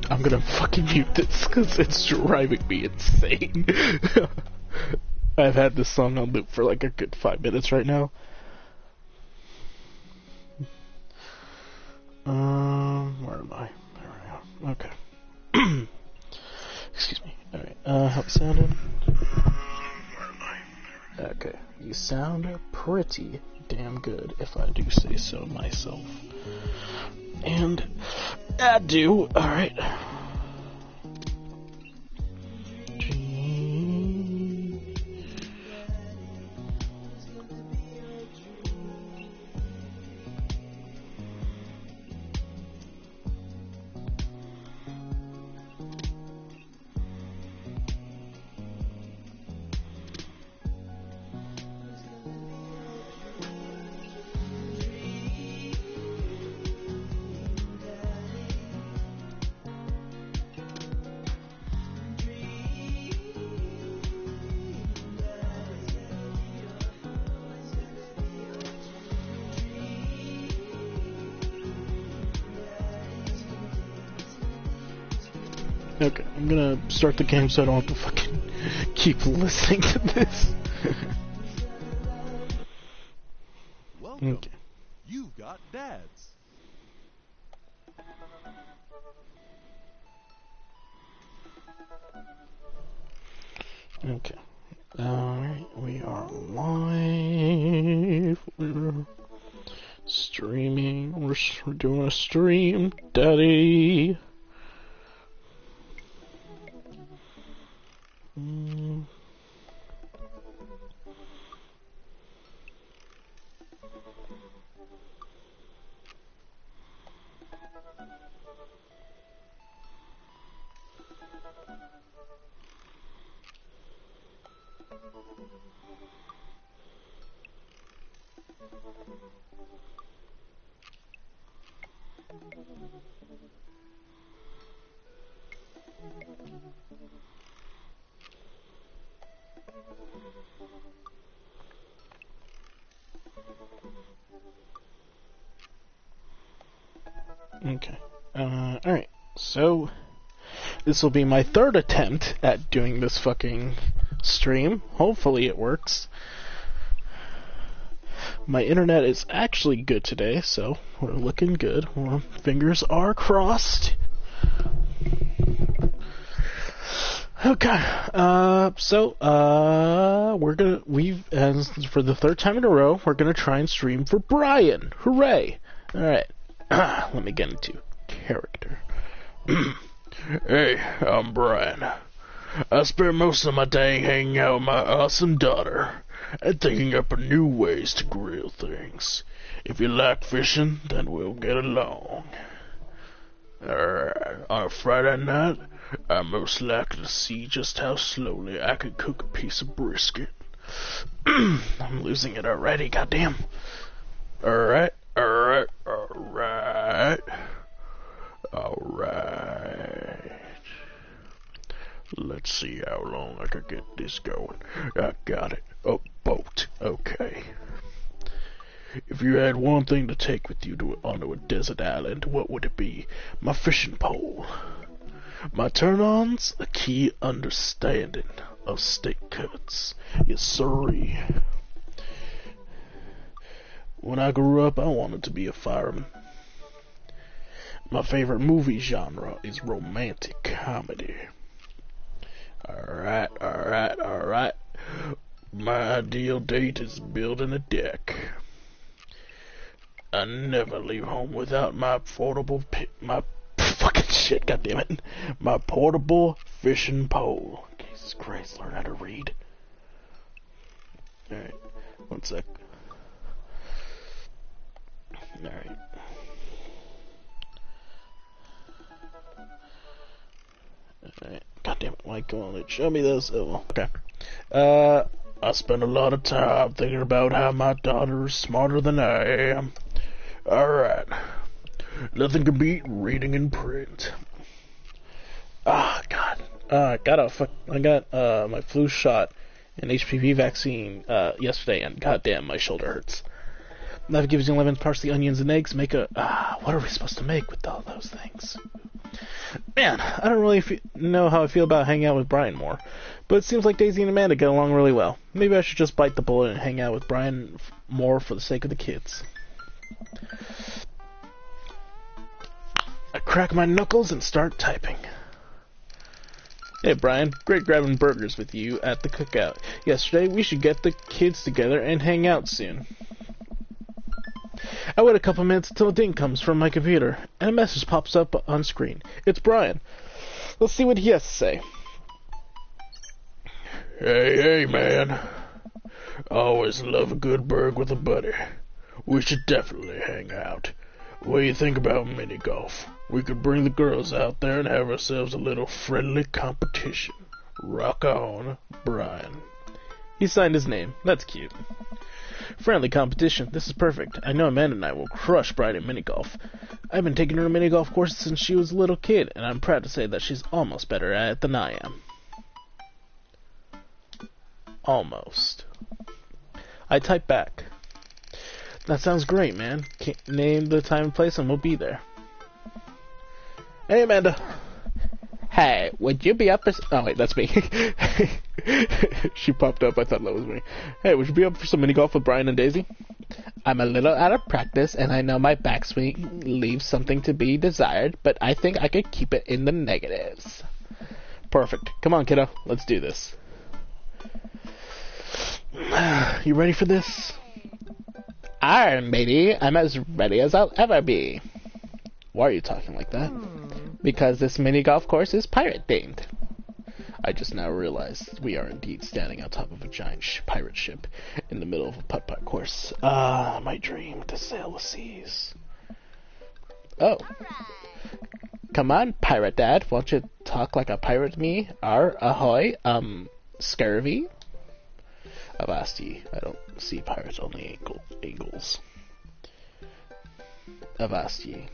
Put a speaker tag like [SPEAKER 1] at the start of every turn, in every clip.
[SPEAKER 1] I'm gonna fucking mute this because it's driving me insane. I've had this song on loop for like a good 5 minutes right now. Where am I? There we go. Okay. Excuse me. Alright, how it sounded? Where am I? Okay. You sound pretty damn good, if I do say so myself. And I do. Alright. Okay, I'm gonna start the game so I don't have to fucking keep listening to this.
[SPEAKER 2] Welcome.
[SPEAKER 1] Okay.
[SPEAKER 2] You've got dads.
[SPEAKER 1] Okay. Alright, we are live. We're streaming. We're doing a stream, daddy. Okay. Alright. So, this will be my third attempt at doing this fucking stream. Hopefully it works. My internet is actually good today, so we're looking good. Our fingers are crossed. Okay. For the third time in a row, we're gonna try and stream for Brian. Hooray! Alright. Let me get into character. Hey, I'm Brian. I spend most of my day hanging out with my awesome daughter and thinking up new ways to grill things. If you like fishing, then we'll get along. On a Friday night, I'm most likely to see just how slowly I can cook a piece of brisket. I'm losing it already, goddamn. Alright. Let's see how long I can get this going. I got it. A boat. Okay. If you had one thing to take with you onto a desert island, what would it be? My fishing pole. My turn-ons? A key understanding of steak cuts. Yes, sirree. When I grew up, I wanted to be a fireman. My favorite movie genre is romantic comedy. Alright. My ideal date is building a deck. I never leave home without my portable my portable fishing pole. Jesus Christ, learn how to read. Alright, one sec. Alright. Alright. God damn it, why come on, show me this? Oh, well. Okay. I spend a lot of time thinking about how my daughter is smarter than I am. Alright. Nothing can beat reading in print. Ah, God. I got my flu shot and HPV vaccine yesterday, and goddamn, my shoulder hurts. That gives you 11 parsley, onions, and eggs. Make a what are we supposed to make with all those things? Man, I don't really know how I feel about hanging out with Brian more, but it seems like Daisy and Amanda get along really well. Maybe I should just bite the bullet and hang out with Brian more for the sake of the kids. I crack my knuckles and start typing. Hey Brian, great grabbing burgers with you at the cookout yesterday. We should get the kids together and hang out soon. I wait a couple minutes until a ding comes from my computer, and a message pops up on screen. It's Brian. Let's see what he has to say. Hey, man. I always love a good burg with a buddy. We should definitely hang out. What do you think about mini golf? We could bring the girls out there and have ourselves a little friendly competition. Rock on, Brian. He signed his name. That's cute. Friendly competition. This is perfect. I know Amanda and I will crush Brian at mini golf. I've been taking her to mini golf courses since she was a little kid, and I'm proud to say that she's almost better at it than I am. Almost. I type back. That sounds great, man. Name the time and place and we'll be there. Hey, Amanda.
[SPEAKER 3] Hey, would you be up for... Oh, wait, that's me.
[SPEAKER 1] She popped up. I thought that was me. Hey, would you be up for some mini golf with Brian and Daisy?
[SPEAKER 3] I'm a little out of practice, and I know my backswing leaves something to be desired, but I think I could keep it in the negatives.
[SPEAKER 1] Perfect. Come on, kiddo. Let's do this. You ready for this?
[SPEAKER 3] Matey, I'm as ready as I'll ever be.
[SPEAKER 1] Why are you talking like that?
[SPEAKER 3] Because this mini golf course is pirate themed.
[SPEAKER 1] I just now realized we are indeed standing on top of a giant pirate ship in the middle of a putt-putt course. My dream to sail the seas.
[SPEAKER 3] Oh. Come on, pirate dad. Won't you talk like a pirate to me? Ahoy, scurvy?
[SPEAKER 1] Avasti. I don't see pirates, only eagles. Avasti.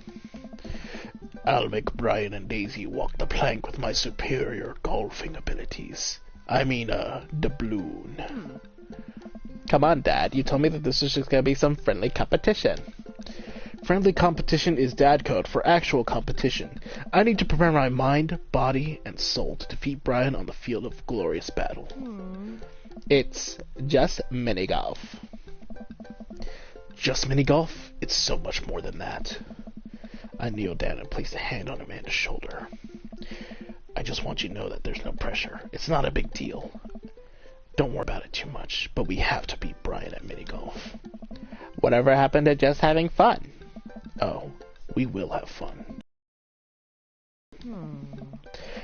[SPEAKER 1] I'll make Brian and Daisy walk the plank with my superior golfing abilities. I mean, doubloon.
[SPEAKER 3] Come on, Dad. You told me that this is just gonna be some friendly competition.
[SPEAKER 1] Friendly competition is dad code for actual competition. I need to prepare my mind, body, and soul to defeat Brian on the field of glorious battle.
[SPEAKER 3] It's just mini golf.
[SPEAKER 1] Just mini golf? It's so much more than that. I kneel down and place a hand on Amanda's shoulder. I just want you to know that there's no pressure. It's not a big deal. Don't worry about it too much, but we have to beat Brian at mini golf.
[SPEAKER 3] Whatever happened to just having fun?
[SPEAKER 1] Oh, we will have fun.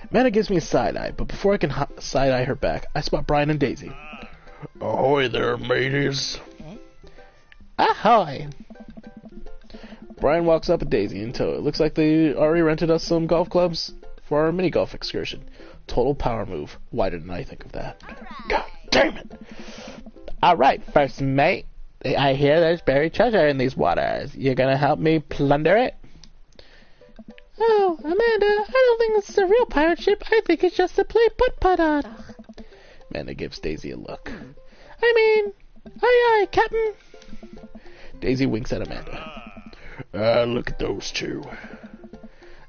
[SPEAKER 1] Amanda gives me a side-eye, but before I can side-eye her back, I spot Brian and Daisy. Ahoy there, mateys.
[SPEAKER 3] Ahoy!
[SPEAKER 1] Brian walks up with Daisy in tow. It looks like they already rented us some golf clubs for our mini-golf excursion. Total power move. Why didn't I think of that? God damn it!
[SPEAKER 3] Alright, first mate. I hear there's buried treasure in these waters. You gonna help me plunder it? Oh, Amanda, I don't think this is a real pirate ship. I think it's just to play putt-putt on.
[SPEAKER 1] Amanda gives Daisy a look.
[SPEAKER 3] I mean, aye, Captain.
[SPEAKER 1] Daisy winks at Amanda. Look at those two.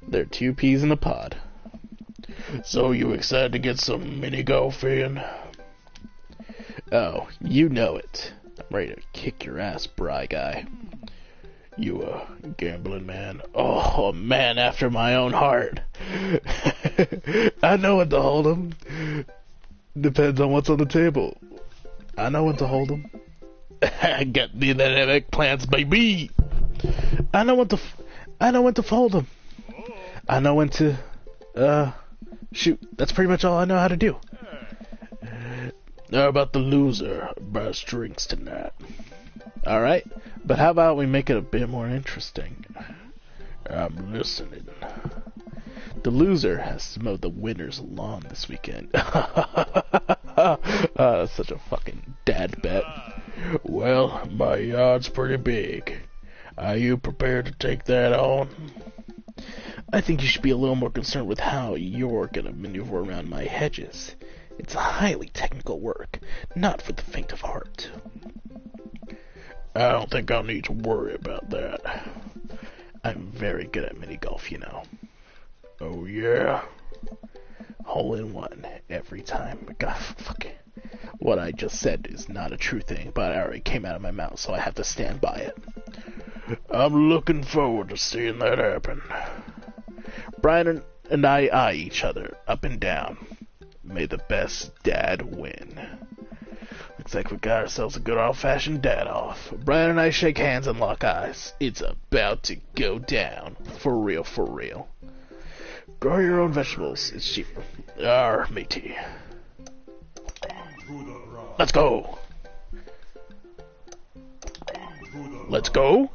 [SPEAKER 1] They're two peas in a pod. So you excited to get some mini golf in? Oh, you know it. I'm ready to kick your ass, Bry guy. You gambling man. Oh, a man after my own heart. I know when to hold 'em. Depends on what's on the table. I know when to hold 'em. Got the dynamic plants, baby. I know when to fold 'em. I know when to shoot. That's pretty much all I know how to do. How about the loser buys drinks tonight? Alright, but how about we make it a bit more interesting? I'm listening. The loser has to mow the winner's lawn this weekend. That's such a fucking dad bet. Well, my yard's pretty big. Are you prepared to take that on? I think you should be a little more concerned with how you're gonna maneuver around my hedges. It's highly technical work, not for the faint of heart. I don't think I'll need to worry about that. I'm very good at mini golf, you know. Oh yeah. Hole in one every time. God, fuck it. What I just said is not a true thing, but it already came out of my mouth, so I have to stand by it. I'm looking forward to seeing that happen. Brian and I eye each other up and down. May the best dad win. Looks like we got ourselves a good old-fashioned dad-off. Brian and I shake hands and lock eyes. It's about to go down. For real, for real. Grow your own vegetables. It's cheaper. Matey. Let's go. Let's go.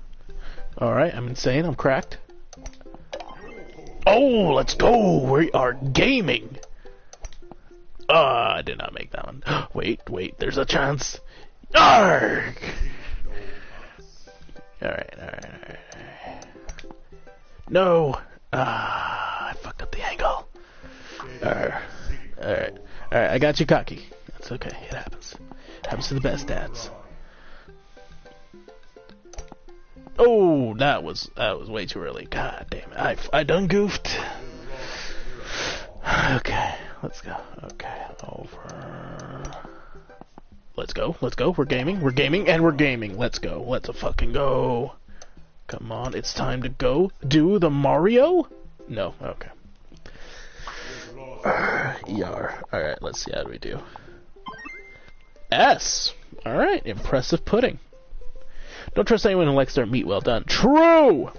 [SPEAKER 1] Alright, I'm insane. I'm cracked. Oh, let's go. We are gaming. I did not make that one. Wait. There's a chance. Arrgh. Alright. No. I fucked up the angle. Alright. I got you cocky. That's okay. It happens. Happens to the best dads. Oh, that was way too early. God damn it. I done goofed. Okay, let's go. Okay, over. Let's go. We're gaming, and we're gaming. Let's go. Let's fucking go. Come on, it's time to go. Do the Mario? No, okay. ER. Alright, let's see how do we do. S. Alright, impressive pudding. Don't trust anyone who likes their meat well done. True!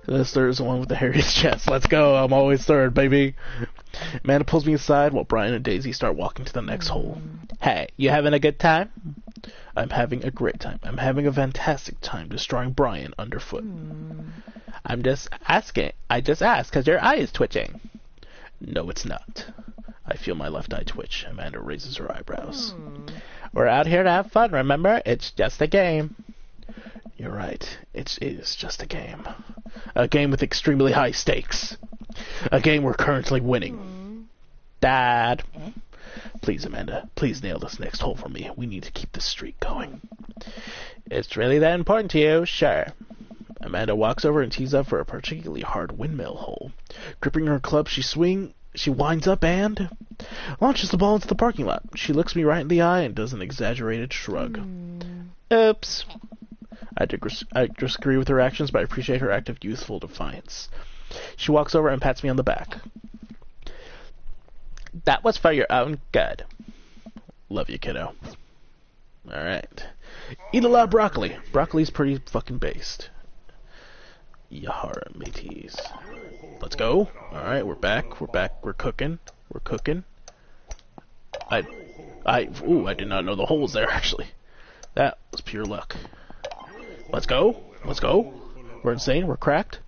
[SPEAKER 1] This third is the one with the hairiest chest. Let's go, I'm always third, baby. Amanda pulls me aside while Brian and Daisy start walking to the next hole. Hey, you having a good time? I'm having a great time. I'm having a fantastic time destroying Brian underfoot. I'm just asking. I just asked because your eye is twitching. No, it's not. I feel my left eye twitch. Amanda raises her eyebrows. We're out here to have fun, remember? It's just a game. You're right. It is just a game. A game with extremely high stakes. A game we're currently winning. Dad. Please, Amanda. Please nail this next hole for me. We need to keep this streak going. It's really that important to you? Sure. Amanda walks over and tees up for a particularly hard windmill hole. Gripping her club, she winds up and launches the ball into the parking lot. She looks me right in the eye and does an exaggerated shrug. Oops. I disagree with her actions, but I appreciate her act of youthful defiance. She walks over and pats me on the back. That was for your own good. Love you, kiddo. Alright. Eat a lot of broccoli. Broccoli's pretty fucking based. Yahara mateys. Let's go. Alright, we're back. We're cooking. I did not know the hole was there, actually. That was pure luck. Let's go. We're insane. We're cracked.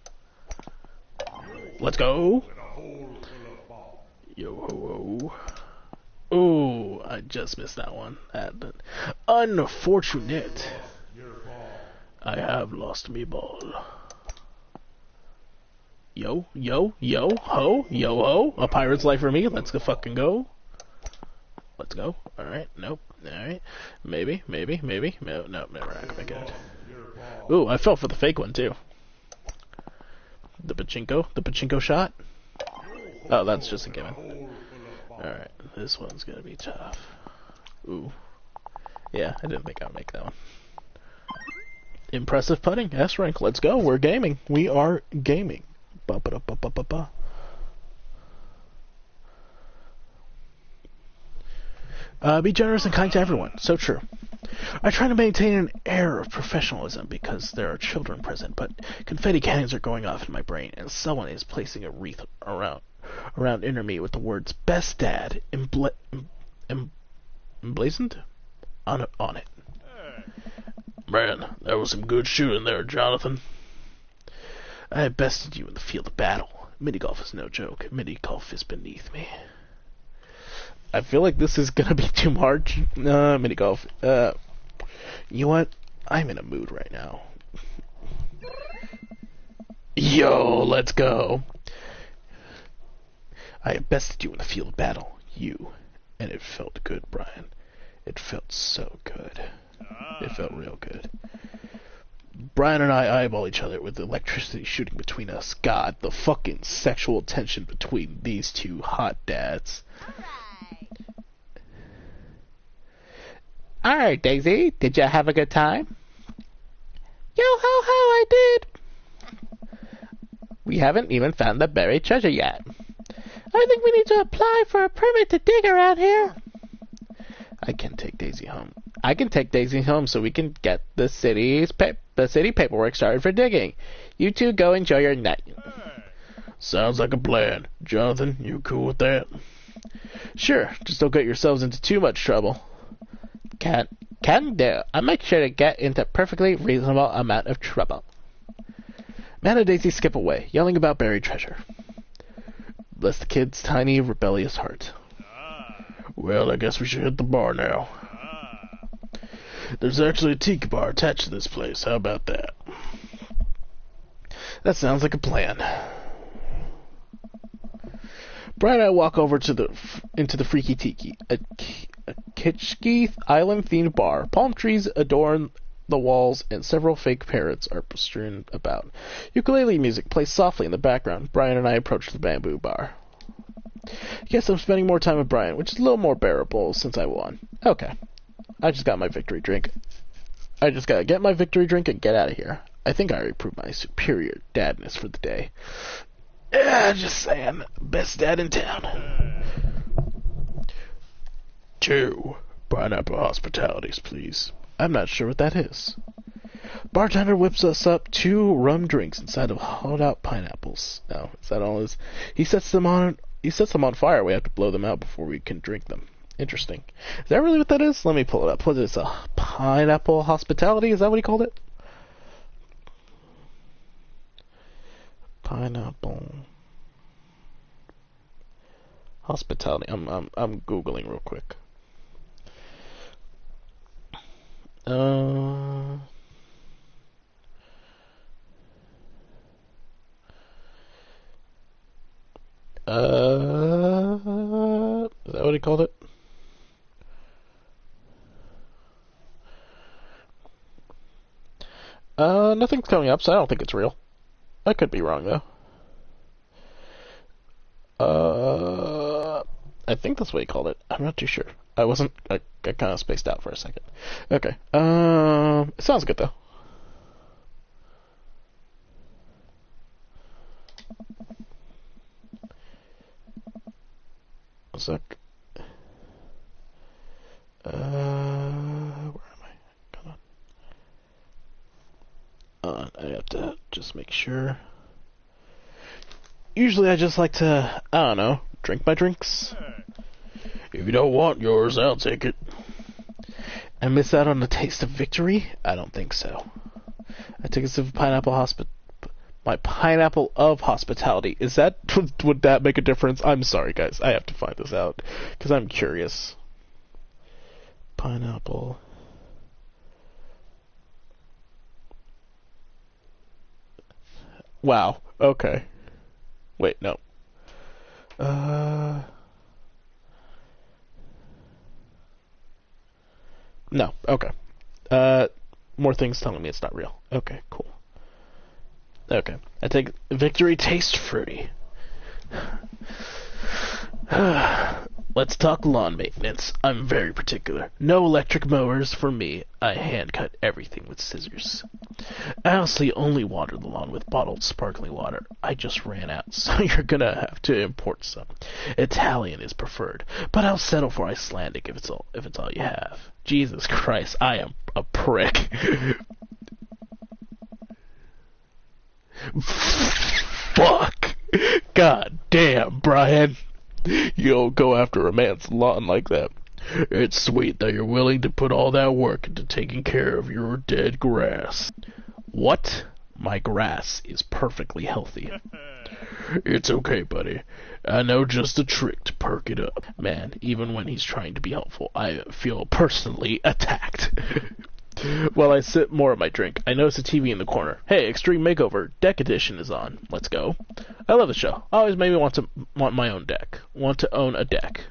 [SPEAKER 1] Let's go. Yo ho ho. Ooh, I just missed that one. Unfortunate. I have lost me ball. Yo ho. A pirate's life for me. Let's go fucking go. Let's go. Alright, nope. Alright. Maybe. No, never not gonna make it. Ooh, I fell for the fake one too. The pachinko shot. Oh, that's just a given. Alright, this one's gonna be tough. Ooh. Yeah, I didn't think I would make that one. Impressive putting. S rank. Let's go. We're gaming. We are gaming. Ba-ba-da-ba-ba-ba-ba. Be generous and kind to everyone. So true. I try to maintain an air of professionalism because there are children present, but confetti cannons are going off in my brain, and someone is placing a wreath around inner me with the words "Best Dad" emblazoned on it. Man, that was some good shooting there, Jonathan. I have bested you in the field of battle. Mini-golf is no joke. Mini-golf is beneath me. I feel like this is gonna be too much. Mini-golf. You know what? I'm in a mood right now. Yo, let's go. I have bested you in the field of battle. And it felt good, Brian. It felt so good. It felt real good. Brian and I eyeball each other with the electricity shooting between us. God, the fucking sexual tension between these two hot dads.
[SPEAKER 3] Alright, Daisy, did you have a good time? Yo ho ho, I did! We haven't even found the buried treasure yet. I think we need to apply for a permit to dig around here.
[SPEAKER 1] I can take Daisy home.
[SPEAKER 3] I can take Daisy home so we can get the city paperwork started for digging. You two go enjoy your night.
[SPEAKER 1] Sounds like a plan. Jonathan, you cool with that?
[SPEAKER 3] Sure, just don't get yourselves into too much trouble. Can do. I'll make sure to get into perfectly reasonable amount of trouble.
[SPEAKER 1] Man and Daisy skip away, yelling about buried treasure. Bless the kid's tiny, rebellious heart. Well, I guess we should hit the bar now. There's actually a tiki bar attached to this place. How about that? That sounds like a plan. Brian and I walk over into the Freaky Tiki, a Kitschke Island-themed bar. Palm trees adorn the walls, and several fake parrots are strewn about. Ukulele music plays softly in the background. Brian and I approach the bamboo bar. Guess I'm spending more time with Brian, which is a little more bearable since I won. Okay. I just got my victory drink. I just gotta get my victory drink and get out of here. I think I already proved my superior dadness for the day. Yeah, just saying. Best dad in town. 2 pineapple hospitalities, please. I'm not sure what that is. Bartender whips us up 2 rum drinks inside of hollowed-out pineapples. Oh, is that all it is? He sets them on fire. We have to blow them out before we can drink them. Interesting. Is that really what that is? Let me pull it up. What is it? A pineapple hospitality? Is that what he called it? Pineapple hospitality. I'm googling real quick. Is that what he called it? Nothing's coming up, so I don't think it's real. I could be wrong, though. I think that's what he called it. I'm not too sure. I kind of spaced out for a second. Okay. It sounds good, though. A sec. Where am I? Come on. I have to just make sure. Usually I just like to, I don't know, drink my drinks. If you don't want yours, I'll take it. And miss out on the taste of victory? I don't think so. I took a sip of my pineapple of hospitality. Is that, would that make a difference? I'm sorry, guys. I have to find this out, because I'm curious. Pineapple. Wow. Okay. Wait, no. No. Okay. More things telling me it's not real. Okay, cool. Okay. I take victory taste fruity. Let's talk lawn maintenance. I'm very particular. No electric mowers for me. I hand cut everything with scissors. I honestly only water the lawn with bottled sparkling water. I just ran out, so you're gonna have to import some. Italian is preferred, but I'll settle for Icelandic if it's all you have. Jesus Christ, I am a prick. Fuck. God damn, Brian. You don't go after a man's lawn like that. It's sweet that you're willing to put all that work into taking care of your dead grass. What? My grass is perfectly healthy. It's okay, buddy. I know just a trick to perk it up. Man, even when he's trying to be helpful, I feel personally attacked. While I sip more of my drink, I notice a TV in the corner. Hey, Extreme Makeover Deck Edition is on. Let's go. I love the show. Always made me want my own deck. Want to own a deck.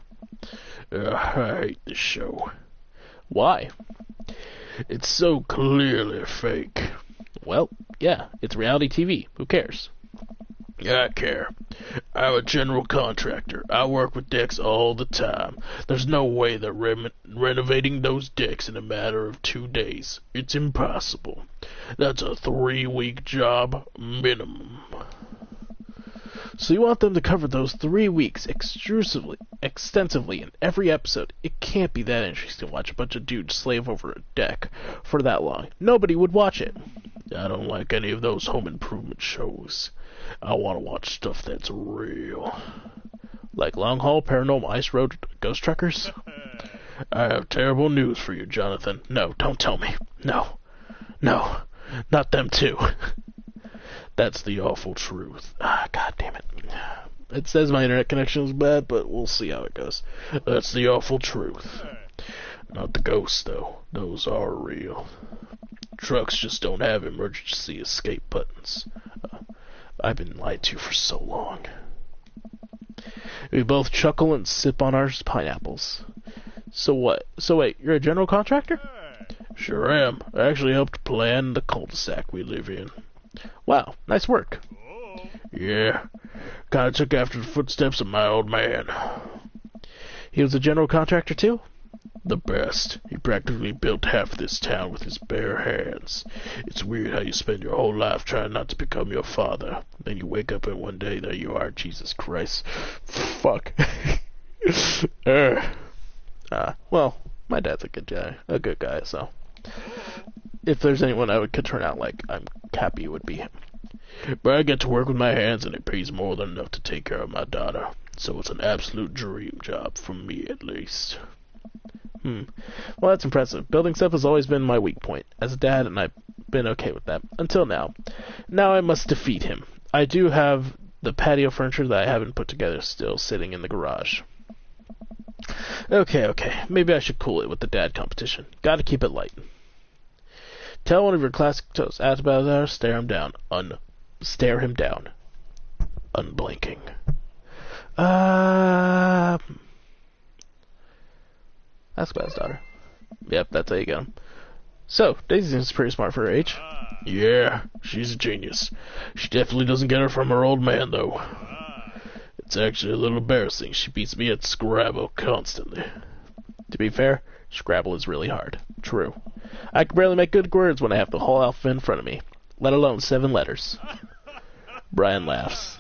[SPEAKER 1] I hate this show. Why? It's so clearly fake.
[SPEAKER 3] Well, yeah, it's reality TV. Who cares?
[SPEAKER 1] Yeah, I care. I'm a general contractor. I work with decks all the time. There's no way they're renovating those decks in a matter of 2 days. It's impossible. That's a 3-week job minimum.
[SPEAKER 3] So you want them to cover those 3 weeks extensively in every episode? It can't be that interesting to watch a bunch of dudes slave over a deck for that long. Nobody would watch it.
[SPEAKER 1] I don't like any of those home improvement shows. I want to watch stuff that's real.
[SPEAKER 3] Like Long Haul, Paranormal, Ice Road, Ghost Truckers?
[SPEAKER 1] I have terrible news for you, Jonathan. No, don't tell me. No. No. Not them too. That's the awful truth.
[SPEAKER 3] God damn it. It says my internet connection is bad, but we'll see how it goes.
[SPEAKER 1] That's the awful truth. Not the ghosts, though. Those are real. Trucks just don't have emergency escape buttons. I've been lied to for so long.
[SPEAKER 3] We both chuckle and sip on our pineapples. So what? So wait, you're a general contractor?
[SPEAKER 1] Sure am. I actually helped plan the cul-de-sac we live in.
[SPEAKER 3] Wow, nice work.
[SPEAKER 1] Yeah. Kinda took after the footsteps of my old man.
[SPEAKER 3] He was a general contractor too?
[SPEAKER 1] The best. He practically built half this town with his bare hands. It's weird how you spend your whole life trying not to become your father. Then you wake up and one day there you are, Jesus Christ.
[SPEAKER 3] Fuck. Well, my dad's a good guy, so if there's anyone could turn out like, I'm happy it would be him.
[SPEAKER 1] But I get to work with my hands and it pays more than enough to take care of my daughter. So it's an absolute dream job, for me at least.
[SPEAKER 3] Well, that's impressive. Building stuff has always been my weak point. As a dad, and I've been okay with that. Until now. Now I must defeat him. I do have the patio furniture that I haven't put together still sitting in the garage. Okay. Maybe I should cool it with the dad competition. Gotta keep it light. Tell one of your classic toasts. Ask about that, stare him down. Stare him down. Unblinking. Ask about his daughter. Yep, that's how you get him. So, Daisy seems pretty smart for her age.
[SPEAKER 1] Yeah, she's a genius. She definitely doesn't get her from her old man, though. It's actually a little embarrassing. She beats me at Scrabble constantly.
[SPEAKER 3] To be fair, Scrabble is really hard. True. I can barely make good words when I have the whole alphabet in front of me, let alone 7 letters. Brian laughs.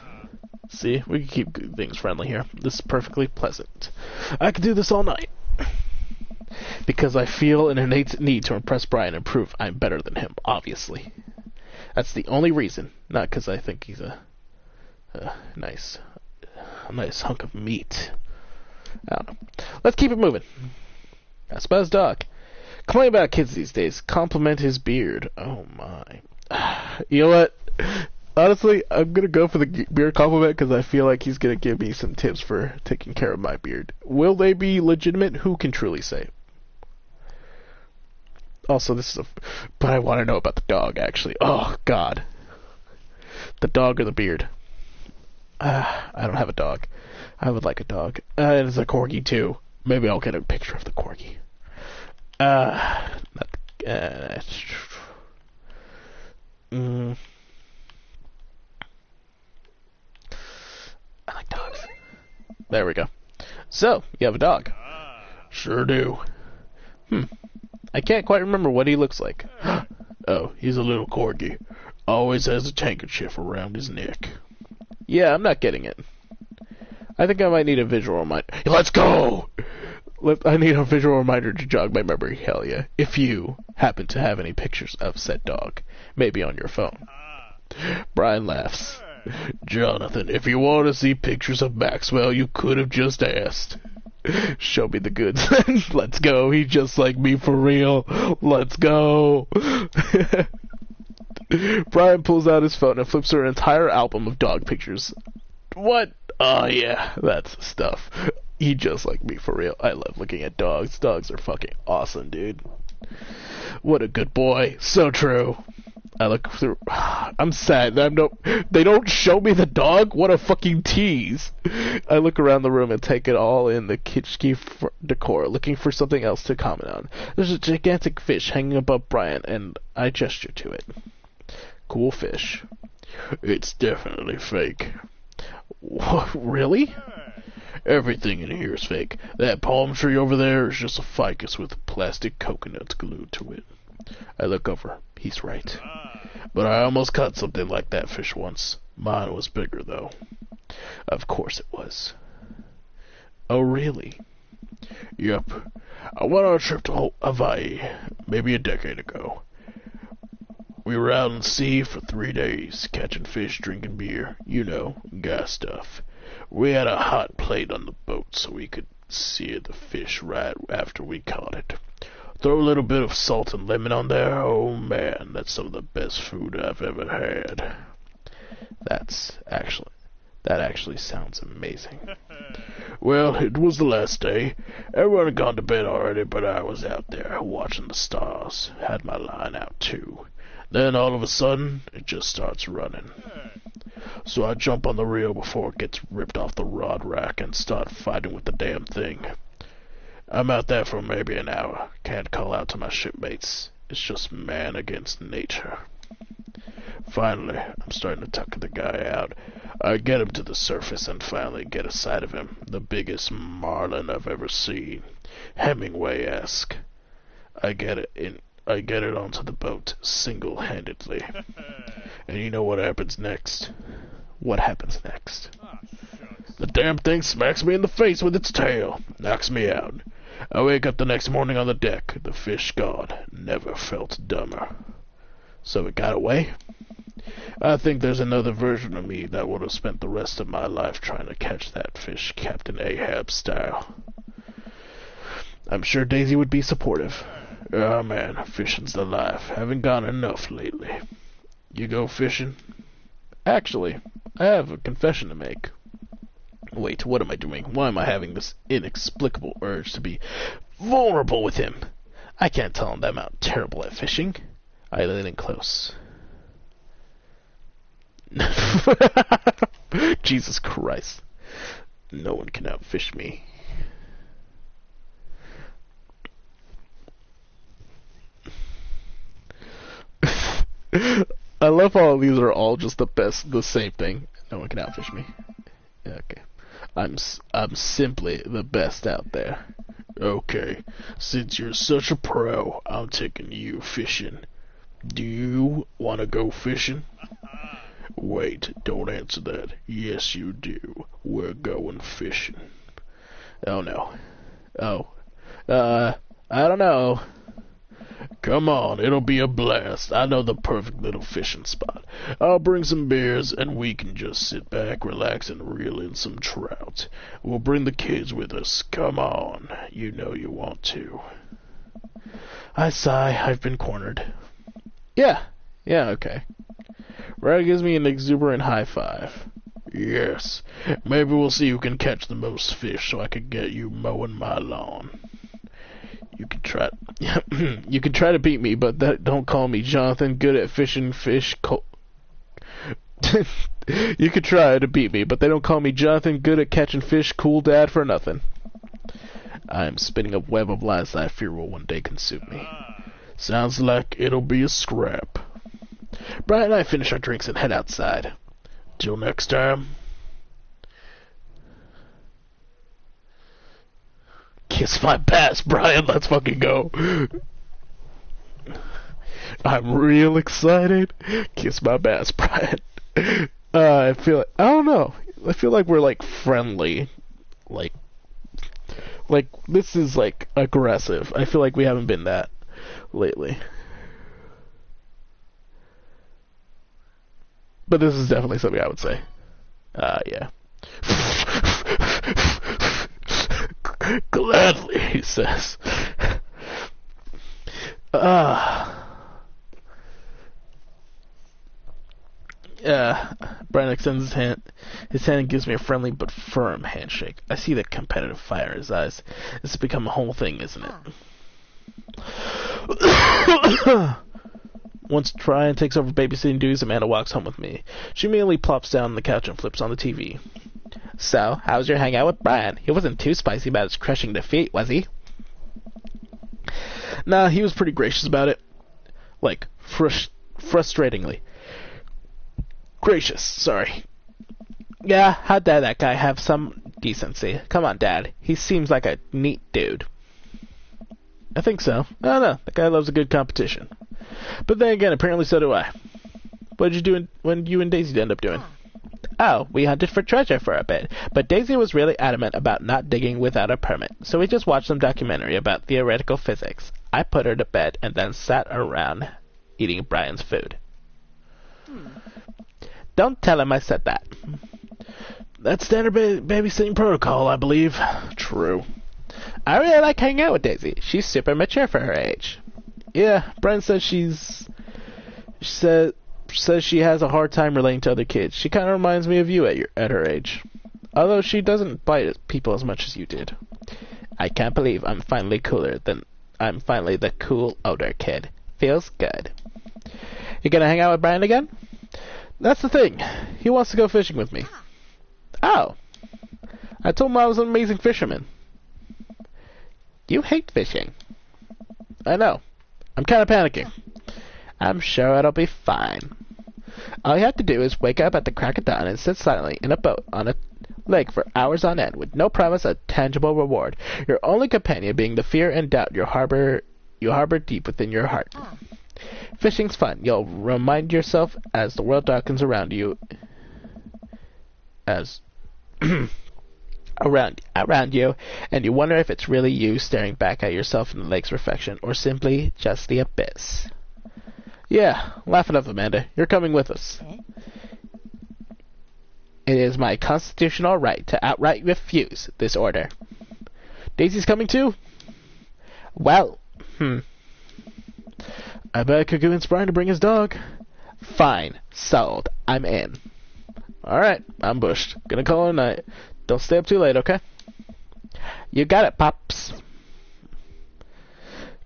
[SPEAKER 3] See, we can keep things friendly here. This is perfectly pleasant. I could do this all night. Because I feel an innate need to impress Brian and prove I'm better than him, obviously. That's the only reason, not because I think he's a nice hunk of meat. I don't know. Let's keep it moving. That's about his dog. Complain about kids these days. Compliment his beard. Oh my. You know what? Honestly, I'm going to go for the beard compliment because I feel like he's going to give me some tips for taking care of my beard. Will they be legitimate? Who can truly say? Also, but I want to know about the dog, actually. Oh, God. The dog or the beard? I don't have a dog. I would like a dog. And it's a corgi, too. Maybe I'll get a picture of the corgi. I like dogs. There we go. So, you have a dog.
[SPEAKER 1] Sure do.
[SPEAKER 3] I can't quite remember what he looks like.
[SPEAKER 1] Oh, he's a little corgi. Always has a handkerchief around his neck.
[SPEAKER 3] Yeah, I'm not getting it. I think I might need a visual reminder. Let's go! I need a visual reminder to jog my memory, hell yeah. If you happen to have any pictures of said dog, maybe on your phone. Brian laughs.
[SPEAKER 1] Jonathan, if you want to see pictures of Maxwell, you could have just asked.
[SPEAKER 3] Show me the goods. Let's go. He's just like me for real. Let's go. Brian pulls out his phone and flips through an entire album of dog pictures. What? Oh yeah, that's the stuff. He just like me for real. I love looking at dogs. Dogs are fucking awesome, dude. What a good boy. So true. I look through. I'm sad. They don't show me the dog. What a fucking tease. I look around the room and take it all in the kitschy decor, looking for something else to comment on. There's a gigantic fish hanging above Brian, and I gesture to it.
[SPEAKER 1] Cool fish. It's definitely fake. What, really? Everything in here is fake. That palm tree over there is just a ficus with plastic coconuts glued to it. I look over. He's right. But I almost caught something like that fish once. Mine was bigger, though. Of course it was. Oh, really? Yep. I went on a trip to Hawaii, maybe a decade ago. We were out in the sea for 3 days, catching fish, drinking beer, you know, guy stuff. We had a hot plate on the boat so we could sear the fish right after we caught it. Throw a little bit of salt and lemon on there. Oh man, that's some of the best food I've ever had. That actually sounds amazing. Well, it was the last day. Everyone had gone to bed already, but I was out there watching the stars. Had my line out too. Then all of a sudden, it just starts running. So I jump on the reel before it gets ripped off the rod rack and start fighting with the damn thing. I'm out there for maybe an hour. Can't call out to my shipmates. It's just man against nature. Finally, I'm starting to tuck the guy out. I get him to the surface and finally get a sight of him. The biggest marlin I've ever seen. Hemingway-esque. I get it onto the boat single-handedly. And you know what happens next? What happens next? The damn thing smacks me in the face with its tail. Knocks me out. I wake up the next morning on the deck. The fish god never felt dumber. So it got away? I think there's another version of me that would have spent the rest of my life trying to catch that fish, Captain Ahab style. I'm sure Daisy would be supportive. Oh man, fishing's the life. Haven't gone enough lately. You go fishing? Actually, I have a confession to make. Wait, what am I doing? Why am I having this inexplicable urge to be vulnerable with him? I can't tell him that I'm out terrible at fishing. I lean in close. Jesus Christ. No one can outfish me. I love how these are all just the same thing. No one can outfish me. Yeah, okay. I'm simply the best out there. Okay, since you're such a pro, I'm taking you fishing. Do you want to go fishing? Wait, don't answer that. Yes, you do. We're going fishing. Oh, no. Oh. I don't know. Come on, it'll be a blast. I know the perfect little fishing spot. I'll bring some beers, and we can just sit back, relax, and reel in some trout. We'll bring the kids with us. Come on. You know you want to. I sigh. I've been cornered. Yeah, okay. Brad gives me an exuberant high five. Yes. Maybe we'll see who can catch the most fish so I can get you mowing my lawn. You can try to beat me, but don't call me Jonathan good at fishing fish. You could try to beat me, but they don't call me Jonathan good at catching fish, cool dad for nothing. I am spinning a web of lies that I fear will one day consume me. Sounds like it'll be a scrap. Brian and I finish our drinks and head outside. Till next time. Kiss my bass, Brian. Let's fucking go. I'm real excited. Kiss my bass, Brian. I feel I don't know. I feel like we're like friendly. Like this is like aggressive. I feel like we haven't been that lately. But this is definitely something I would say. Yeah. Gladly, he says. Brian extends his hand. His hand gives me a friendly but firm handshake. I see the competitive fire in his eyes. This has become a whole thing, isn't it? Once Brian takes over babysitting duties, Amanda walks home with me. She immediately plops down on the couch and flips on the TV. So, how was your hangout with Brian? He wasn't too spicy about his crushing defeat, was he? Nah, he was pretty gracious about it. Like, frustratingly. Gracious, sorry.
[SPEAKER 3] Yeah, how dare that guy have some decency? Come on, Dad. He seems like a neat dude.
[SPEAKER 1] I think so. I don't know. The guy loves a good competition. But then again, apparently so do I. What did you do when you and Daisy end up doing?
[SPEAKER 3] Oh, we hunted for treasure for a bit, but Daisy was really adamant about not digging without a permit, so we just watched some documentary about theoretical physics. I put her to bed and then sat around eating Brian's food. Don't tell him I said that.
[SPEAKER 1] That's standard babysitting protocol, I believe. True.
[SPEAKER 3] I really like hanging out with Daisy. She's super mature for her age.
[SPEAKER 1] Yeah, Brian says says she has a hard time relating to other kids. She kind of reminds me of you at her age. Although she doesn't bite at people as much as you did.
[SPEAKER 3] I can't believe I'm finally the cool older kid. Feels good. You gonna hang out with Brian again?
[SPEAKER 1] That's the thing. He wants to go fishing with me.
[SPEAKER 3] Oh.
[SPEAKER 1] I told him I was an amazing fisherman.
[SPEAKER 3] You hate fishing.
[SPEAKER 1] I know. I'm kind of panicking.
[SPEAKER 3] I'm sure it'll be fine. All you have to do is wake up at the crack of dawn and sit silently in a boat on a lake for hours on end with no promise of tangible reward, your only companion being the fear and doubt you harbor deep within your heart. Fishing's fun. You'll remind yourself as the world darkens around you around you, and you wonder if it's really you staring back at yourself in the lake's reflection, or simply just the abyss.
[SPEAKER 1] Yeah, laugh it up, Amanda. You're coming with us.
[SPEAKER 3] It is my constitutional right to outright refuse this order.
[SPEAKER 1] Daisy's coming too?
[SPEAKER 3] Well,
[SPEAKER 1] I bet I could convince Brian to bring his dog.
[SPEAKER 3] Fine. Sold. I'm in.
[SPEAKER 1] Alright, I'm bushed. Gonna call it a night. Don't stay up too late, okay?
[SPEAKER 3] You got it, Pops.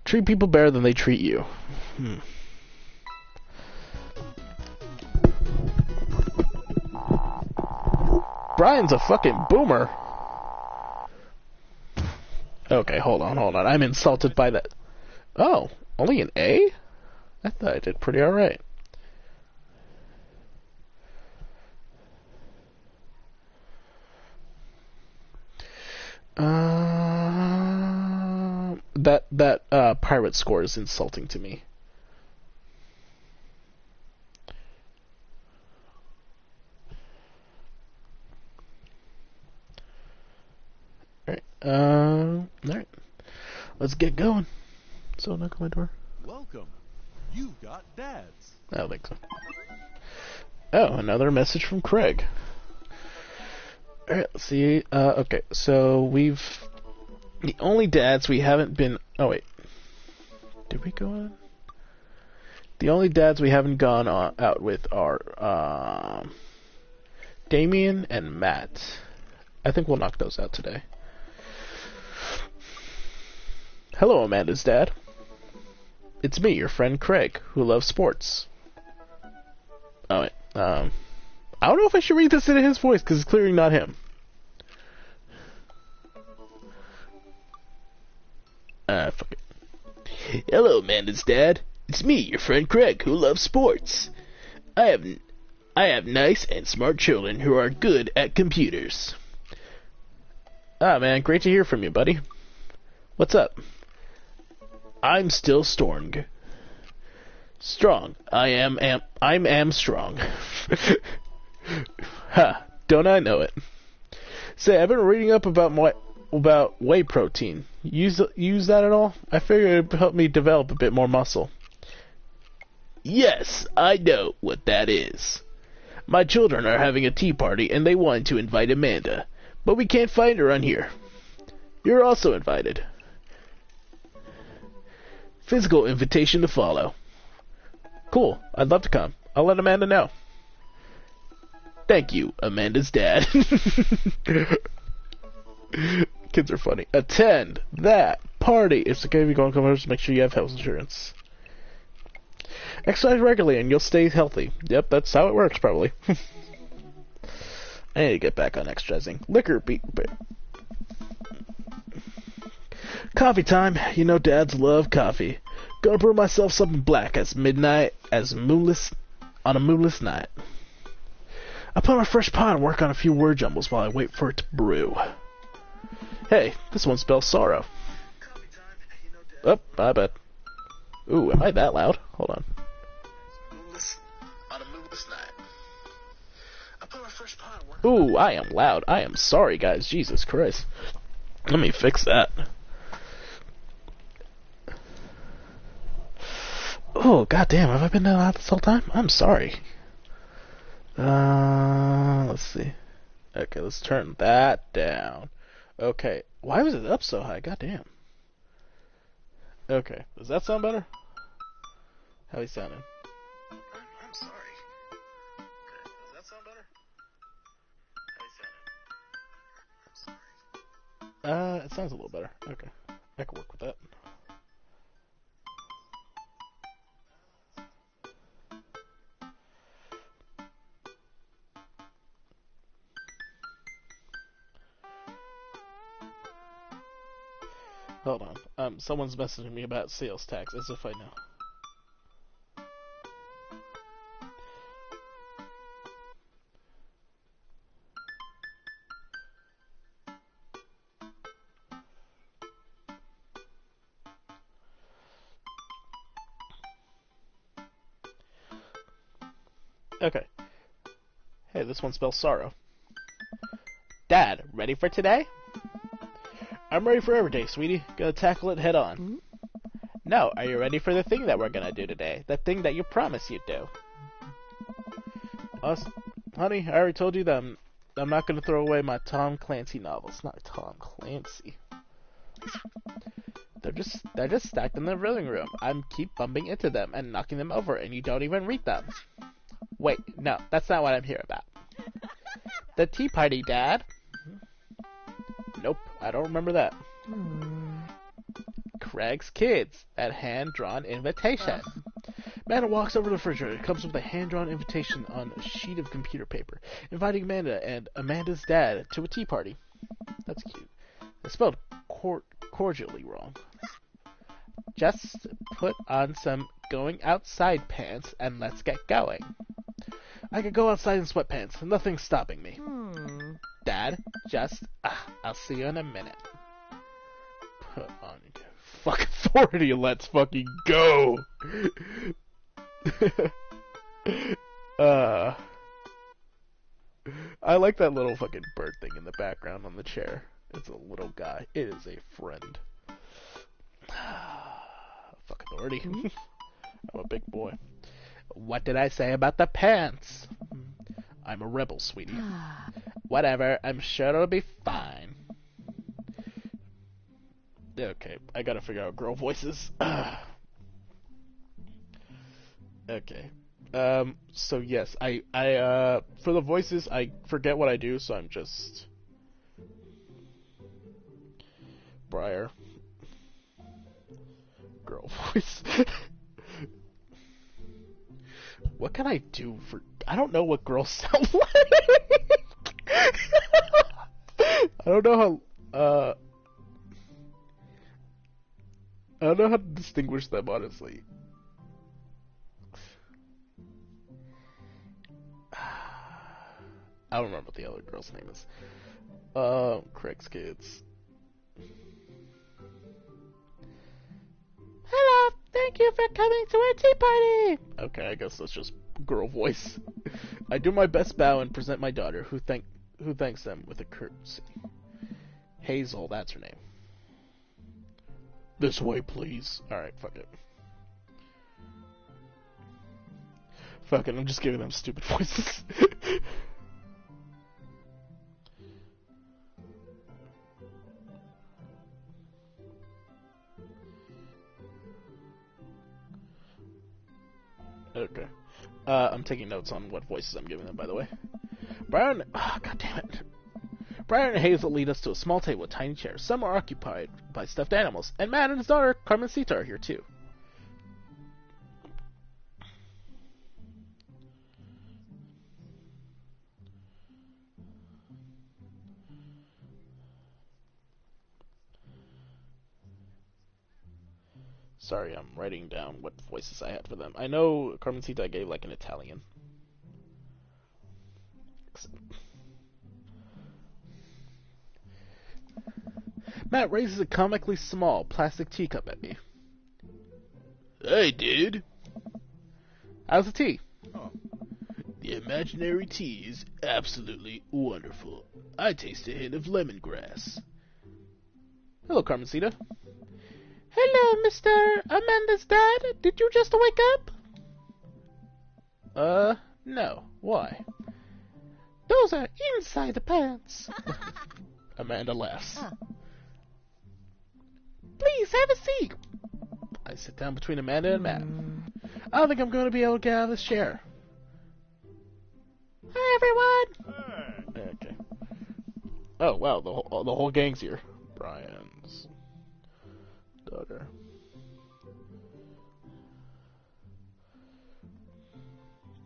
[SPEAKER 1] Treat people better than they treat you. Brian's a fucking boomer. Okay, hold on. I'm insulted by that. Oh, only an A? I thought I did pretty alright. That pirate score is insulting to me. Alright. Let's get going. So, knock on my door.
[SPEAKER 2] Welcome. You've got dads.
[SPEAKER 1] I don't think so. Oh, another message from Craig. Alright, let's see. Okay, so the only dads we haven't been... Oh, wait. Did we go on? The only dads we haven't gone out with are, Damien and Matt. I think we'll knock those out today. Hello, Amanda's dad. It's me, your friend Craig, who loves sports. Oh, wait. I don't know if I should read this in his voice, because it's clearly not him. Fuck it. Hello, Amanda's dad. It's me, your friend Craig, who loves sports. I have nice and smart children who are good at computers. Ah, man, great to hear from you, buddy. What's up? I'm still strong. Strong. I'm strong. Ha, don't I know it. Say, I've been reading up about whey protein. Use that at all? I figured it would help me develop a bit more muscle. Yes, I know what that is. My children are having a tea party and they wanted to invite Amanda, but we can't find her on here. You're also invited. Physical invitation to follow. Cool, I'd love to come. I'll let Amanda know. Thank you, Amanda's dad. Kids are funny. Attend that party. It's okay if you go on commerce. Make sure you have health insurance. Exercise regularly and you'll stay healthy. Yep, that's how it works, probably. I need to get back on exercising. Liquor beat. Coffee time. You know dads love coffee. Gonna brew myself something black on a moonless night. I put on a fresh pot and work on a few word jumbles while I wait for it to brew. Hey, this one spells sorrow. Oh, I bet. Ooh, am I that loud? Hold on. Ooh, I am loud. I am sorry, guys. Jesus Christ. Let me fix that. Oh, goddamn. Have I been that loud this whole time? I'm sorry. Let's see. Okay, let's turn that down. Okay. Why was it up so high? Goddamn. Okay. Does that sound better? How he sounding? I'm sorry. Okay. Does that sound better? How he sounding? It sounds a little better. Okay. I can work with that. Hold on. Someone's messaging me about sales tax, as if I know. Okay. Hey, this one spells sorrow. Dad, ready for today? I'm ready for every day, sweetie. Gonna tackle it head on. No, are you ready for the thing that we're gonna do today? The thing that you promised you'd do. Honey, I already told you that I'm not gonna throw away my Tom Clancy novels. Not Tom Clancy. They're just stacked in the living room. I'm keep bumping into them and knocking them over, and you don't even read them. Wait, no, that's not what I'm here about. The tea party, Dad. Nope, I don't remember that. Craig's Kids, that hand-drawn invitation. Amanda walks over to the refrigerator. It comes with a hand-drawn invitation on a sheet of computer paper, inviting Amanda and Amanda's dad to a tea party. That's cute. It's spelled cordially wrong. Just put on some going outside pants and let's get going. I could go outside in sweatpants. Nothing's stopping me. Dad, I'll see you in a minute. Put on your fucking authority and let's fucking go. I like that little fucking bird thing in the background on the chair. It's a little guy. It is a friend. Fuck authority. I'm a big boy. What did I say about the pants? I'm a rebel, sweetie. Whatever, I'm sure it'll be fine. Okay, I gotta figure out girl voices. Okay. So yes, I for the voices, I forget what I do, so I'm just... Briar. Girl voice. What can I do for... I don't know what girls sound like. I don't know how... I don't know how to distinguish them, honestly. I don't remember what the other girl's name is. Craig's Kids. Hello, thank you for coming to our tea party. Okay, I guess that's just girl voice. I do my best bow and present my daughter, who thanks them with a courtesy. Hazel, that's her name. This way, please. Alright, fuck it. Fuck it, I'm just giving them stupid voices. Okay. I'm taking notes on what voices I'm giving them, by the way. Brian... Oh, God damn it. Brian and Hazel lead us to a small table with tiny chairs. Some are occupied by stuffed animals. And Matt and his daughter, Carmencita, are here, too. Sorry, I'm writing down what voices I had for them. I know Carmencita I gave like an Italian.
[SPEAKER 3] accent. Matt raises a comically small plastic teacup at me.
[SPEAKER 1] Hey, dude.
[SPEAKER 3] How's the tea?
[SPEAKER 2] Oh,
[SPEAKER 1] The imaginary tea is absolutely wonderful. I taste a hint of lemongrass.
[SPEAKER 3] Hello, Carmencita. Hello, Mr. Amanda's dad. Did you just wake up? No. Why? Those are inside the pants. Amanda laughs. Please have a seat. I sit down between Amanda and Matt. I don't think I'm going to be able to get out of this chair. Hi, everyone.
[SPEAKER 2] hey.
[SPEAKER 3] Okay. Oh, wow, the whole gang's here. Brian's daughter.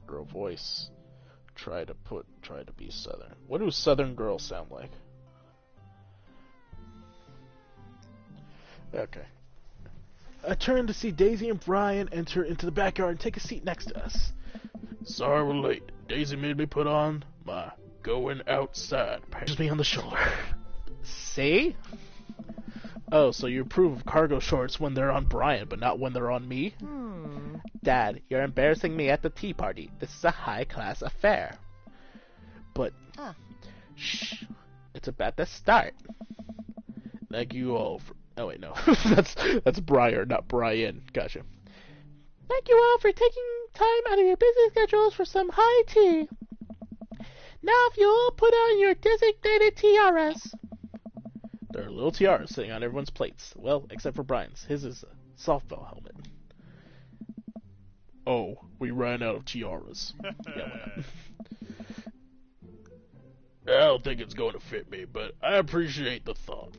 [SPEAKER 3] Girl voice. Try to be southern. What do southern girls sound like? Okay. I turn to see Daisy and Brian enter into the backyard and take a seat next to us.
[SPEAKER 1] Sorry we're late. Daisy made me put on my going outside.
[SPEAKER 3] Patches me on the shoulder. See? Oh, so you approve of cargo shorts when they're on Brian, but not when they're on me? Dad, you're embarrassing me at the tea party. This is a high-class affair. But, shh, it's about to start.
[SPEAKER 1] Thank you all for...
[SPEAKER 3] Oh wait, no, that's Briar, not Brian. Gotcha. Thank you all for taking time out of your busy schedules for some high tea. Now if you all put on your designated tiaras. There are little tiaras sitting on everyone's plates. Well, except for Brian's. His is a softball helmet.
[SPEAKER 1] Oh, we ran out of tiaras.
[SPEAKER 3] Yeah, why not?
[SPEAKER 1] I don't think it's going to fit me, but I appreciate the thought.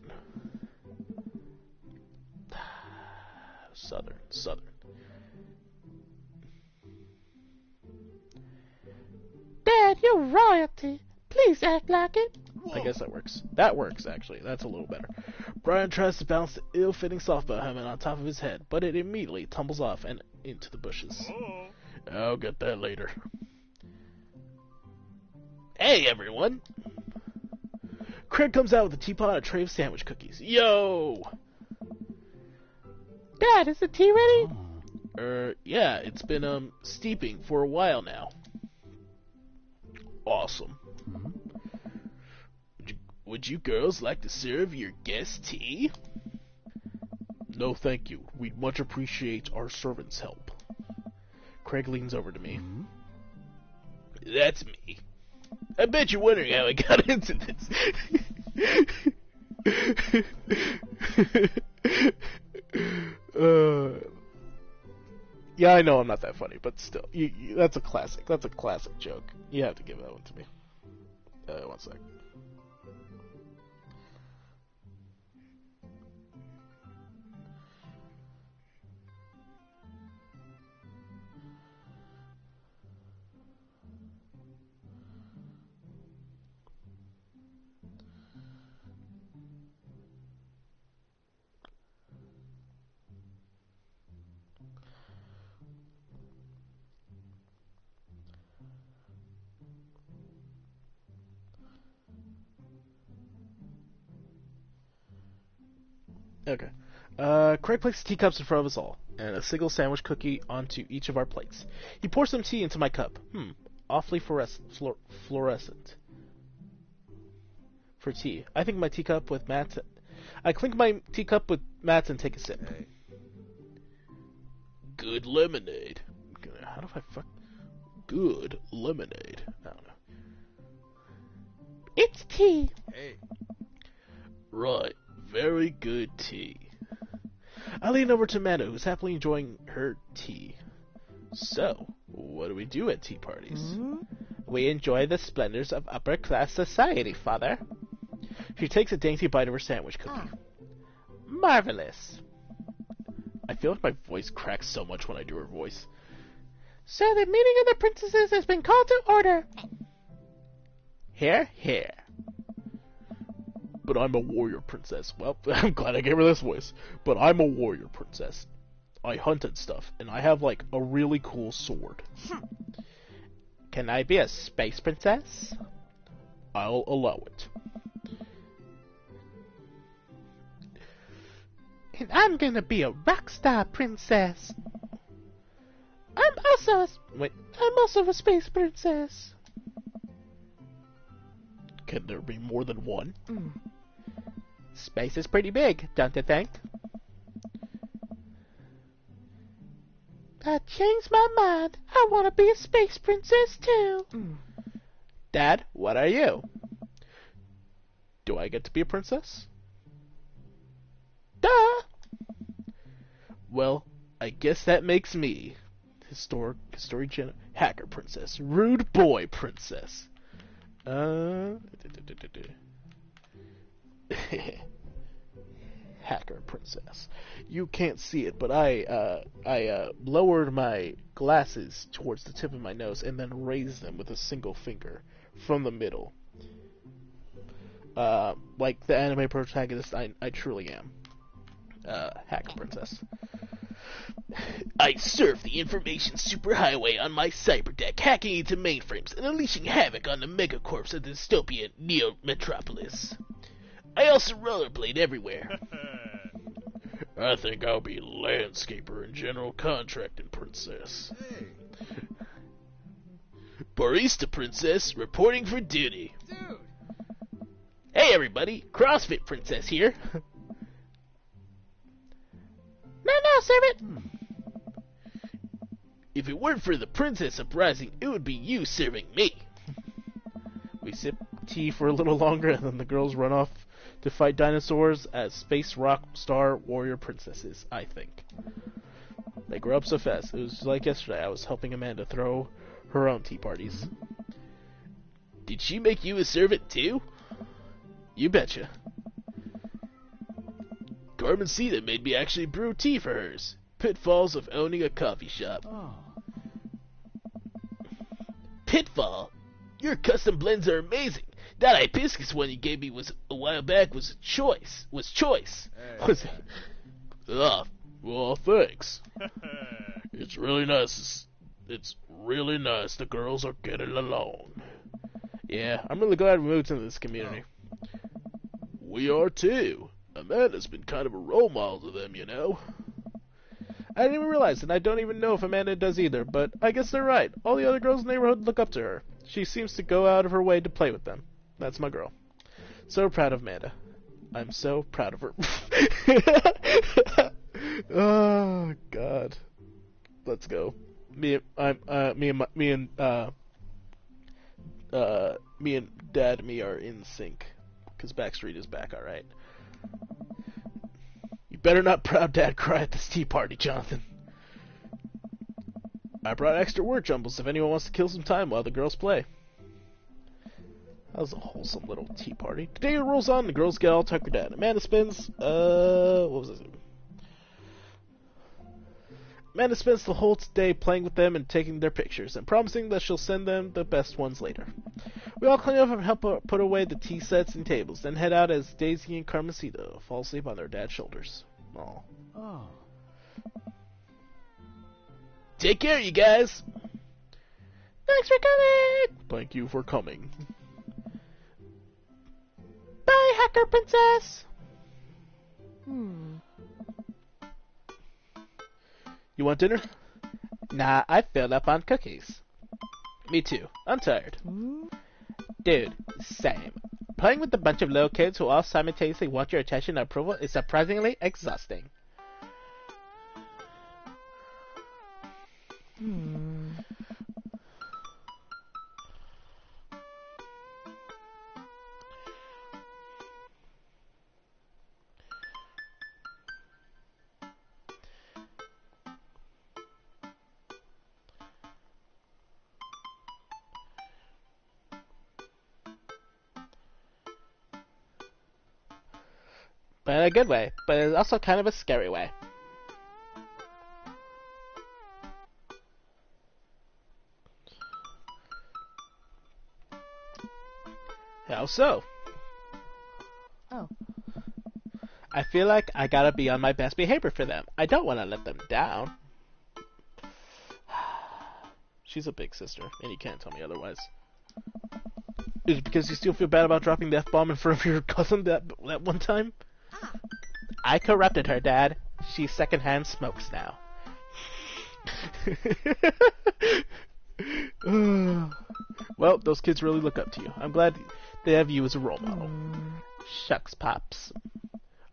[SPEAKER 3] Southern. Dad, you're royalty. Please act like it. I guess that works. That works, actually. That's a little better. Brian tries to balance the ill-fitting softball helmet on top of his head, but it immediately tumbles off and into the bushes.
[SPEAKER 2] Oh.
[SPEAKER 1] I'll get that later.
[SPEAKER 3] Hey, everyone! Craig comes out with a teapot and a tray of sandwich cookies. Yo! Dad, is the tea ready? Yeah, it's been, steeping for a while now.
[SPEAKER 1] Awesome.
[SPEAKER 3] Would you girls like to serve your guest tea?
[SPEAKER 1] No, thank you. We'd much appreciate our servants' help.
[SPEAKER 3] Craig leans over to me.
[SPEAKER 1] That's me. I bet you're wondering how I got into this.
[SPEAKER 3] Yeah, I know I'm not that funny, but still, that's a classic. That's a classic joke. You have to give that one to me. 1 sec. Okay. Craig places teacups in front of us all, and a single sandwich cookie onto each of our plates. He pours some tea into my cup. Awfully fluorescent. For tea. I think my teacup with Matt's... I clink my teacup with Matt's and take a sip.
[SPEAKER 2] Hey.
[SPEAKER 1] Good lemonade.
[SPEAKER 3] How do I fuck...
[SPEAKER 1] Good lemonade.
[SPEAKER 3] I don't know. It's tea.
[SPEAKER 2] Hey.
[SPEAKER 1] Right. Very good tea.
[SPEAKER 3] I lean over to Amanda, who's happily enjoying her tea. So, what do we do at tea parties? We enjoy the splendors of upper-class society, Father. She takes a dainty bite of her sandwich cookie. Marvelous. I feel like my voice cracks so much when I do her voice. So the meeting of the princesses has been called to order. Here, here.
[SPEAKER 1] But I'm a warrior princess. Well, I'm glad I gave her this voice. But I'm a warrior princess. I hunted stuff, and I have, like, a really cool sword.
[SPEAKER 3] Can I be a space princess?
[SPEAKER 1] I'll allow it.
[SPEAKER 3] And I'm gonna be a rock star princess. I'm also a space princess.
[SPEAKER 1] Can there be more than one?
[SPEAKER 3] Space is pretty big, don't you think? I changed my mind. I want to be a space princess too.
[SPEAKER 1] Dad, what are you? Do I get to be a princess?
[SPEAKER 3] Duh!
[SPEAKER 1] Well, I guess that makes me hacker princess, rude boy princess. Hacker princess. You can't see it, but I lowered my glasses towards the tip of my nose and then raised them with a single finger from the middle. Like the anime protagonist I truly am. Hacker princess. I surf the information superhighway on my cyberdeck, hacking into mainframes and unleashing havoc on the megacorps of the dystopian Neo-Metropolis. I also rollerblade everywhere. I think I'll be landscaper and general contracting princess.
[SPEAKER 2] Hey,
[SPEAKER 1] Barista princess reporting for duty.
[SPEAKER 2] dude.
[SPEAKER 1] Hey everybody, CrossFit princess here.
[SPEAKER 3] No, servant.
[SPEAKER 1] If it weren't for the princess uprising, it would be you serving me. We sip tea for a little longer, and then the girls run off to fight dinosaurs as space rock star warrior princesses, I think. They grow up so fast. It was like yesterday I was helping Amanda throw her own tea parties. Did she make you a servant too? You betcha. Carmencita made me actually brew tea for hers. Pitfalls of owning a coffee shop.
[SPEAKER 2] Oh.
[SPEAKER 1] Pitfall? Your custom blends are amazing. That hibiscus one you gave me was a while back was choice.
[SPEAKER 2] Hey.
[SPEAKER 1] Was it? Ah, well, thanks. It's really nice. It's really nice. The girls are getting along. Yeah, I'm really glad we moved into this community. We are too. Amanda's been kind of a role model to them, you know. I didn't even realize, and I don't even know if Amanda does either, but I guess they're right. All the other girls in the neighborhood look up to her. She seems to go out of her way to play with them. That's my girl. So proud of Amanda. I'm so proud of her. Oh God. Let's go. Me and Dad and me are in sync. Cause Backstreet is back, alright. You better not proud dad cry at this tea party, Jonathan. I brought extra word jumbles if anyone wants to kill some time while the girls play. That was a wholesome little tea party. The day rolls on, the girls get all tuckered out. Amanda spends, what was it? Amanda spends the whole day playing with them and taking their pictures, and promising that she'll send them the best ones later. We all clean up and help her put away the tea sets and tables, then head out as Daisy and Carmencita fall asleep on their dad's shoulders. Aww.
[SPEAKER 2] Oh.
[SPEAKER 1] Take care, you guys!
[SPEAKER 3] Thanks for coming!
[SPEAKER 1] Thank you for coming.
[SPEAKER 3] Bye, hacker princess!
[SPEAKER 1] You want dinner?
[SPEAKER 3] Nah, I filled up on cookies.
[SPEAKER 1] Me too. I'm tired.
[SPEAKER 3] Dude, same. Playing with a bunch of little kids who all simultaneously want your attention and approval is surprisingly exhausting. But in a good way, but it's also kind of a scary way.
[SPEAKER 1] How so?
[SPEAKER 3] Oh. I feel like I gotta be on my best behavior for them. I don't want to let them down.
[SPEAKER 1] She's a big sister, and you can't tell me otherwise. Is it because you still feel bad about dropping the F-bomb in front of your cousin that one time?
[SPEAKER 3] I corrupted her, Dad. She's secondhand smokes now.
[SPEAKER 1] Well, those kids really look up to you. I'm glad they have you as a role model.
[SPEAKER 3] Shucks, Pops.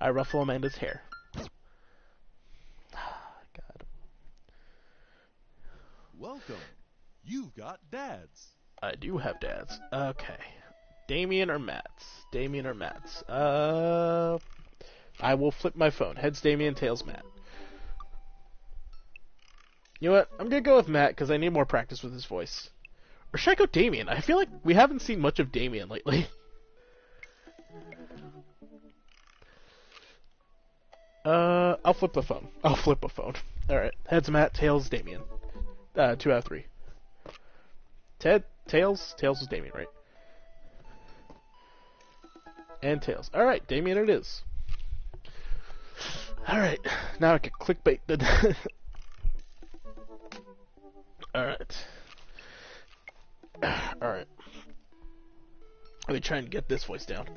[SPEAKER 3] I ruffle Amanda's hair. God.
[SPEAKER 2] Welcome. You've got dads.
[SPEAKER 1] I do have dads. Okay. Damien or Mats? Damien or Mats? I will flip my phone. Heads Damien, tails Matt. You know what? I'm gonna go with Matt because I need more practice with his voice. Or should I go Damien? I feel like we haven't seen much of Damien lately. I'll flip the phone. I'll flip a phone. Alright. Heads Matt, tails Damien. 2 out of 3. Tails? Tails is Damien, right? And tails. Alright, Damien it is. Alright, now I can clickbait the... Alright. Alright. Let me try and get this voice down.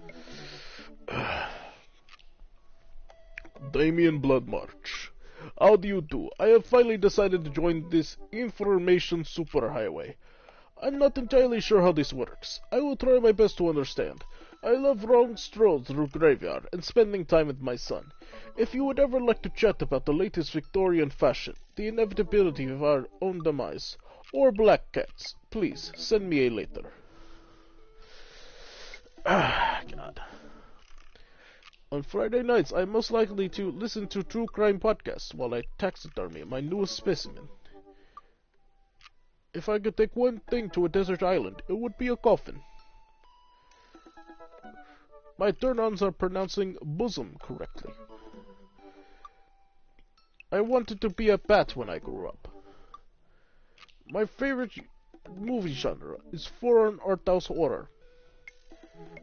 [SPEAKER 1] Damien Blood March. How do you do? I have finally decided to join this information superhighway. I'm not entirely sure how this works. I will try my best to understand. I love long strolls through graveyard and spending time with my son. If you would ever like to chat about the latest Victorian fashion, the inevitability of our own demise, or black cats, please send me a letter. Ah, God. On Friday nights, I'm most likely to listen to true crime podcasts while I taxidermy my newest specimen. If I could take one thing to a desert island, it would be a coffin. My turn-ons are pronouncing bosom correctly. I wanted to be a bat when I grew up. My favorite movie genre is foreign art house horror.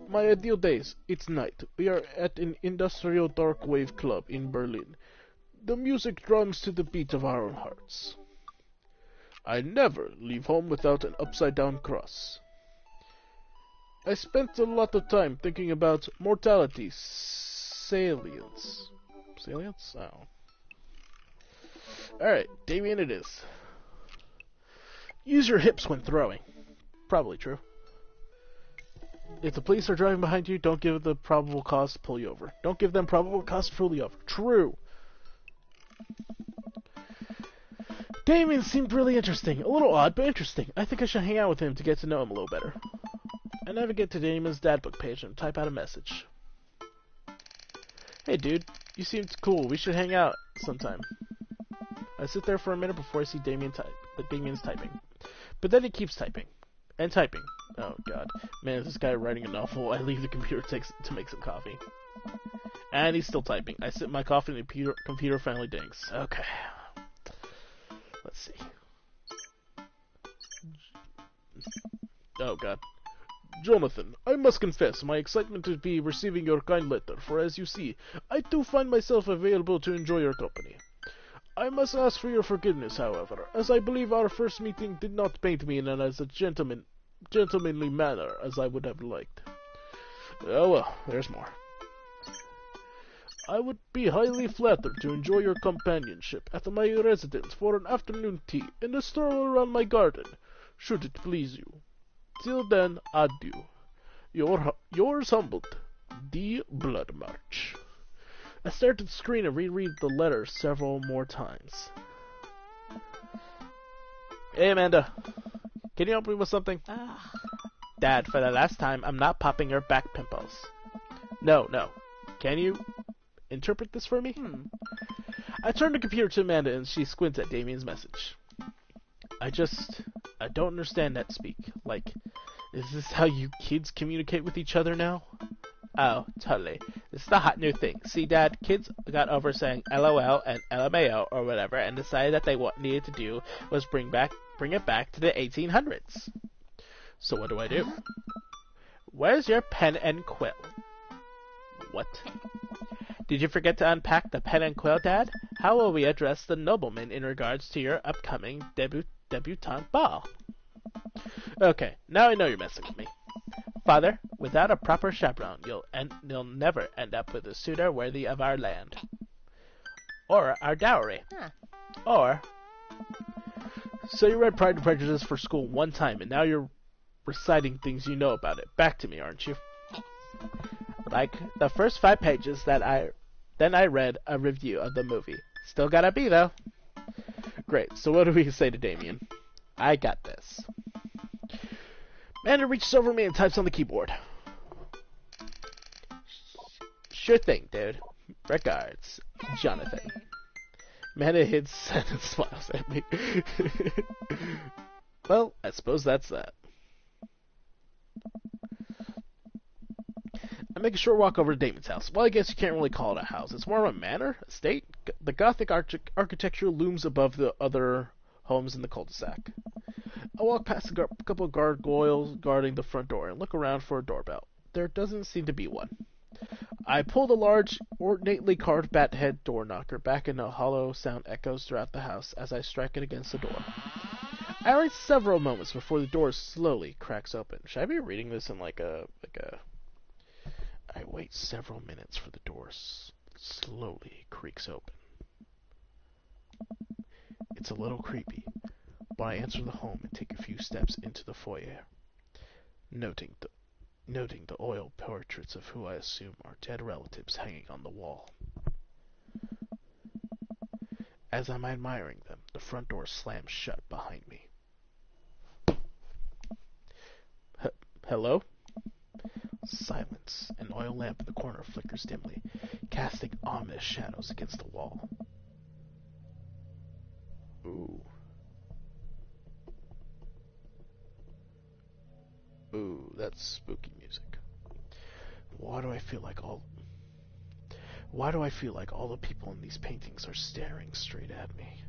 [SPEAKER 1] My ideal days, it's night. We are at an industrial dark wave club in Berlin. The music drums to the beat of our own hearts. I never leave home without an upside-down cross. I spent a lot of time thinking about mortality, salience. Salience? Oh. Alright, Damien it is. Use your hips when throwing. Probably true. If the police are driving behind you, don't give the probable cause to pull you over. Don't give them probable cause to pull you over. True. Damien seemed really interesting. A little odd, but interesting. I think I should hang out with him to get to know him a little better. I navigate to Damien's dadbook page and type out a message. Hey dude, you seemed cool. We should hang out sometime. I sit there for a minute before I see Damien's typing. But then he keeps typing. And typing. Oh god. Man, is this guy writing a novel? I leave the computer to make some coffee. And he's still typing. I sit in my coffee and the computer finally dings. Okay. Let's see. Oh god. Jonathan, I must confess my excitement to be receiving your kind letter, for as you see, I too find myself available to enjoy your company. I must ask for your forgiveness, however, as I believe our first meeting did not paint me in as a gentlemanly manner as I would have liked. Oh well, there's more. I would be highly flattered to enjoy your companionship at my residence for an afternoon tea and a stroll around my garden, should it please you. Till then, adieu. Yours humbled, D. Blood March. I stared at the screen and reread the letter several more times. Hey, Amanda. Can you help me with something? Dad, for the last time, I'm not popping your back pimples. No. Can you interpret this for me? I turned the computer to Amanda and she squints at Damien's message. I don't understand that speak. Like, is this how you kids communicate with each other now? Oh, totally. This is the hot new thing. See, Dad, kids got over saying LOL and LMAO or whatever and decided that what needed to do was bring it back to the 1800s. So what do I do? Where's your pen and quill? What? Did you forget to unpack the pen and quill, Dad? How will we address the nobleman in regards to your upcoming debutante ball? Okay, now I know you're messing with me.
[SPEAKER 3] Father, without a proper chaperone, you'll never end up with a suitor worthy of our land. Or our dowry.
[SPEAKER 4] Huh.
[SPEAKER 3] Or... So you read Pride and Prejudice for school one time, and now you're reciting things you know about it. Back to me, aren't you? Like the first 5 pages then I read a review of the movie. Still gotta be, though. Great, so what do we say to Damien? I got this. Amanda reaches over me and types on the keyboard. Sure thing, dude. Regards, Jonathan. Amanda hits send and smiles at me. Well, I suppose that's that. I make a short walk over to Damon's house. Well, I guess you can't really call it a house. It's more of a manor, estate. The Gothic architecture looms above the other homes in the cul-de-sac. I walk past a couple of gargoyles guarding the front door and look around for a doorbell. There doesn't seem to be one. I pull the large, ornately carved bat-head door knocker back and a hollow sound echoes throughout the house as I strike it against the door. I wait several moments before the door slowly cracks open. Should I be reading this in like a... I wait several minutes for the door slowly creaks open. It's a little creepy, but I answer the home and take a few steps into the foyer, noting the oil portraits of who I assume are dead relatives hanging on the wall. As I'm admiring them, the front door slams shut behind me. Hello? Silence. An oil lamp in the corner flickers dimly, casting ominous shadows against the wall. Ooh. Ooh, that's spooky music. Why do I feel like all the people in these paintings are staring straight at me?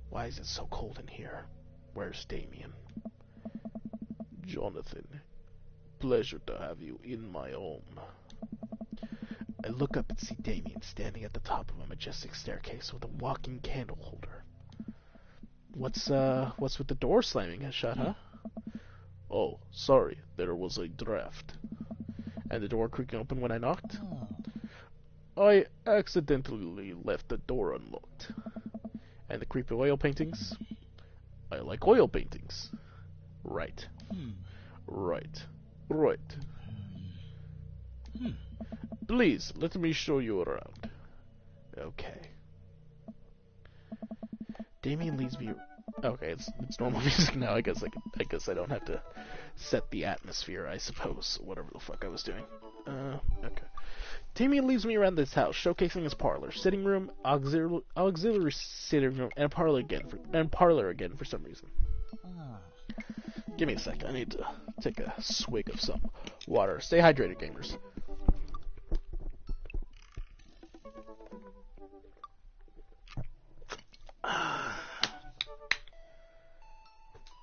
[SPEAKER 3] Why is it so cold in here? Where's Damien? Jonathan, pleasure to have you in my home. I look up and see Damien standing at the top of a majestic staircase with a walking candle holder. What's with the door slamming shut, huh? Oh, sorry, there was a draft. And the door creaking open when I knocked? I accidentally left the door unlocked. And the creepy oil paintings? I like oil paintings. Right. Right. Please, let me show you around. Okay. Damien leads me... Okay, it's normal music now. I guess I don't have to set the atmosphere, I suppose. Whatever the fuck I was doing. Okay. Damien leads me around this house, showcasing his parlor, sitting room, auxiliary sitting room, and parlor again for some reason. Give me a sec. I need to take a swig of some water. Stay hydrated, gamers.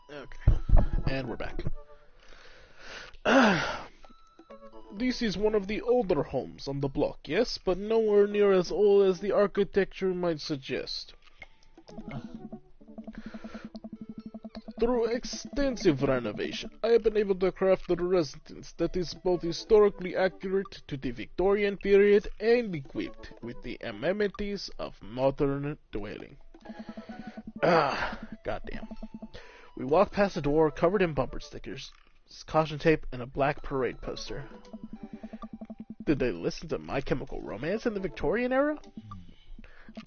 [SPEAKER 3] Okay. And we're back. This is one of the older homes on the block, yes, but nowhere near as old as the architecture might suggest. Through extensive renovation, I have been able to craft a residence that is both historically accurate to the Victorian period and equipped with the amenities of modern dwelling. Goddamn. We walk past a door covered in bumper stickers, caution tape, and a black parade poster. Did they listen to My Chemical Romance in the Victorian era?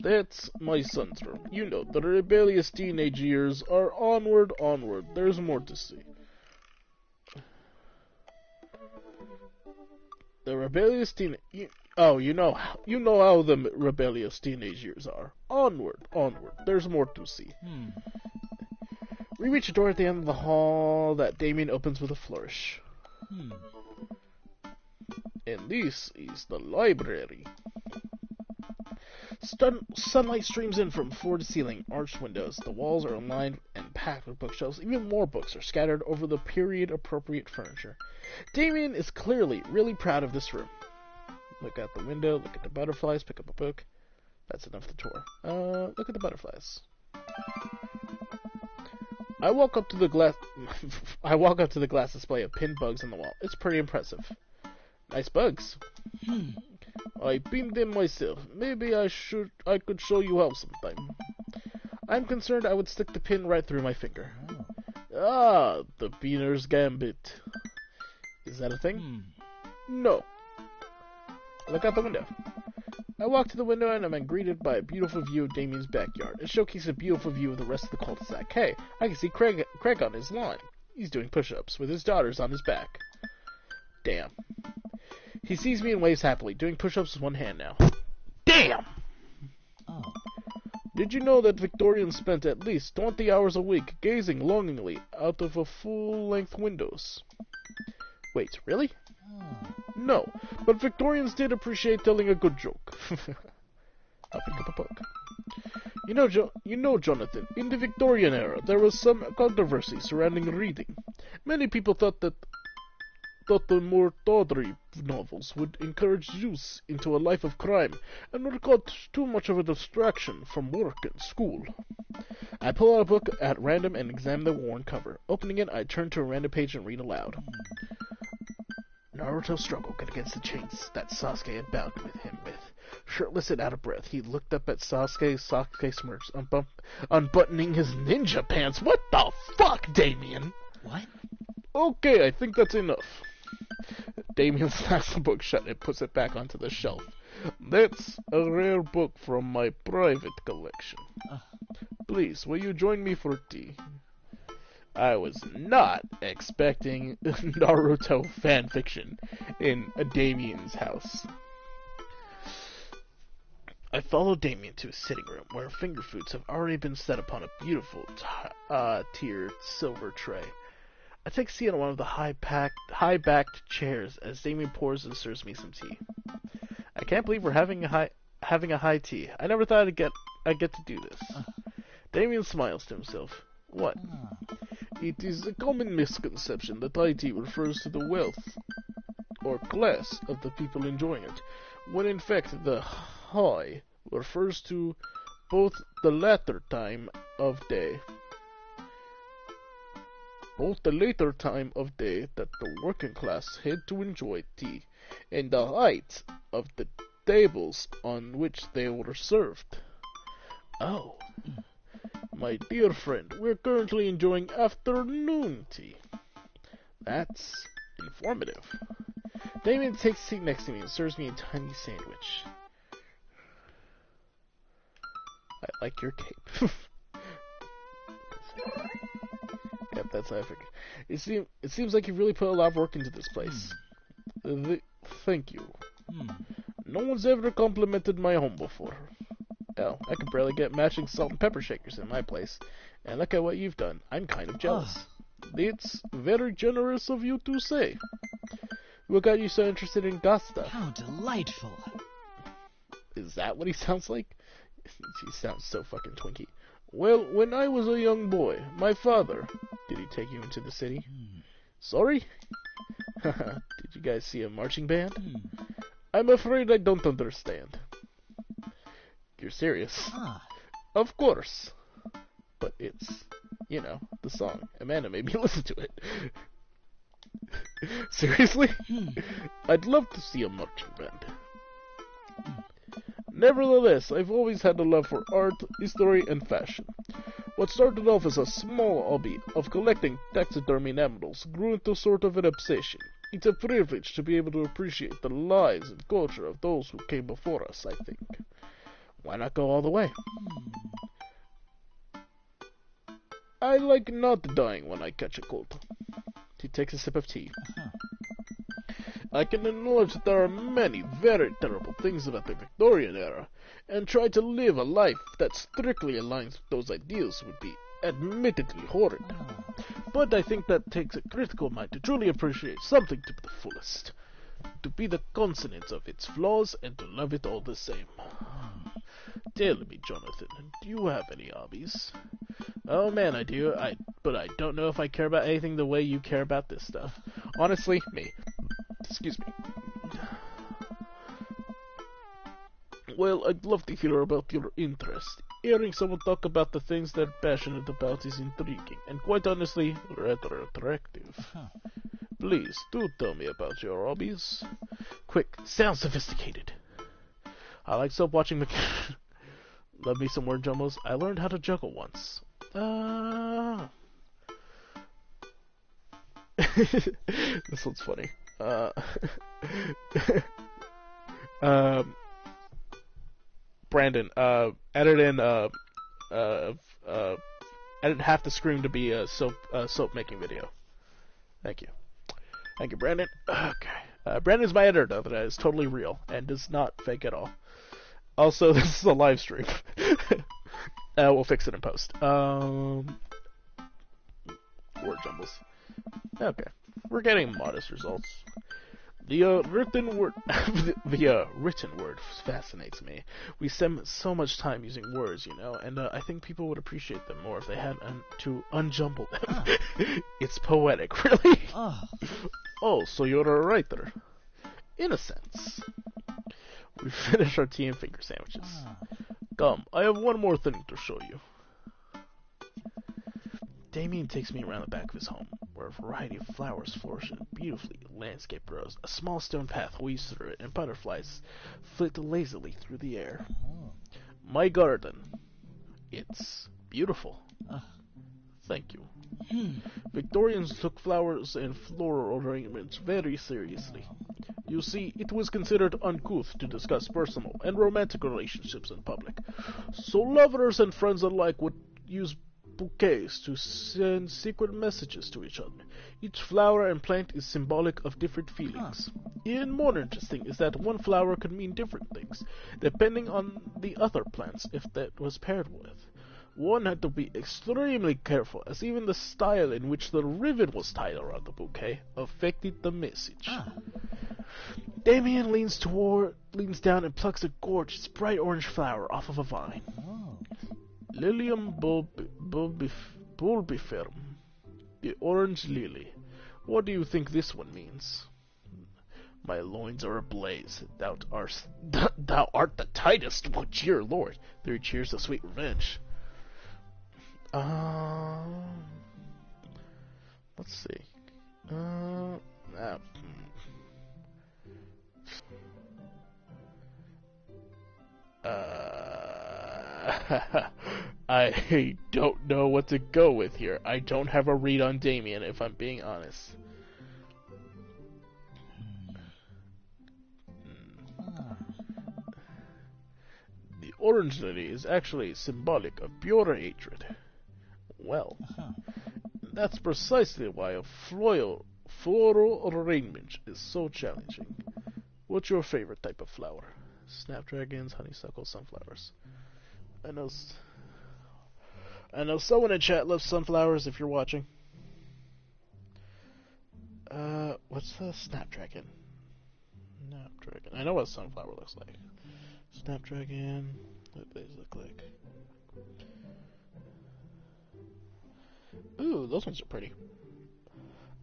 [SPEAKER 3] That's my son's room. You know, the rebellious teenage years are onward. There's more to see. The rebellious you know how the rebellious teenage years are. Onward. There's more to see. We reach a door at the end of the hall that Damien opens with a flourish. And this is the library. Sunlight streams in from floor to ceiling, arched windows. The walls are lined and packed with bookshelves. Even more books are scattered over the period-appropriate furniture. Damien is clearly really proud of this room. Look out the window, look at the butterflies, pick up a book. That's enough to tour. Look at the butterflies. I walk up to the glass. I walk up to the glass display of pinned bugs on the wall. It's pretty impressive. Nice bugs. I pinned them myself. Maybe I could show you how sometime. I'm concerned I would stick the pin right through my finger. Ah, the Beaner's Gambit. Is that a thing? No. Look out the window. I walk to the window and I'm greeted by a beautiful view of Damien's backyard. It showcases a beautiful view of the rest of the cul-de-sac. Hey, I can see Craig on his lawn. He's doing push-ups with his daughters on his back. Damn. He sees me and waves happily, doing push-ups with one hand now. Damn!
[SPEAKER 4] Oh.
[SPEAKER 3] Did you know that Victorians spent at least 20 hours a week gazing longingly out of a full-length windows? Wait, really? No, but Victorians did appreciate telling a good joke. I'll pick up a book. You know, Jonathan, in the Victorian era, there was some controversy surrounding reading. Many people thought the more tawdry novels would encourage youth into a life of crime and would cause too much of a distraction from work and school. I pull out a book at random and examine the worn cover. Opening it, I turn to a random page and read aloud. Naruto struggled against the chains that Sasuke had bound with him with. Shirtless and out of breath, he looked up at Sasuke. Sasuke smirks, unbuttoning his ninja pants. What the fuck, Damien?
[SPEAKER 4] What?
[SPEAKER 3] Okay, I think that's enough. Damien snaps the book shut and puts it back onto the shelf. That's a rare book from my private collection. Please, will you join me for tea? I was not expecting Naruto fanfiction in Damien's house. I follow Damien to his sitting room, where finger foods have already been set upon a beautiful tiered silver tray. I take a seat on one of the high-backed chairs as Damien pours and serves me some tea. I can't believe we're having a high tea. I never thought I'd get to do this. Damien smiles to himself. What? It is a common misconception that high tea refers to the wealth or class of the people enjoying it, when in fact the high refers to both the later time of day that the working class had to enjoy tea, and the height of the tables on which they were served. Oh. My dear friend, we're currently enjoying afternoon tea. That's informative. Damien takes a seat next to me and serves me a tiny sandwich. I like your cape. Yep, that's how I figured. It seems like you really put a lot of work into this place. Thank you. No one's ever complimented my home before. Hell, I could barely get matching salt and pepper shakers in my place. And look at what you've done. I'm kind of jealous. It's very generous of you to say. What got you so interested in goth stuff?
[SPEAKER 4] How delightful.
[SPEAKER 3] Is that what he sounds like? He sounds so fucking twinky. Well, when I was a young boy, my father... Did he take you into the city? Sorry? Did you guys see a marching band? I'm afraid I don't understand. You're serious? Of course. But it's, you know, the song. Amanda made me listen to it. Seriously? I'd love to see a marching band. Nevertheless, I've always had a love for art, history, and fashion. What started off as a small hobby of collecting taxidermy animals grew into sort of an obsession. It's a privilege to be able to appreciate the lives and culture of those who came before us, I think. Why not go all the way? I like not dying when I catch a cold. He takes a sip of tea. I can acknowledge that there are many very terrible things about the Victorian era, and try to live a life that strictly aligns with those ideals would be admittedly horrid. But I think that takes a critical mind to truly appreciate something to the fullest. To be the consonant of its flaws and to love it all the same. Tell me, Jonathan, do you have any hobbies? Oh man, I do, but I don't know if I care about anything the way you care about this stuff. Honestly, me. Excuse me. Well, I'd love to hear about your interest
[SPEAKER 1] Hearing someone talk about the things they're passionate about is intriguing, and quite honestly, rather attractive. Please, do tell me about your hobbies. Quick, sound sophisticated. I like soap watching Love me some word jumbles. I learned how to juggle once. This one's funny. Brandon, edit in, edit half the screen to be a soap making video. Thank you. Thank you, Brandon. Okay. Brandon's my editor, though, that is totally real and does not fake at all. Also, this is a live stream. We'll fix it in post. Word jumbles. Okay. We're getting modest results. The written word, the written word fascinates me. We spend so much time using words, you know, and I think people would appreciate them more if they had to unjumble them. It's poetic, really. Oh, so you're a writer? In a sense. We finished our tea and finger sandwiches. Come, I have one more thing to show you. Damien takes me around the back of his home, where a variety of flowers flourish in beautifully landscaped rows. A small stone path weaves through it, and butterflies flit lazily through the air. My garden. It's beautiful. Thank you. Victorians took flowers and floral arrangements very seriously. You see, it was considered uncouth to discuss personal and romantic relationships in public, so lovers and friends alike would use bouquets to send secret messages to each other. Each flower and plant is symbolic of different feelings. Even more interesting is that one flower could mean different things, depending on the other plants if that was paired with. One had to be extremely careful, as even the style in which the ribbon was tied around the bouquet affected the message. Damien leans down and plucks a gorgeous, bright orange flower off of a vine. Lilium bulbiferum, the orange lily. What do you think this one means? My loins are ablaze. Thou art the tightest. Oh, dear Lord. 3 cheers of sweet revenge. Let's see. I don't know what to go with here. I don't have a read on Damien, if I'm being honest. The orange lily is actually symbolic of pure hatred. Well, that's precisely why a floral arrangement is so challenging. What's your favorite type of flower? Snapdragons, honeysuckle, sunflowers. I know someone in chat loves sunflowers if you're watching. What's the snapdragon? Snapdragon. I know what a sunflower looks like. Snapdragon. What do these look like? Ooh, those ones are pretty.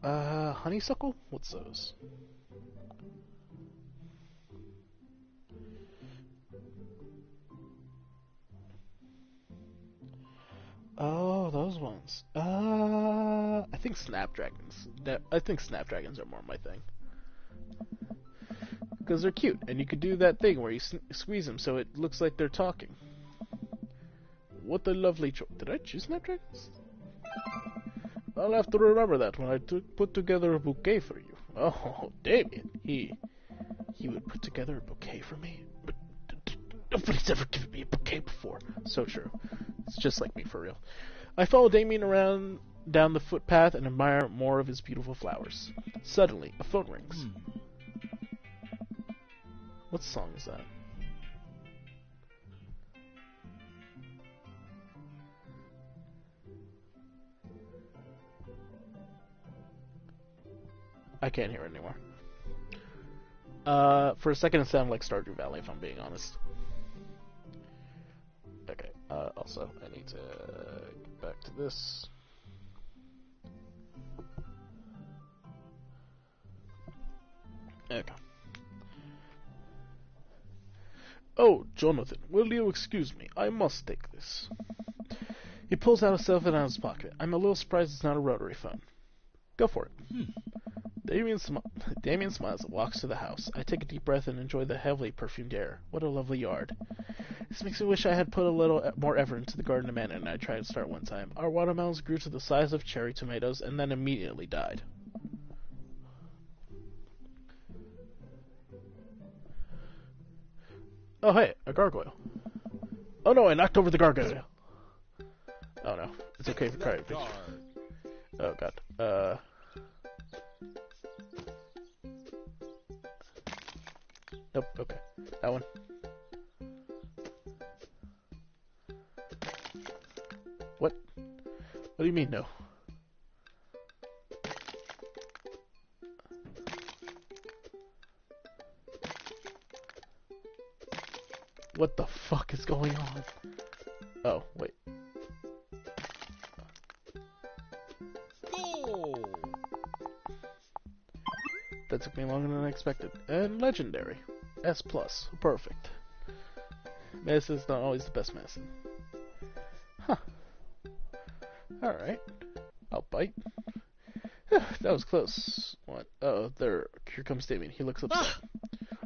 [SPEAKER 1] Honeysuckle? What's those? Oh, those ones. I think snapdragons. I think snapdragons are more my thing. Because they're cute, and you could do that thing where you squeeze them so it looks like they're talking. What a lovely choice. Did I choose snapdragons? I'll have to remember that when I put together a bouquet for you. Oh, Damien, he would put together a bouquet for me? But nobody's ever given me a bouquet before. So true. It's just like me, for real. I follow Damien around down the footpath and admire more of his beautiful flowers. Suddenly, a phone rings. What song is that? I can't hear it anymore. For a second it sounded like Stardew Valley, if I'm being honest. Okay, also, I need to get back to this. Okay. Oh, Jonathan, will you excuse me? I must take this. He pulls out a cell phone out of his pocket. I'm a little surprised it's not a rotary phone. Go for it. Damien smiles and walks to the house. I take a deep breath and enjoy the heavily perfumed air. What a lovely yard. This makes me wish I had put a little more effort into the garden amendment I tried to start one time. Our watermelons grew to the size of cherry tomatoes and then immediately died. Oh hey, a gargoyle. Oh no, I knocked over the gargoyle. Oh no, it's okay for crying. Oh god. Nope, okay. That one. What? What do you mean, no? What the fuck is going on? Oh, wait.
[SPEAKER 2] Goal!
[SPEAKER 1] That took me longer than I expected. And legendary. S+. Perfect. Medicine's not always the best medicine. Huh. Alright. I'll bite. That was close. What? Oh, there. Here comes Damien. He looks upset.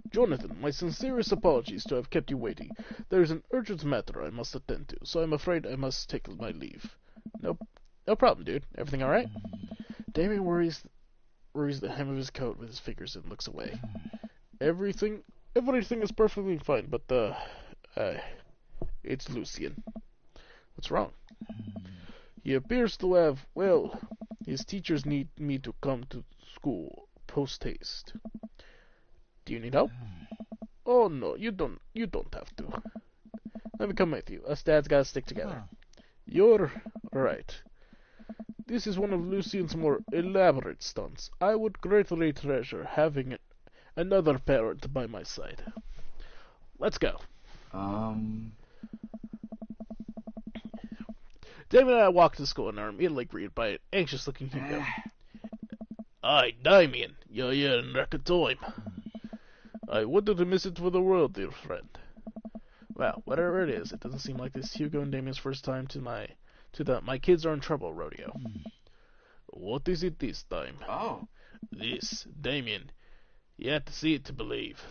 [SPEAKER 1] Jonathan, my sincerest apologies to have kept you waiting. There is an urgent matter I must attend to, so I'm afraid I must take my leave. Nope. No problem, dude. Everything alright? Damien worries the hem of his coat with his fingers and looks away. Everything is perfectly fine, but it's Lucien. What's wrong? He appears to have, well, his teachers need me to come to school post-haste. Do you need help? Oh no, you don't have to. Let me come with you. Us dads gotta stick together. You're right. This is one of Lucien's more elaborate stunts. I would greatly treasure having another parent by my side. Let's go. Damien and I walk to school and are immediately greeted by an anxious-looking Hugo. Aye, Damien, you're here in record time. I wouldn't miss it for the world, dear friend. Well, whatever it is, it doesn't seem like this Hugo and Damien's first time to the my kids are in trouble rodeo. What is it this time?
[SPEAKER 5] Oh.
[SPEAKER 1] This, Damien. You have to see it to believe.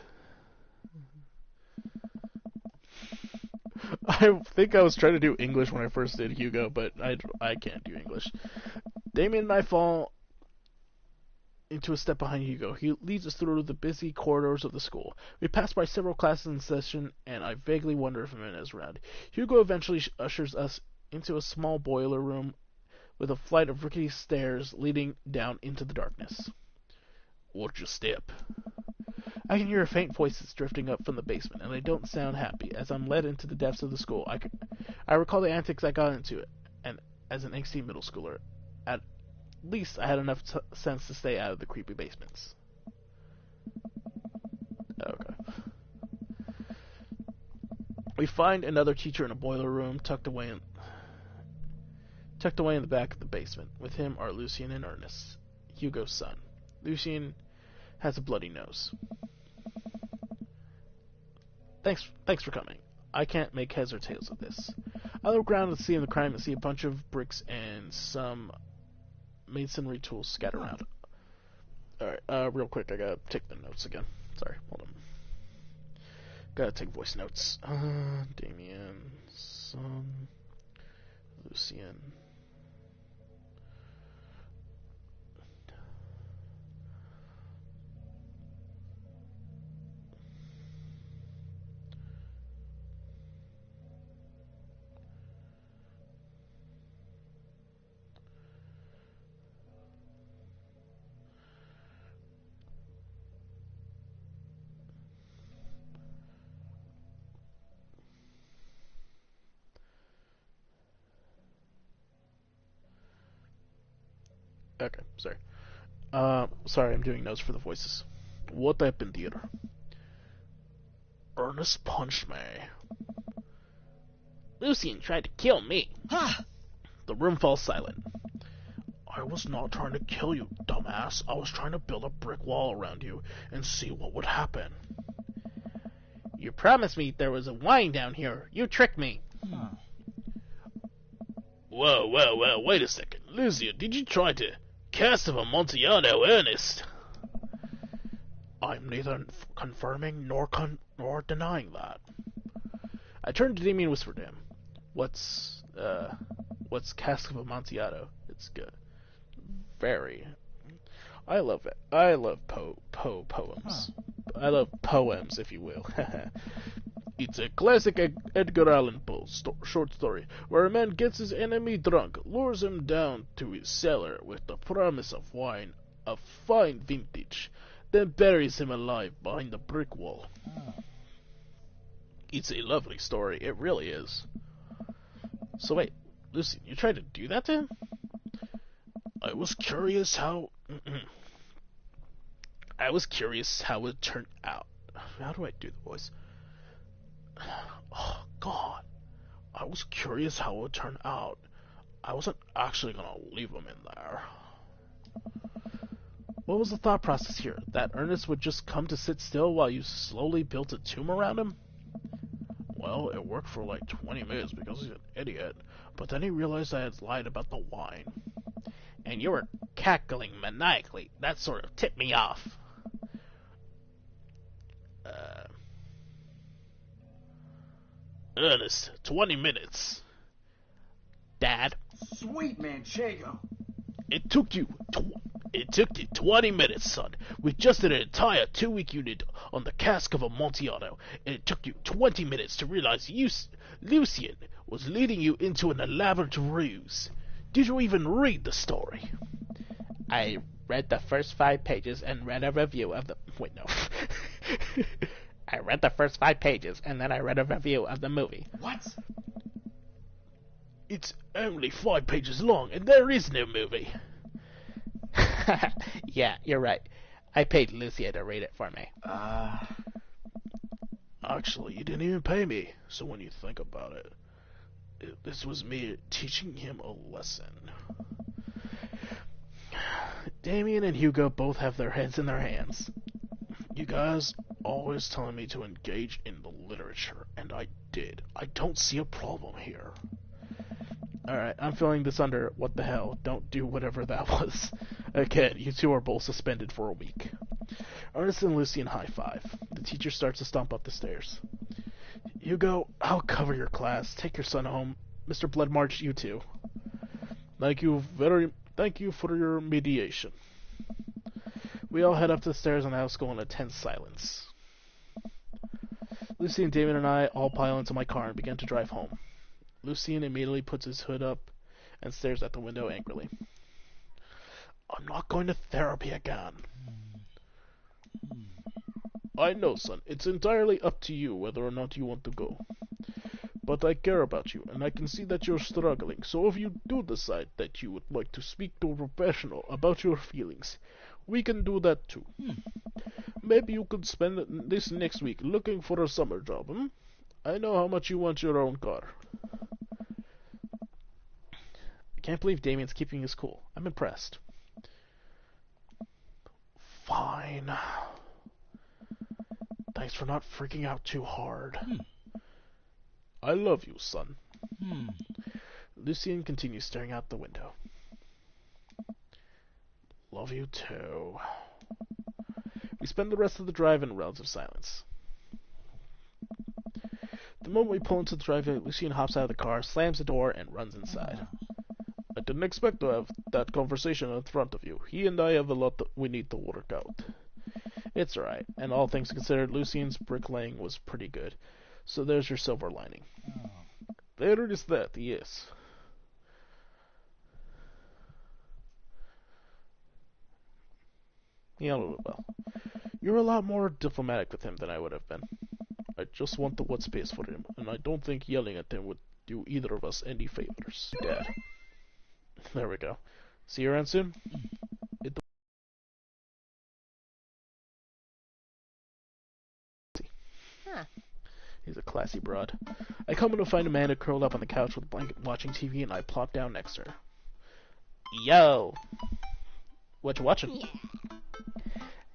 [SPEAKER 1] I think I was trying to do English when I first did Hugo, but I can't do English. Damien and I fall into a step behind Hugo. He leads us through the busy corridors of the school. We pass by several classes in session, and I vaguely wonder if a minute is around. Hugo eventually ushers us into a small boiler room with a flight of rickety stairs leading down into the darkness. Watch your step. I can hear faint voices drifting up from the basement, and they don't sound happy. As I'm led into the depths of the school, I recall the antics I got into, and as an angsty middle schooler, at least I had enough sense to stay out of the creepy basements. Okay. We find another teacher in a boiler room tucked away in the back of the basement. With him are Lucien and Ernest, Hugo's son. Lucien has a bloody nose. Thanks for coming. I can't make heads or tails of this. I look around at the scene of the crime and see a bunch of bricks and some masonry tools scattered around. Alright, real quick, I gotta take the notes again. Sorry, hold on. Gotta take voice notes. Damien, son, Lucien. Okay, sorry. Sorry, I'm doing notes for the voices. What happened here? Ernest punched me. Lucien tried to kill me. The room falls silent. I was not trying to kill you, dumbass. I was trying to build a brick wall around you and see what would happen.
[SPEAKER 3] You promised me there was a wine down here. You tricked me.
[SPEAKER 1] Whoa, wait a second. Lucia, did you try to cast of Amontillado, Ernest? I'm neither confirming nor denying that. I turned to Damien and whispered to him, What's Cask of Amontillado? It's good. Very. I love it. I love poems. I love poems, if you will. It's a classic Edgar Allan Poe short story, where a man gets his enemy drunk, lures him down to his cellar with the promise of wine of fine vintage, then buries him alive behind the brick wall. It's a lovely story, it really is. So wait, Lucy, you tried to do that to him? I was curious how it turned out. How do I do the voice? Oh, God. I was curious how it would turn out. I wasn't actually gonna leave him in there. What was the thought process here? That Ernest would just come to sit still while you slowly built a tomb around him? Well, it worked for like 20 minutes because he's an idiot, but then he realized I had lied about the wine.
[SPEAKER 3] And you were cackling maniacally. That sort of tipped me off.
[SPEAKER 1] Ernest, 20 minutes.
[SPEAKER 3] Dad?
[SPEAKER 5] Sweet Manchego.
[SPEAKER 1] It took you 20 minutes, son. We just did an entire 2-week unit on the Cask of Amontillado, and it took you 20 minutes to realize Lucien was leading you into an elaborate ruse. Did you even read the story?
[SPEAKER 3] I read the first 5 pages and read a review of the... Wait, no. I read the first 5 pages, and then I read a review of the movie.
[SPEAKER 5] What?
[SPEAKER 1] It's only 5 pages long, and there is no movie.
[SPEAKER 3] Yeah, you're right. I paid Lucia to read it for me.
[SPEAKER 1] Actually, you didn't even pay me, so when you think about it, this was me teaching him a lesson.
[SPEAKER 3] Damien and Hugo both have their heads in their hands.
[SPEAKER 1] You guys always telling me to engage in the literature, and I did. I don't see a problem here.
[SPEAKER 3] Alright, I'm filling this under what the hell. Don't do whatever that was. Again, you two are both suspended for a week. Ernest and Lucien high-five. The teacher starts to stomp up the stairs. Hugo, I'll cover your class. Take your son home. Mr. Bloodmarch, you too.
[SPEAKER 1] Thank you for your mediation.
[SPEAKER 3] We all head up the stairs in the house school in a tense silence. Lucien, Damien, and I all pile into my car and begin to drive home. Lucien immediately puts his hood up and stares at the window angrily.
[SPEAKER 1] I'm not going to therapy again. I know, son. It's entirely up to you whether or not you want to go. But I care about you, and I can see that you're struggling, so if you do decide that you would like to speak to a professional about your feelings, we can do that too. Maybe you could spend this next week looking for a summer job, I know how much you want your own car.
[SPEAKER 3] I can't believe Damien's keeping his cool. I'm impressed.
[SPEAKER 1] Fine. Thanks for not freaking out too hard. I love you, son.
[SPEAKER 3] Lucien continues staring out the window.
[SPEAKER 1] Love you too.
[SPEAKER 3] We spend the rest of the drive in relative silence. The moment we pull into the driveway, Lucien hops out of the car, slams the door, and runs inside.
[SPEAKER 1] I didn't expect to have that conversation in front of you. He and I have a lot that we need to work out.
[SPEAKER 3] It's alright, and all things considered, Lucien's bricklaying was pretty good. So there's your silver lining.
[SPEAKER 1] There is that, yes.
[SPEAKER 3] Yeah, well, you're a lot more diplomatic with him than I would have been.
[SPEAKER 1] I just want the what space for him, and I don't think yelling at him would do either of us any favors.
[SPEAKER 3] Dad. There we go. See you around soon? He's a classy broad. I come in to find Amanda curled up on the couch with a blanket watching TV, and I plop down next to her. Yo! What you watching?
[SPEAKER 6] Yeah.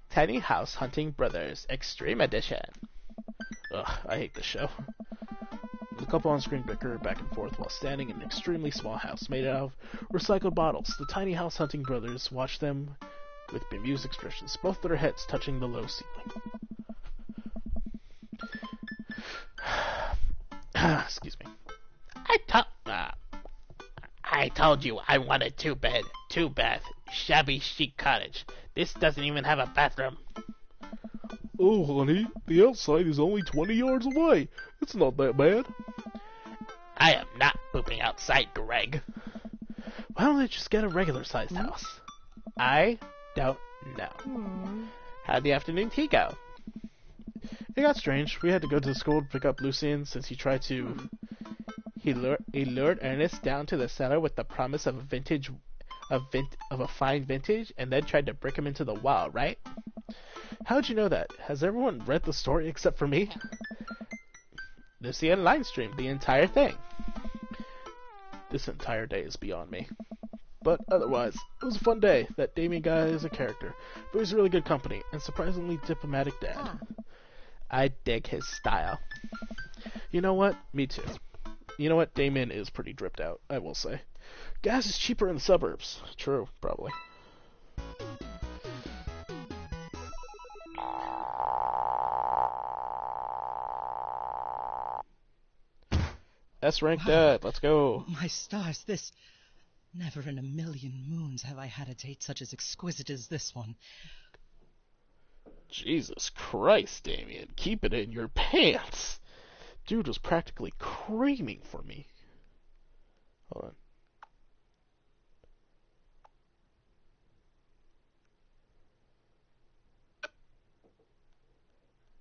[SPEAKER 3] Tiny House Hunting Brothers Extreme Edition.
[SPEAKER 1] Ugh, I hate this show. The couple on screen bicker back and forth while standing in an extremely small house made out of recycled bottles. The tiny house hunting brothers watch them with bemused expressions, both their heads touching the low ceiling. Excuse me.
[SPEAKER 3] I told you I wanted two bath, shabby chic cottage. This doesn't even have a bathroom.
[SPEAKER 1] Oh, honey, the outside is only 20 yards away. It's not that bad.
[SPEAKER 3] I am not pooping outside, Greg.
[SPEAKER 1] Why don't they just get a regular-sized house?
[SPEAKER 3] I don't know. How'd the afternoon tea go?
[SPEAKER 1] It got strange. We had to go to the school to pick up Lucien since he tried to...
[SPEAKER 3] He lured Ernest down to the cellar with the promise of a fine vintage, and then tried to brick him into the wall, right?
[SPEAKER 1] How'd you know that? Has everyone read the story except for me?
[SPEAKER 3] Lucien line streamed the entire thing.
[SPEAKER 1] This entire day is beyond me. But otherwise, it was a fun day. That Damien guy is a character, but he's a really good company, and surprisingly diplomatic dad.
[SPEAKER 3] I dig his style.
[SPEAKER 1] You know what? Me too. You know what? Damien is pretty dripped out, I will say. Gas is cheaper in the suburbs. True, probably. S-rank dad, let's go.
[SPEAKER 4] My stars, this... Never in a million moons have I had a date such as exquisite as this one.
[SPEAKER 1] Jesus Christ, Damien. Keep it in your pants. Dude was practically screaming for me. Hold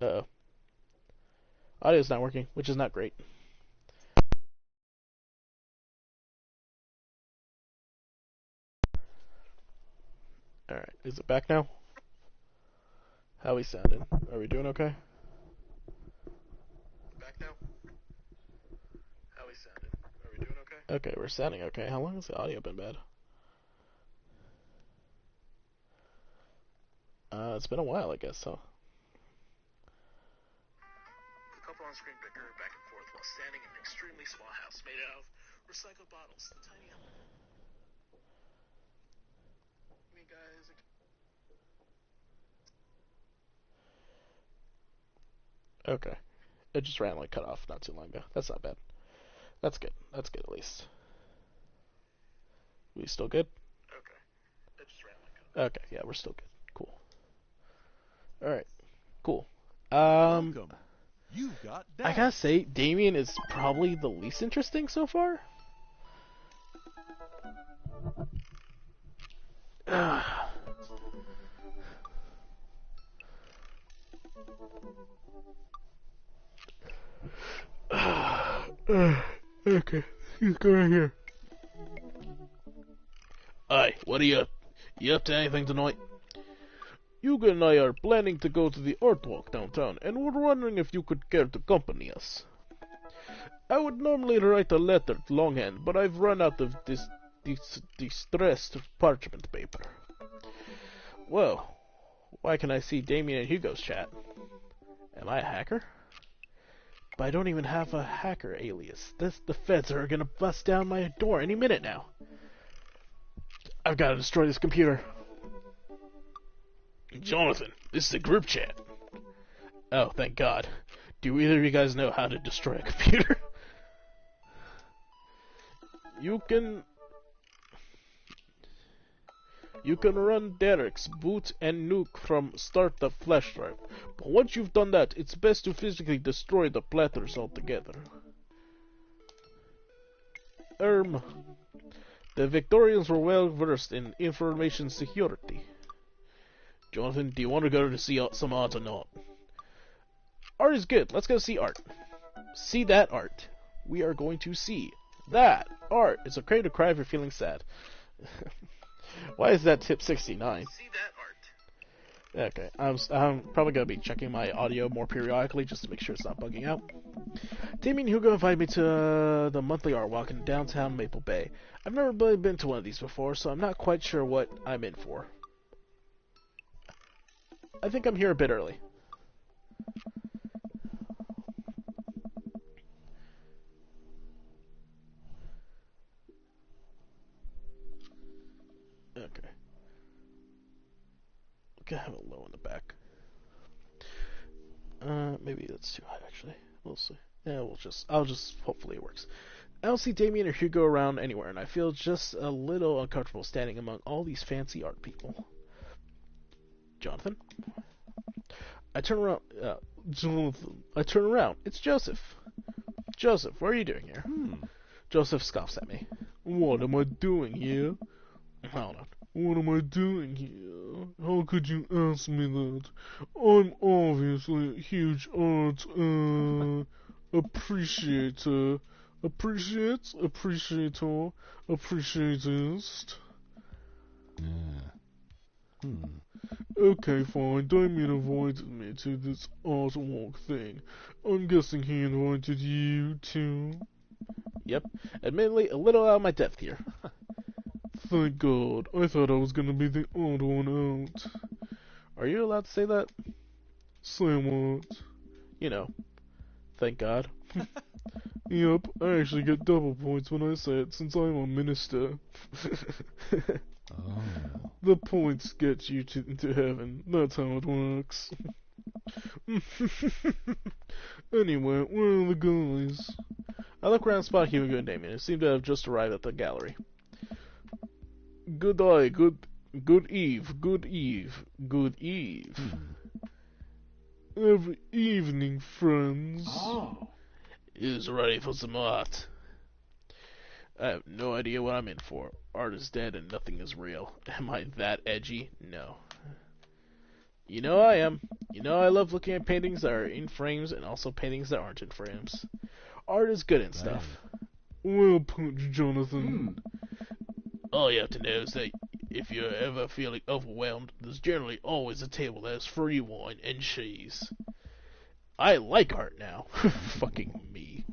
[SPEAKER 1] on. Uh-oh. Audio's not working, which is not great. Alright, is it back now? How we sounding? Are we doing okay? Back now? How we sounding? Are we doing okay? Okay, we're sounding okay. How long has the audio been bad? It's been a while, I guess, so. The couple on screen bicker back and forth while standing in an extremely small house made out of recycled bottles. The tiny house. I mean, guys. Okay. It just randomly cut off not too long ago. That's not bad. That's good. That's good at least. We still good? Okay. It just randomly cut off. Okay, yeah, we're still good. Cool. Alright. Cool.
[SPEAKER 2] Welcome. You've got
[SPEAKER 1] I gotta say, Damien is probably the least interesting so far. Okay, he's going here. Aye, what are you up? You up to anything tonight? Hugo and I are planning to go to the art walk downtown, and we're wondering if you could care to accompany us. I would normally write a letter longhand, but I've run out of this distressed parchment paper. Well, why can I see Damien and Hugo's chat? Am I a hacker? But I don't even have a hacker alias. The feds are gonna bust down my door any minute now. I've gotta destroy this computer. Jonathan, this is a group chat. Oh, thank God. Do either of you guys know how to destroy a computer? You can run Derek's boot and nuke from start the flash drive. But once you've done that, it's best to physically destroy the platters altogether. The Victorians were well versed in information security. Jonathan, do you want to go to see some art or not? Art is good. Let's go see art. See that art. We are going to see that art. It's okay to cry if you're feeling sad. Why is that tip 69? See that art. Okay, I'm probably going to be checking my audio more periodically just to make sure it's not bugging out. Damien and Hugo invited me to the monthly art walk in downtown Maple Bay. I've never really been to one of these before, so I'm not quite sure what I'm in for. I think I'm here a bit early. can have it low in the back. Maybe that's too high, actually. We'll see. Yeah, hopefully it works. I don't see Damien or Hugo around anywhere, and I feel just a little uncomfortable standing among all these fancy art people. Jonathan? I turn around. Jonathan. I turn around. It's Joseph. Joseph, what are you doing here? Joseph scoffs at me. What am I doing here? Hold on. What am I doing here? How could you ask me that? I'm obviously a huge art, appreciator. Appreciatist. Okay, fine. Damien invited me to this art walk thing. I'm guessing he invited you too? Yep. Admittedly, a little out of my depth here. Thank God. I thought I was gonna be the odd one out. Are you allowed to say that? Say what? You know. Thank God. Yep, I actually get double points when I say it since I'm a minister. The points get you into heaven. That's how it works. Anyway, where are the guys? I look around and spot Hugo and Damien, who seem to have just arrived at the gallery. Good eye, good eve. Every evening, friends.
[SPEAKER 5] Oh.
[SPEAKER 1] Is ready for some art. I have no idea what I'm in for. Art is dead and nothing is real. Am I that edgy? No. You know I am. You know I love looking at paintings that are in frames and also paintings that aren't in frames. Art is good and stuff. Well put, Jonathan. All you have to know is that if you're ever feeling overwhelmed, there's generally always a table that has free wine and cheese. I like art now. Fucking me.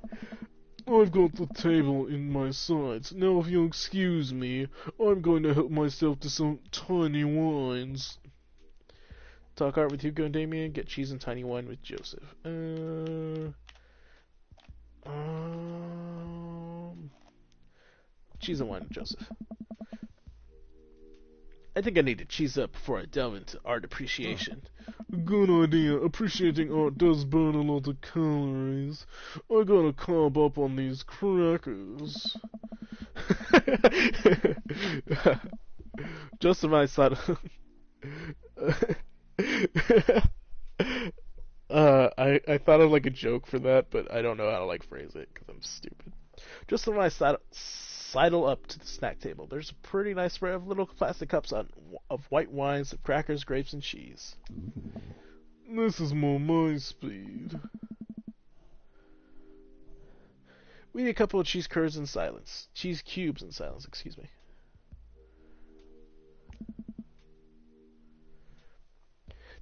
[SPEAKER 1] I've got the table in my sights. Now if you'll excuse me, I'm going to help myself to some tiny wines. Talk art with Hugo and Damien, get cheese and tiny wine with Joseph. Cheese and wine with Joseph. I think I need to cheese up before I delve into art appreciation. Good idea. Appreciating art does burn a lot of calories. I gotta carb up on these crackers. Just on my side. I thought of like a joke for that, but I don't know how to like phrase it because I'm stupid. Just on my side. Sidle up to the snack table. There's a pretty nice spread of little plastic cups of white wines, of crackers, grapes, and cheese. This is more my speed. We eat a couple of cheese curds in silence. Cheese cubes in silence, excuse me.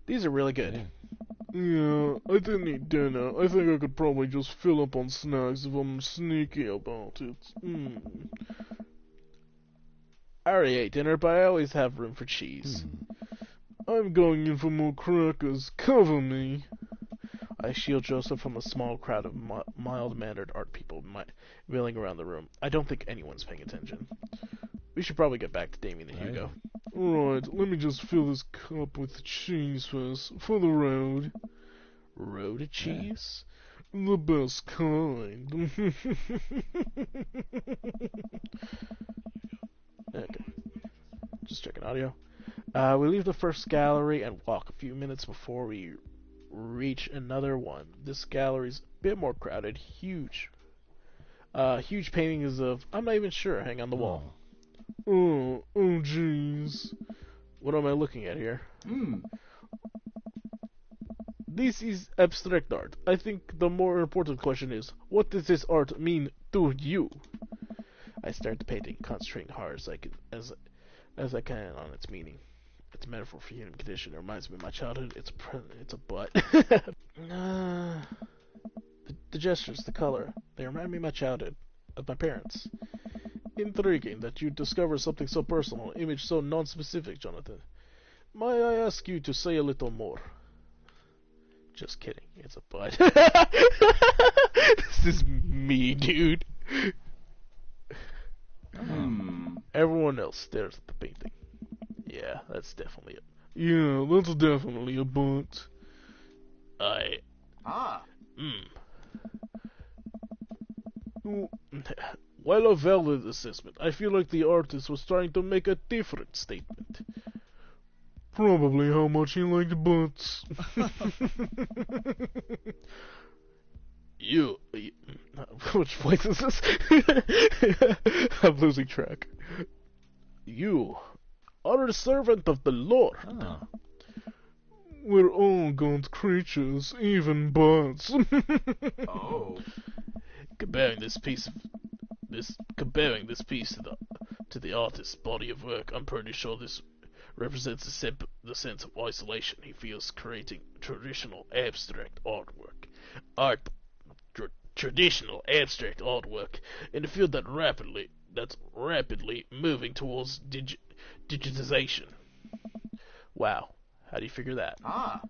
[SPEAKER 1] These are really good. Yeah, I didn't eat dinner. I think I could probably just fill up on snacks if I'm sneaky about it. I already ate dinner, but I always have room for cheese. I'm going in for more crackers. Cover me. I shield Joseph from a small crowd of mild-mannered art people milling around the room. I don't think anyone's paying attention. We should probably get back to Damien and Hugo. Right, let me just fill this cup with cheese first, for the road. Road cheese? The best kind. Okay. Just checking audio. We leave the first gallery and walk a few minutes before we reach another one. This gallery's a bit more crowded. Huge. Huge paintings of... I'm not even sure. Hang on the wall. Oh jeez. What am I looking at here? This is abstract art. I think the more important question is, what does this art mean to you? I stare at the painting, concentrating hard as I can on its meaning. It's a metaphor for human condition. It reminds me of my childhood. It's a butt. The gestures, the color, they remind me of my childhood, of my parents. Intriguing that you discover something so personal, an image so non-specific, Jonathan. May I ask you to say a little more? Just kidding, it's a butt. This is me, dude. Everyone else stares at the painting. Yeah, that's definitely it. Yeah, that's definitely a bunt.
[SPEAKER 5] Ah.
[SPEAKER 1] While a valid assessment, I feel like the artist was trying to make a different statement. Probably how much he liked butts. you, which voice is this? I'm losing track. You are a servant of the Lord.
[SPEAKER 2] Ah.
[SPEAKER 1] We're all God's creatures, even butts.
[SPEAKER 5] Oh.
[SPEAKER 1] Comparing this piece to the artist's body of work, I'm pretty sure this represents the sense of isolation he feels creating traditional abstract artwork. Traditional abstract artwork in a field that's rapidly moving towards digitization. Wow, how do you figure that?
[SPEAKER 5] Ah.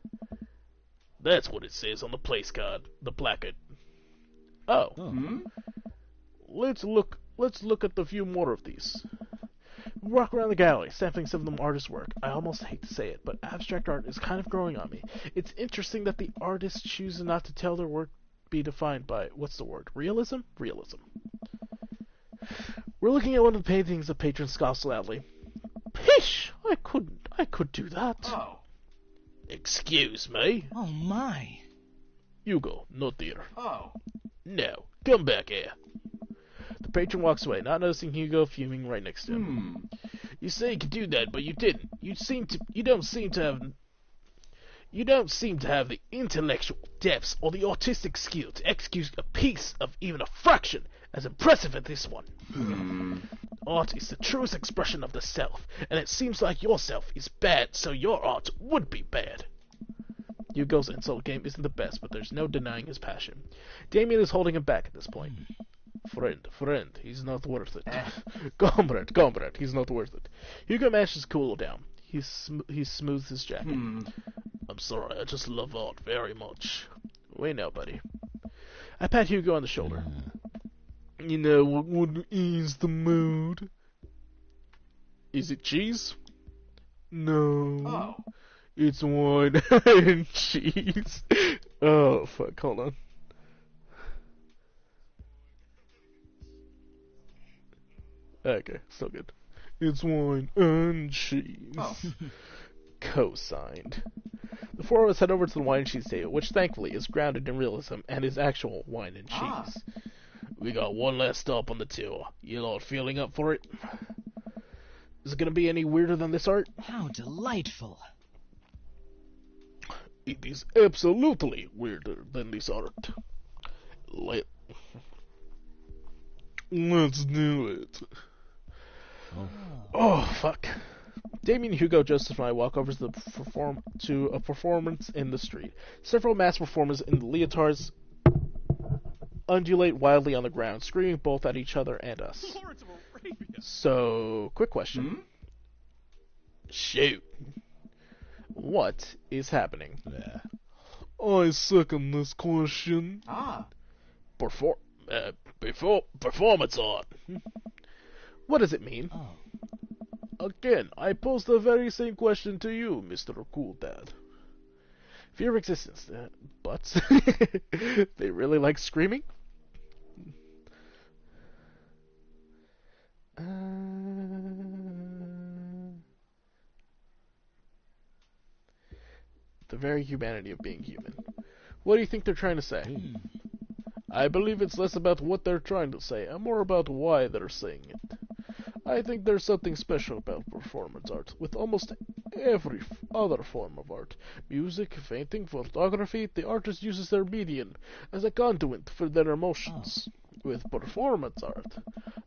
[SPEAKER 1] That's what it says on the place card, the placard. Oh.
[SPEAKER 5] Hmm?
[SPEAKER 1] Let's look at a few more of these. We walk around the gallery, sampling some of them artists' work. I almost hate to say it, but abstract art is kind of growing on me. It's interesting that the artists choose not to tell their work be defined by, what's the word, realism? Realism. We're looking at one of the paintings the patron scoffs loudly. Pish! I could do that.
[SPEAKER 5] Oh.
[SPEAKER 1] Excuse me?
[SPEAKER 4] Oh my.
[SPEAKER 1] Hugo, not there.
[SPEAKER 5] Oh.
[SPEAKER 1] No, come back here. The patron walks away, not noticing Hugo fuming right next to him. You say you could do that, but you didn't. You don't seem to have the intellectual depths or the artistic skill to execute a piece of even a fraction as impressive as this one. Art is the truest expression of the self, and it seems like your self is bad, so your art would be bad. Hugo's insult game isn't the best, but there's no denying his passion. Damien is holding him back at this point. Friend, he's not worth it. Comrade, he's not worth it. Hugo manages to cool down. He smooths his jacket. I'm sorry, I just love art very much. We know, buddy. I pat Hugo on the shoulder. You know what would ease the mood? Is it cheese? No.
[SPEAKER 5] Oh.
[SPEAKER 1] It's wine and cheese. Oh, fuck, hold on. Okay, still good. It's wine and cheese.
[SPEAKER 5] Oh.
[SPEAKER 1] Co-signed. The four of us head over to the wine and cheese table, which thankfully is grounded in realism and is actual wine and cheese. We got one last stop on the tour. You lot feeling up for it? Is it gonna be any weirder than this art?
[SPEAKER 4] How delightful.
[SPEAKER 1] It is absolutely weirder than this art. Let's do it. Oh, fuck. Damien, Hugo, Joseph, and I walk over to a performance in the street. Several masked performers in leotards undulate wildly on the ground, screaming both at each other and us.
[SPEAKER 2] Lawrence of Arabia.
[SPEAKER 1] So, quick question. Shoot. What is happening?
[SPEAKER 2] Yeah.
[SPEAKER 1] I second this question. Performance art. What does it mean?
[SPEAKER 4] Oh.
[SPEAKER 1] Again, I pose the very same question to you, Mr. Cool Dad. Fear of existence. Butts? They really like screaming? The very humanity of being human. What do you think they're trying to say? I believe it's less about what they're trying to say and more about why they're saying it. I think there's something special about performance art. With almost every other form of art, music, painting, photography, the artist uses their medium as a conduit for their emotions. With performance art,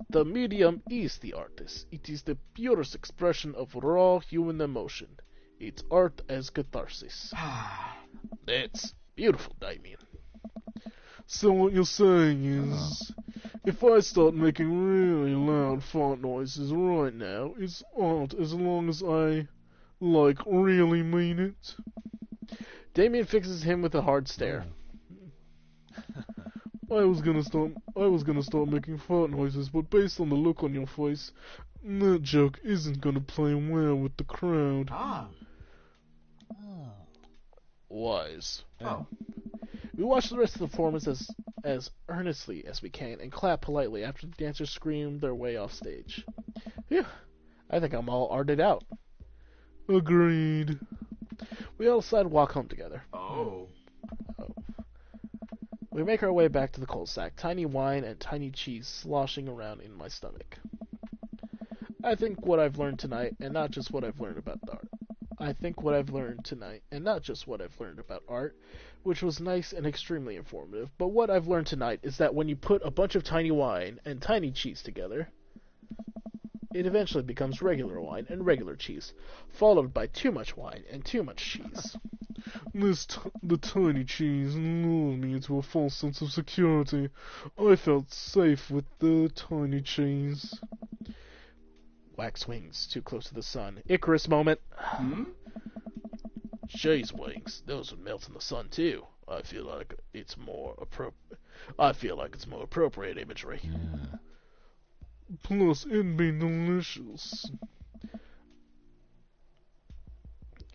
[SPEAKER 1] the medium is the artist. It is the purest expression of raw human emotion. It's art as catharsis. That's beautiful, Damien. So what you're saying is, if I start making really loud fart noises right now, it's art as long as I, really mean it? Damien fixes him with a hard stare. I was gonna start making fart noises, but based on the look on your face, that joke isn't gonna play well with the crowd. wise.
[SPEAKER 5] Oh.
[SPEAKER 1] We watch the rest of the performance as earnestly as we can and clap politely after the dancers scream their way off stage. Phew, I think I'm all arted out. Agreed. We all decide to walk home together.
[SPEAKER 5] Oh.
[SPEAKER 1] We make our way back to the cul-de-sac, tiny wine and tiny cheese sloshing around in my stomach. I think what I've learned tonight, and not just what I've learned about art. I think what I've learned tonight, and not just what I've learned about art, which was nice and extremely informative, but what I've learned tonight is that when you put a bunch of tiny wine and tiny cheese together, it eventually becomes regular wine and regular cheese, followed by too much wine and too much cheese. The tiny cheese lured me into a false sense of security. I felt safe with the tiny cheese. Wax wings too close to the sun. Icarus moment. Cheese wings, those would melt in the sun too. I feel like it's more appropriate imagery.
[SPEAKER 2] Yeah.
[SPEAKER 1] Plus, it'd be delicious.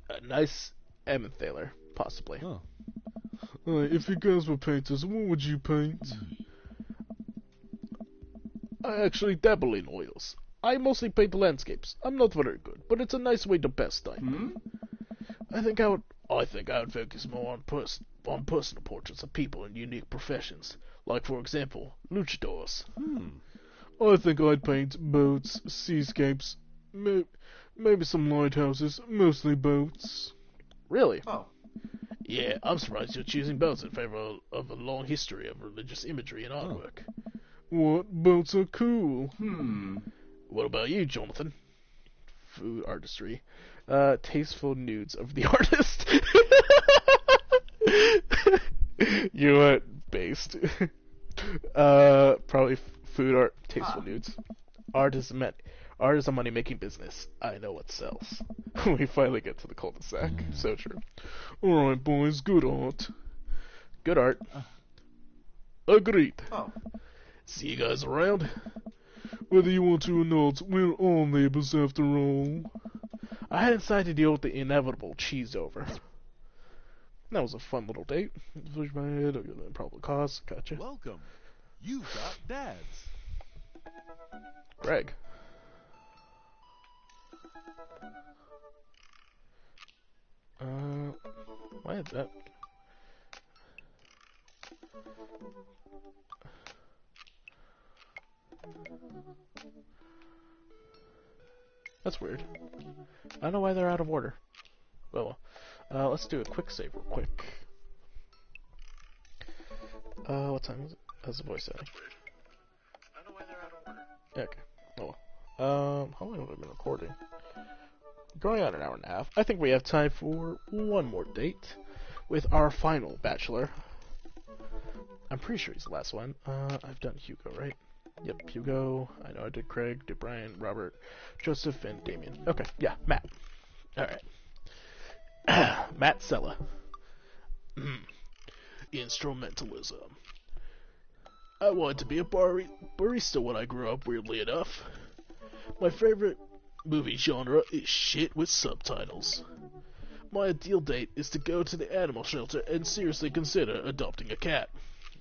[SPEAKER 1] A nice Emmentaler, possibly.
[SPEAKER 2] Oh.
[SPEAKER 1] If you guys were painters, what would you paint? I actually dabble in oils. I mostly paint landscapes. I'm not very good, but it's a nice way to pass time. I think I would focus more on personal portraits of people in unique professions, like for example, luchadors. I think I'd paint boats, seascapes, maybe some lighthouses, mostly boats. Really?
[SPEAKER 5] Oh.
[SPEAKER 1] Yeah, I'm surprised you're choosing boats in favor of a long history of religious imagery and artwork. What? Boats are cool. What about you, Jonathan? Food artistry. Tasteful nudes of the artist. You know what? Based. Probably food art, tasteful nudes. Art is a money-making business. I know what sells. We finally get to the cul-de-sac. So true. Alright, boys, good art. Good art. Agreed.
[SPEAKER 5] Oh.
[SPEAKER 1] See you guys around. Whether you want to or not, we're all neighbors after all. I had decided to deal with the inevitable cheese over. That was a fun little date. Push my head, I'll get the probable cause. Gotcha.
[SPEAKER 2] Welcome. You've got dads.
[SPEAKER 1] Greg. Why is that? That's weird. I don't know why they're out of order. Oh well. Let's do a quick save real quick. What time is it? How's the voice setting? I don't know why they're out of order. Yeah, okay. Oh well. How long have I been recording? Going on an hour and a half. I think we have time for one more date with our final bachelor. I'm pretty sure he's the last one. I've done Hugo, right? Yep, Hugo. I know I did Craig, did Brian, Robert, Joseph, and Damien. Okay, yeah, Matt. Alright. Matt Sella. Instrumentalism. I wanted to be a barista when I grew up, weirdly enough. My favorite movie genre is shit with subtitles. My ideal date is to go to the animal shelter and seriously consider adopting a cat.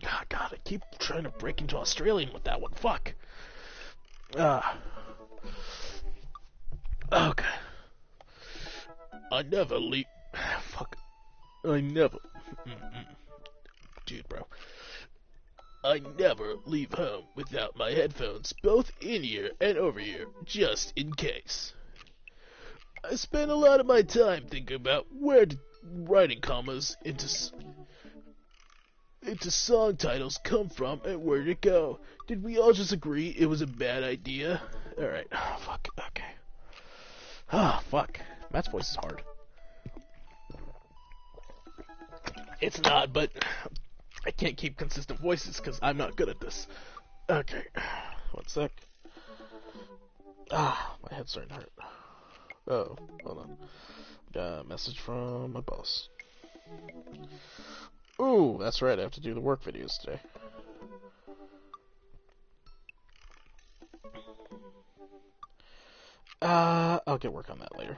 [SPEAKER 1] Oh, God, I keep trying to break into Australian with that one. Fuck. Okay. I never leave... Fuck. I never... Dude, bro. I never leave home without my headphones, both in-ear and over-ear, just in case. I spend a lot of my time thinking about where writing commas into song titles come from and where to go. Did we all just agree it was a bad idea? Alright. Oh, fuck. Okay. Ah, fuck. Matt's voice is hard. It's not, but I can't keep consistent voices because I'm not good at this. Okay. 1 sec. Ah, my head's starting to hurt. Oh, hold on. Got a message from my boss. Ooh, that's right, I have to do the work videos today. I'll get work on that later.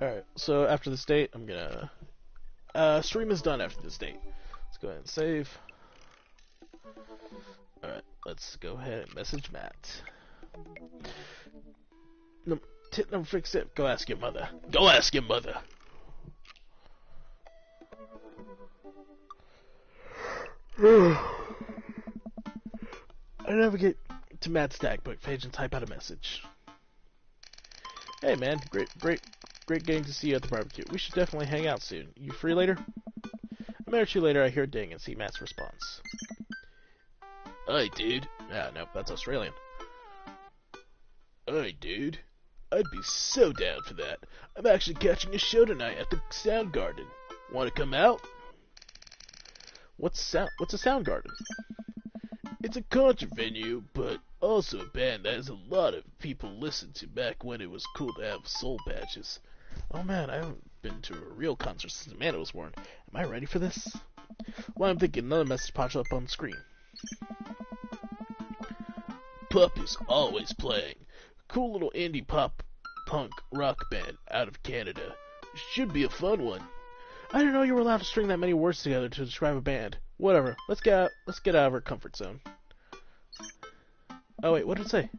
[SPEAKER 1] Alright, so after this date, I'm gonna... stream is done after this date. Let's go ahead and save. Alright, let's go ahead and message Matt. No, tit number 6, go ask your mother. Go ask your mother! I navigate to Matt's Stagbook page and type out a message. Hey man, great getting to see you at the barbecue. We should definitely hang out soon. You free later? A minute or two later, I hear a ding and see Matt's response. Hey dude. Ah, nope, that's Australian. Hey dude. I'd be so down for that. I'm actually catching a show tonight at the Sound Garden. Want to come out? What's a Sound Garden? It's a concert venue, but also a band that has a lot of people listened to back when it was cool to have soul patches. Oh man, I haven't been to a real concert since Amanda was born. Am I ready for this? Well, I'm thinking another message pops up on the screen. Pup is always playing. Cool little indie pop punk rock band out of Canada. Should be a fun one. I didn't know you were allowed to string that many words together to describe a band. Whatever. Let's get out of our comfort zone. Oh wait, what did it say?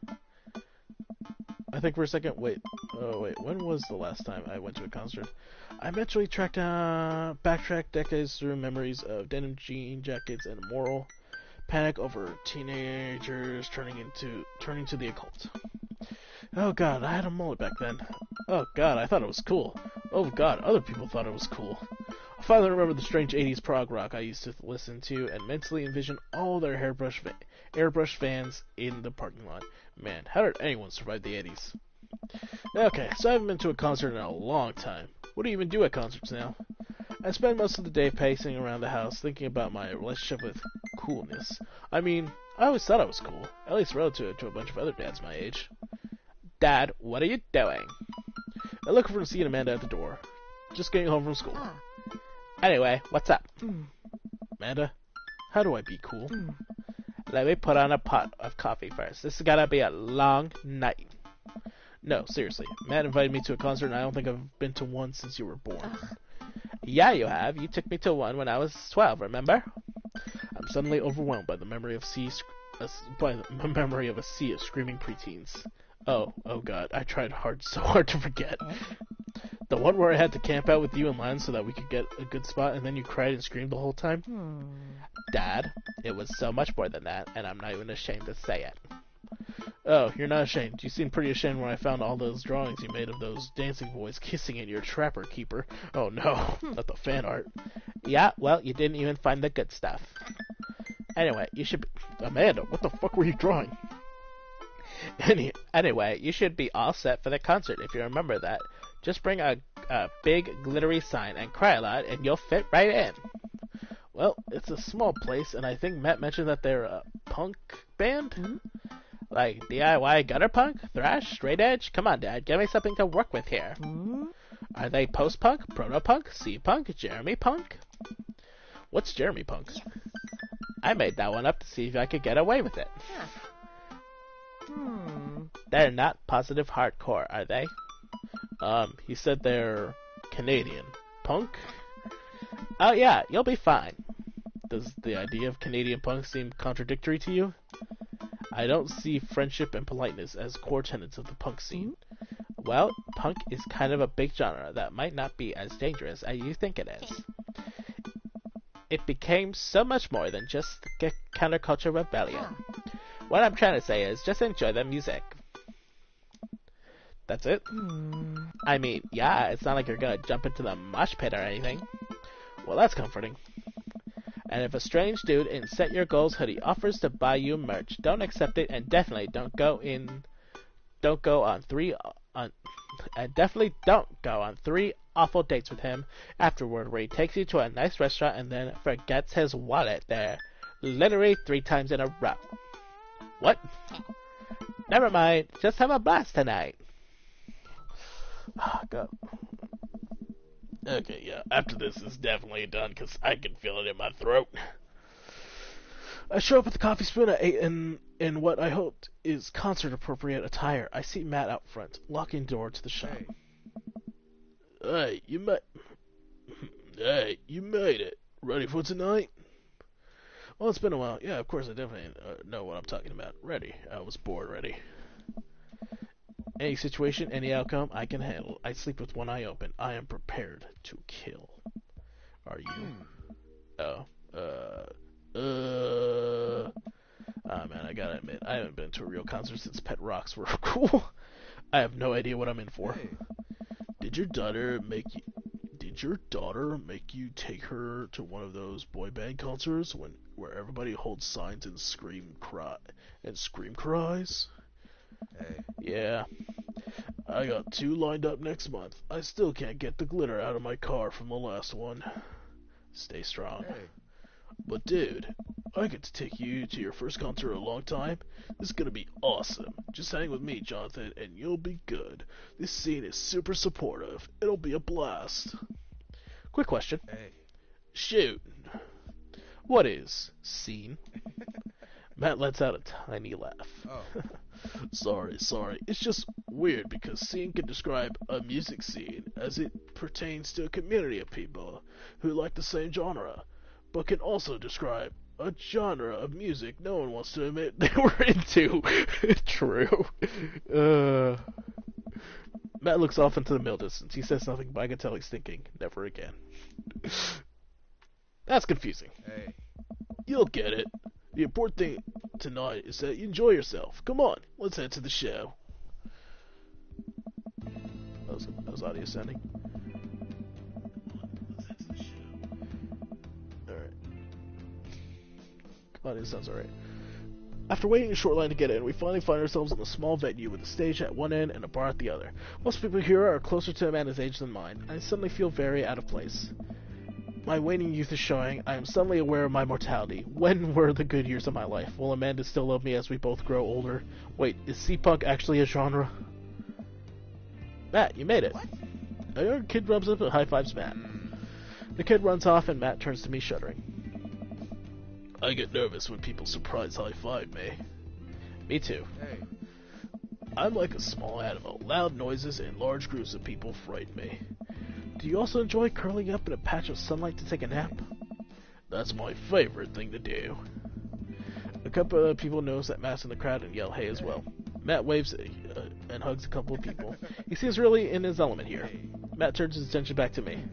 [SPEAKER 1] I think for a second. Wait. Oh wait. When was the last time I went to a concert? I eventually backtracked decades through memories of denim jean jackets and moral panic over teenagers turning to the occult. Oh god, I had a mullet back then. Oh god, I thought it was cool. Oh god, other people thought it was cool. I finally remember the strange 80s prog rock I used to listen to and mentally envision all their airbrush fans in the parking lot. Man, how did anyone survive the 80s? Okay, so I haven't been to a concert in a long time. What do you even do at concerts now? I spend most of the day pacing around the house thinking about my relationship with coolness. I mean, I always thought I was cool, at least relative to a bunch of other dads my age. Dad, what are you doing? I look over and see Amanda at the door. Just getting home from school. Anyway, what's up? Amanda, how do I be cool? Let me put on a pot of coffee first. This is gonna be a long night. No, seriously. Matt invited me to a concert and I don't think I've been to one since you were born. Yeah, you have. You took me to one when I was 12, remember? I'm suddenly overwhelmed by the memory of a sea of screaming preteens. Oh god, I tried so hard to forget. The one where I had to camp out with you in line so that we could get a good spot and then you cried and screamed the whole time? Dad, it was so much more than that, and I'm not even ashamed to say it. Oh, you're not ashamed. You seemed pretty ashamed when I found all those drawings you made of those dancing boys kissing in your trapper keeper. Oh no, not the fan art. Yeah, well, you didn't even find the good stuff. Anyway, you should be... Amanda, what the fuck were you drawing? Anyway, you should be all set for the concert if you remember that. Just bring a big glittery sign and cry a lot and you'll fit right in. Well, it's a small place and I think Matt mentioned that they're a punk band? Like DIY gutter punk? Thrash? Straight edge? Come on, Dad, give me something to work with here. Are they post-punk? Proto-punk? C-punk? Jeremy punk? What's Jeremy punk? I made that one up to see if I could get away with it. They're not positive hardcore, are they? He said they're Canadian. Punk? Oh yeah, you'll be fine. Does the idea of Canadian punk seem contradictory to you? I don't see friendship and politeness as core tenets of the punk scene. Well, punk is kind of a big genre that might not be as dangerous as you think it is. It became so much more than just a counterculture rebellion. What I'm trying to say is, just enjoy the music. That's it? I mean, yeah, it's not like you're gonna jump into the mosh pit or anything. Well, that's comforting. And if a strange dude in Set Your Goals hoodie offers to buy you merch, don't accept it and definitely don't go on three awful dates with him afterward where he takes you to a nice restaurant and then forgets his wallet there. Literally 3 times in a row. What? Never mind. Just have a blast tonight. Oh, God. Okay, yeah. After this is definitely done because I can feel it in my throat. I show up with the coffee spoon at 8 in what I hoped is concert-appropriate attire. I see Matt out front, locking door to the shop. Hey, you made it. Ready for tonight? Well, it's been a while. Yeah, of course, I definitely know what I'm talking about. Ready. I was born ready. Any situation, any outcome, I can handle. I sleep with one eye open. I am prepared to kill. Are you? Oh. Ah, man, I gotta admit, I haven't been to a real concert since Pet Rocks were cool. I have no idea what I'm in for.
[SPEAKER 2] Hey.
[SPEAKER 1] Did your daughter make you take her to one of those boy band concerts where everybody holds signs and scream cries?
[SPEAKER 2] Hey.
[SPEAKER 1] Yeah. I got 2 lined up next month. I still can't get the glitter out of my car from the last one. Stay strong.
[SPEAKER 2] Hey.
[SPEAKER 1] But dude, I get to take you to your first concert in a long time. This is gonna be awesome. Just hang with me, Jonathan, and you'll be good. This scene is super supportive. It'll be a blast. Quick question.
[SPEAKER 2] Hey.
[SPEAKER 1] Shoot. What is scene? Matt lets out a tiny laugh.
[SPEAKER 2] Oh.
[SPEAKER 1] Sorry. It's just weird because scene can describe a music scene as it pertains to a community of people who like the same genre, but can also describe a genre of music no one wants to admit they were into. True. Matt looks off into the middle distance. He says nothing, but I can tell he's thinking, never again. That's confusing.
[SPEAKER 2] Hey.
[SPEAKER 1] You'll get it. The important thing tonight is that you enjoy yourself. Come on, let's head to the show. How's audio sounding? Let's head to the show. Alright. Audio sounds alright. After waiting a short line to get in, we finally find ourselves in a small venue with a stage at one end and a bar at the other. Most people here are closer to Amanda's age than mine. I suddenly feel very out of place. My waning youth is showing. I am suddenly aware of my mortality. When were the good years of my life? Will Amanda still love me as we both grow older? Wait, is C-punk actually a genre? Matt, you made it.
[SPEAKER 2] What?
[SPEAKER 1] A young kid rubs up and high-fives Matt. The kid runs off and Matt turns to me shuddering. I get nervous when people surprise high-five me. Me too.
[SPEAKER 2] Hey.
[SPEAKER 1] I'm like a small animal. Loud noises and large groups of people frighten me. Do you also enjoy curling up in a patch of sunlight to take a nap? That's my favorite thing to do. A couple of people notice that Matt's in the crowd and yell hey as well. Matt waves and hugs a couple of people. He seems really in his element here. Matt turns his attention back to me.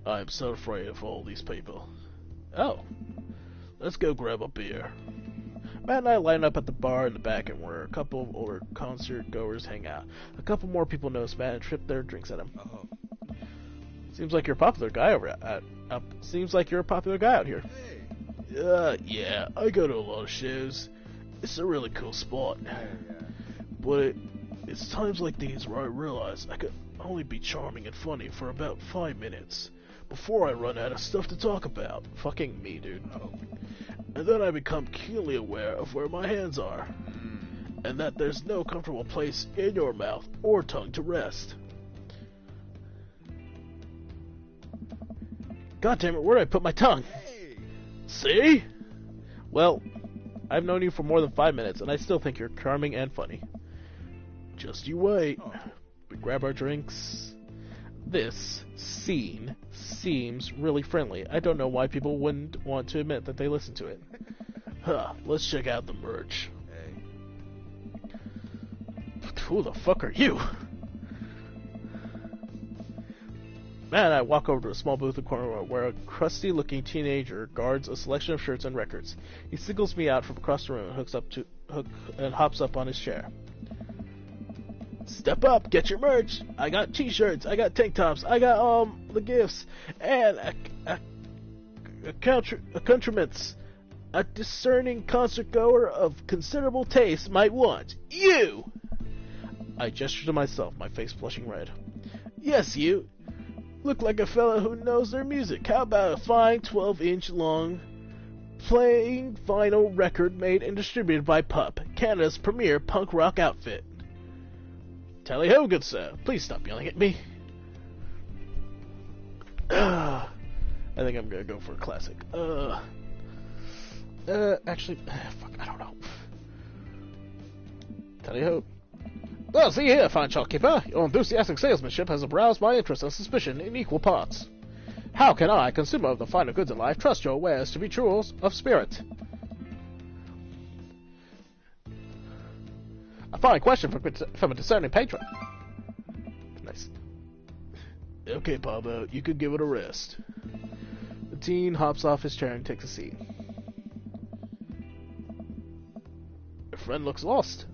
[SPEAKER 1] I'm so afraid of all these people. Oh. Let's go grab a beer. Matt and I line up at the bar in the back and where a couple of older concert goers hang out. A couple more people notice Matt and trip their drinks at him.
[SPEAKER 2] Oh.
[SPEAKER 1] Seems like you're a popular guy out here.
[SPEAKER 2] Hey.
[SPEAKER 1] Yeah, I go to a lot of shows. It's a really cool spot.
[SPEAKER 2] Yeah.
[SPEAKER 1] But it's times like these where I realize I could only be charming and funny for about 5 minutes before I run out of stuff to talk about. Fucking me, dude.
[SPEAKER 2] Oh.
[SPEAKER 1] And then I become keenly aware of where my hands are, and that there's no comfortable place in your mouth or tongue to rest. God damn it, where did I put my tongue?
[SPEAKER 2] Hey.
[SPEAKER 1] See? Well, I've known you for more than 5 minutes, and I still think you're charming and funny. Just you wait.
[SPEAKER 2] Oh.
[SPEAKER 1] We grab our drinks. This scene seems really friendly. I don't know why people wouldn't want to admit that they listen to it. Let's check out the merch.
[SPEAKER 2] Hey.
[SPEAKER 1] Who the fuck are you? Matt and I walk over to a small booth in the corner where a crusty-looking teenager guards a selection of shirts and records. He singles me out from across the room and hops up on his chair. Step up, get your merch. I got t-shirts, I got tank tops, I got the gifts, and accoutrements. A discerning concert goer of considerable taste might want. You! I gesture to myself, my face flushing red. Yes, you. Look like a fella who knows their music. How about a fine 12-inch long playing vinyl record made and distributed by Pup, Canada's premier punk rock outfit? Tally ho, good sir. Please stop yelling at me. I think I'm gonna go for a classic. Actually, fuck, I don't know. Tally ho. Well, see here, fine shopkeeper. Your enthusiastic salesmanship has aroused my interest and suspicion in equal parts. How can I, consumer of the finer goods in life, trust your wares to be true of spirit? A fine question from a discerning patron. Nice. Okay, Pablo, you could give it a rest. The teen hops off his chair and takes a seat. Your friend looks lost.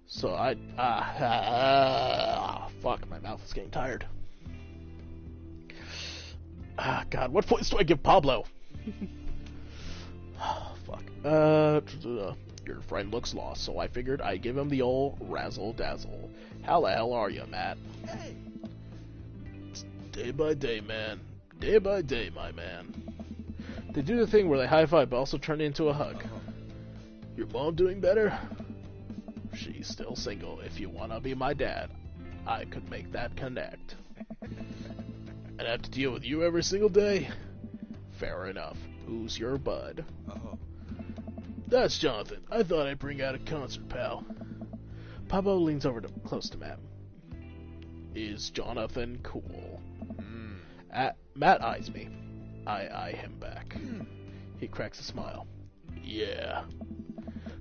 [SPEAKER 1] So fuck, my mouth is getting tired. God, what voice do I give Pablo? Fuck. Your friend looks lost, so I figured I'd give him the old razzle-dazzle. How the hell are you, Matt?
[SPEAKER 2] Hey.
[SPEAKER 1] It's day by day, man. Day by day, my man. They do the thing where they high-five but also turn it into a hug. Your mom doing better? She's still single. If you wanna be my dad, I could make that connect. And have to deal with you every single day? Fair enough. Who's your bud?
[SPEAKER 2] Oh.
[SPEAKER 1] That's Jonathan. I thought I'd bring out a concert, pal. Pablo leans over close to Matt. Is Jonathan cool? Matt eyes me. I eye him back. He cracks a smile. Yeah.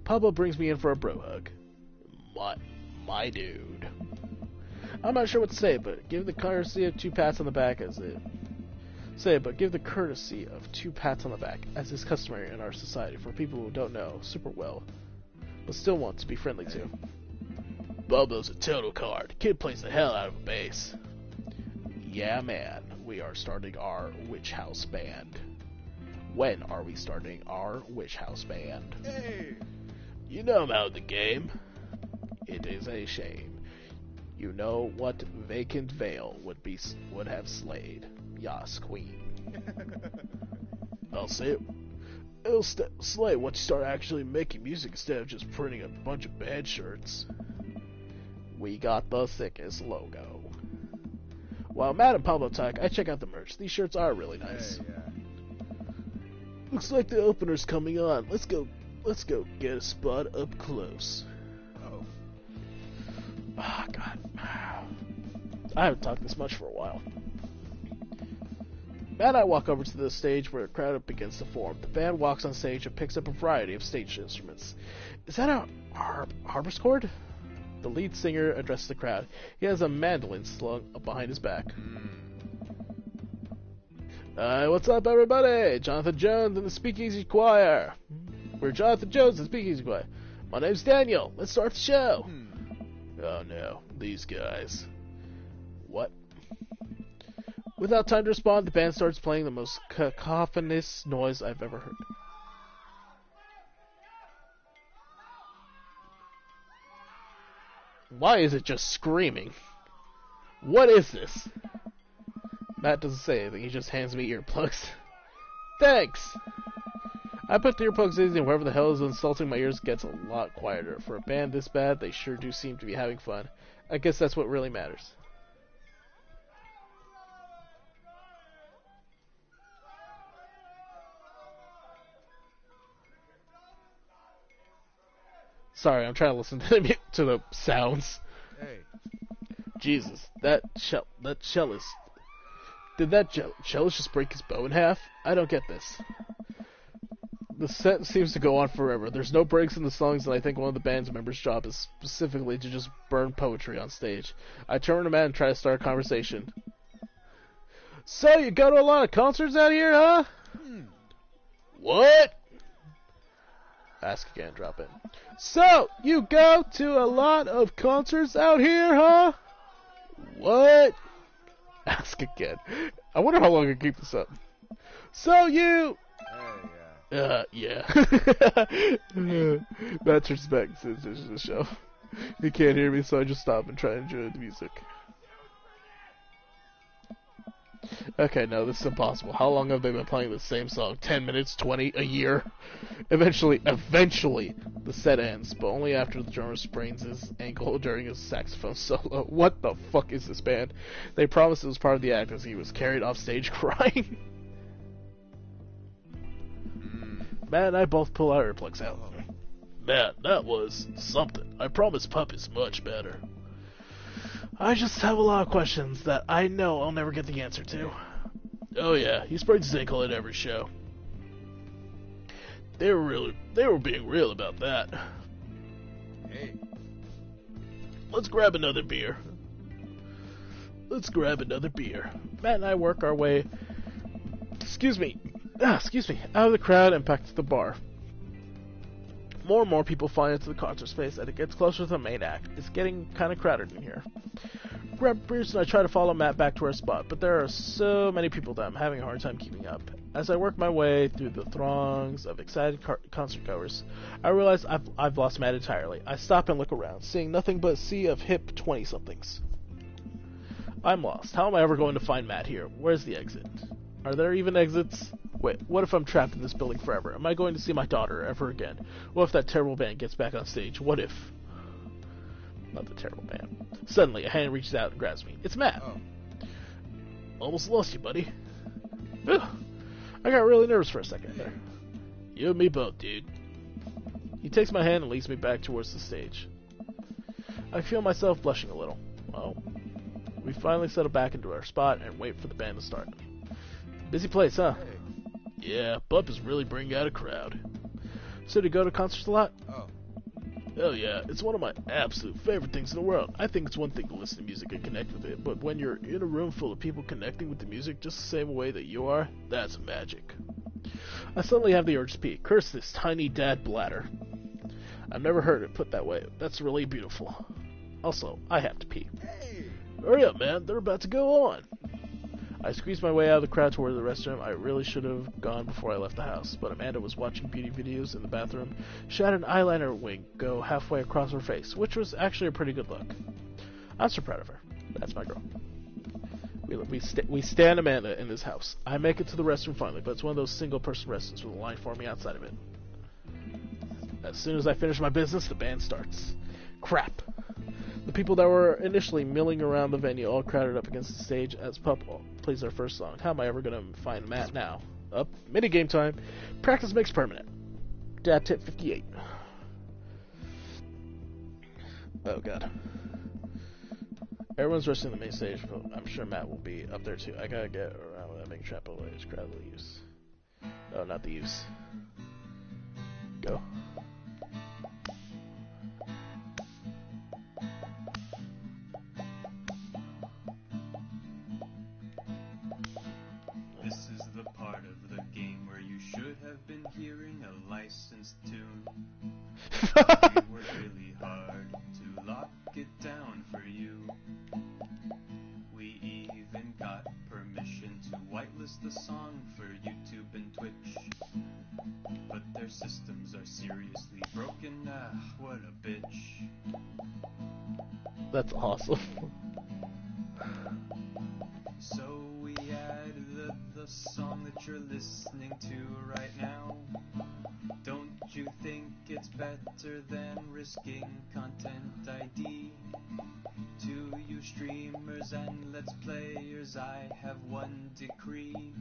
[SPEAKER 1] Pablo brings me in for a bro hug. My dude. I'm not sure what to say, but give the courtesy of 2 pats on the back as it... give the courtesy of 2 pats on the back, as is customary in our society for people who don't know super well, but still want to be friendly to. Bubba's a total card. Kid plays the hell out of a bass. Yeah, man. We are starting our Witch House band. When are we starting our Witch House band?
[SPEAKER 2] Hey.
[SPEAKER 1] You know about the game. It is a shame. You know what vacant veil would have slayed. Yas, queen. I'll say it. It'll slay once you start actually making music instead of just printing a bunch of bad shirts. We got the thickest logo. While Matt and Pablo talk, I check out the merch. These shirts are really nice.
[SPEAKER 2] Hey, yeah.
[SPEAKER 1] Looks like the opener's coming on. Let's go get a spot up close.
[SPEAKER 2] Oh.
[SPEAKER 1] Ah, God. I haven't talked this much for a while. Matt and I walk over to the stage where a crowd begins to form. The band walks on stage and picks up a variety of stage instruments. Is that a harpsichord? The lead singer addresses the crowd. He has a mandolin slung up behind his back. What's up, everybody? Jonathan Jones and the Speakeasy Choir. We're Jonathan Jones and the Speakeasy Choir. My name's Daniel. Let's start the show. Oh no, these guys. What? Without time to respond, the band starts playing the most cacophonous noise I've ever heard. Why is it just screaming? What is this? Matt doesn't say anything, he just hands me earplugs. Thanks! I put the earplugs in and whoever the hell is insulting my ears gets a lot quieter. For a band this bad, they sure do seem to be having fun. I guess that's what really matters. Sorry, I'm trying to listen to the sounds.
[SPEAKER 2] Hey.
[SPEAKER 1] Jesus, that cellist. Did that cellist just break his bow in half? I don't get this. The set seems to go on forever. There's no breaks in the songs, and I think one of the band's members' job is specifically to just burn poetry on stage. I turn to Matt and try to start a conversation. So, you go to a lot of concerts out here, huh? What? Ask again, drop in. So, you go to a lot of concerts out here, huh? What? Ask again. I wonder how long I can keep this up. So you... yeah. Matt's respect since this is a show. He can't hear me, so I just stop and try to enjoy the music. Okay, no, this is impossible. How long have they been playing the same song? 10 minutes? 20? A year? Eventually, the set ends, but only after the drummer sprains his ankle during his saxophone solo. What the fuck is this band? They promised it was part of the act as he was carried off stage crying. Matt and I both pull our earplugs out. Man, that was something. I promise Pup is much better. I just have a lot of questions that I know I'll never get the answer to. Oh yeah, he sprayed Zinkle at every show. They were being real about that.
[SPEAKER 2] Hey.
[SPEAKER 1] Let's grab another beer. Matt and I work our way, excuse me, out of the crowd and back to the bar. More and more people fly into the concert space as it gets closer to the main act. It's getting kind of crowded in here. Grab beers and I try to follow Matt back to our spot, but there are so many people that I'm having a hard time keeping up. As I work my way through the throngs of excited concert goers, I realize I've lost Matt entirely. I stop and look around, seeing nothing but a sea of hip 20-somethings. I'm lost. How am I ever going to find Matt here? Where's the exit? Are there even exits? Wait, what if I'm trapped in this building forever? Am I going to see my daughter ever again? What if that terrible band gets back on stage? What if... Not the terrible band. Suddenly, a hand reaches out and grabs me. It's Matt.
[SPEAKER 2] Oh.
[SPEAKER 1] Almost lost you, buddy. Ugh. I got really nervous for a second there. You and me both, dude. He takes my hand and leads me back towards the stage. I feel myself blushing a little. Well, we finally settle back into our spot and wait for the band to start. Busy place, huh?
[SPEAKER 2] Hey.
[SPEAKER 1] Yeah, Bump is really bringing out a crowd. So do you go to concerts a lot?
[SPEAKER 2] Oh.
[SPEAKER 1] Oh yeah, it's one of my absolute favorite things in the world. I think it's one thing to listen to music and connect with it, but when you're in a room full of people connecting with the music just the same way that you are, that's magic. I suddenly have the urge to pee. Curse this tiny dad bladder. I've never heard it put that way. That's really beautiful. Also, I have to pee.
[SPEAKER 2] Hey.
[SPEAKER 1] Hurry up, man. They're about to go on. I squeezed my way out of the crowd toward the restroom. I really should have gone before I left the house, but Amanda was watching beauty videos in the bathroom. She had an eyeliner wing go halfway across her face, which was actually a pretty good look. I'm so proud of her. That's my girl. We stand Amanda in this house. I make it to the restroom finally, but it's one of those single-person restrooms with a line forming outside of it. As soon as I finish my business, the band starts. Crap. The people that were initially milling around the venue all crowded up against the stage as Pup plays their first song. How am I ever going to find Matt now? Up. Minigame time. Practice makes permanent. Dad tip 58. Oh, God. Everyone's rushing to the main stage, but I'm sure Matt will be up there, too. I gotta get around without making trap away. This crowd will use. Oh, not the use. Go.
[SPEAKER 6] This is the part of the game where you should have been hearing a licensed tune. We worked really hard to lock it down for you. We even got permission to whitelist the song for YouTube and Twitch. But their systems are seriously broken. Ah, what a bitch.
[SPEAKER 1] That's awesome.
[SPEAKER 6] So we added the song that you're listening to right now. Don't you think it's better than risking content ID? To you streamers and let's players, I have one decree.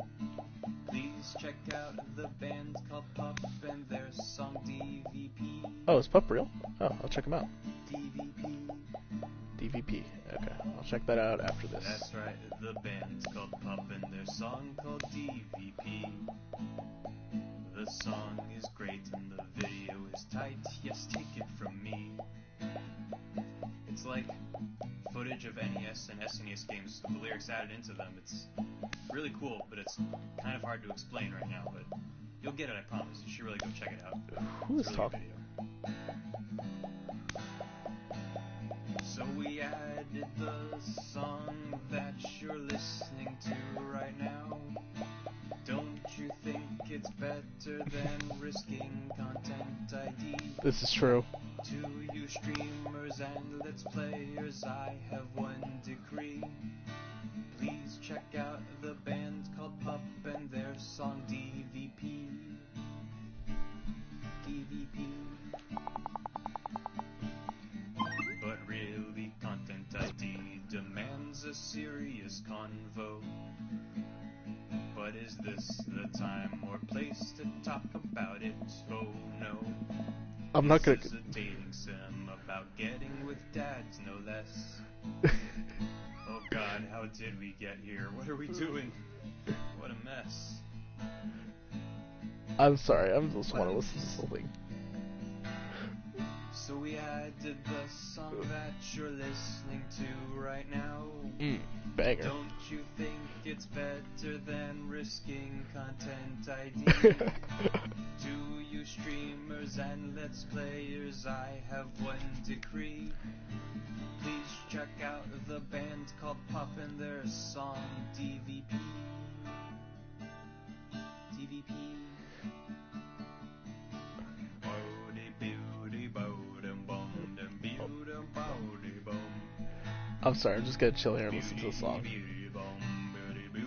[SPEAKER 6] Please check out the band called Pup and their song DVP.
[SPEAKER 1] Oh, is Pup real? Oh, I'll check him out.
[SPEAKER 6] DVP.
[SPEAKER 1] DVP. Okay, I'll check that out after this.
[SPEAKER 6] That's right, the band's called Pup and their song called DVP. The song is great and the video is tight, yes, take it from me. It's like footage of NES and SNES games with the lyrics added into them. It's really cool, but it's kind of hard to explain right now, but you'll get it, I promise. You should really go check it out.
[SPEAKER 1] Who is
[SPEAKER 6] It's a really good
[SPEAKER 1] talking?
[SPEAKER 6] video. So we added the song that you're listening to right now. Don't you think it's better than risking content ID?
[SPEAKER 1] This is true.
[SPEAKER 6] To you streamers and let's players, I have one decree. Please check out the band called Pup and their song DVP. DVP. But really, Content ID demands a serious convo. But is this the time or place to talk about it? Oh no.
[SPEAKER 1] I'm not gonna.
[SPEAKER 6] This is a dating sim about getting with dads, no less. Oh God, how did we get here? What are we doing? What a mess.
[SPEAKER 1] I'm sorry. I just want to listen to this whole thing.
[SPEAKER 6] So we added the song that you're listening to right now.
[SPEAKER 1] Banger.
[SPEAKER 6] Don't you think it's better than risking content ID? To you streamers and let's players, I have one decree. Please check out the band called Pop and their song DVP. DVP.
[SPEAKER 1] I'm sorry. I'm just gonna chill here and listen to the song.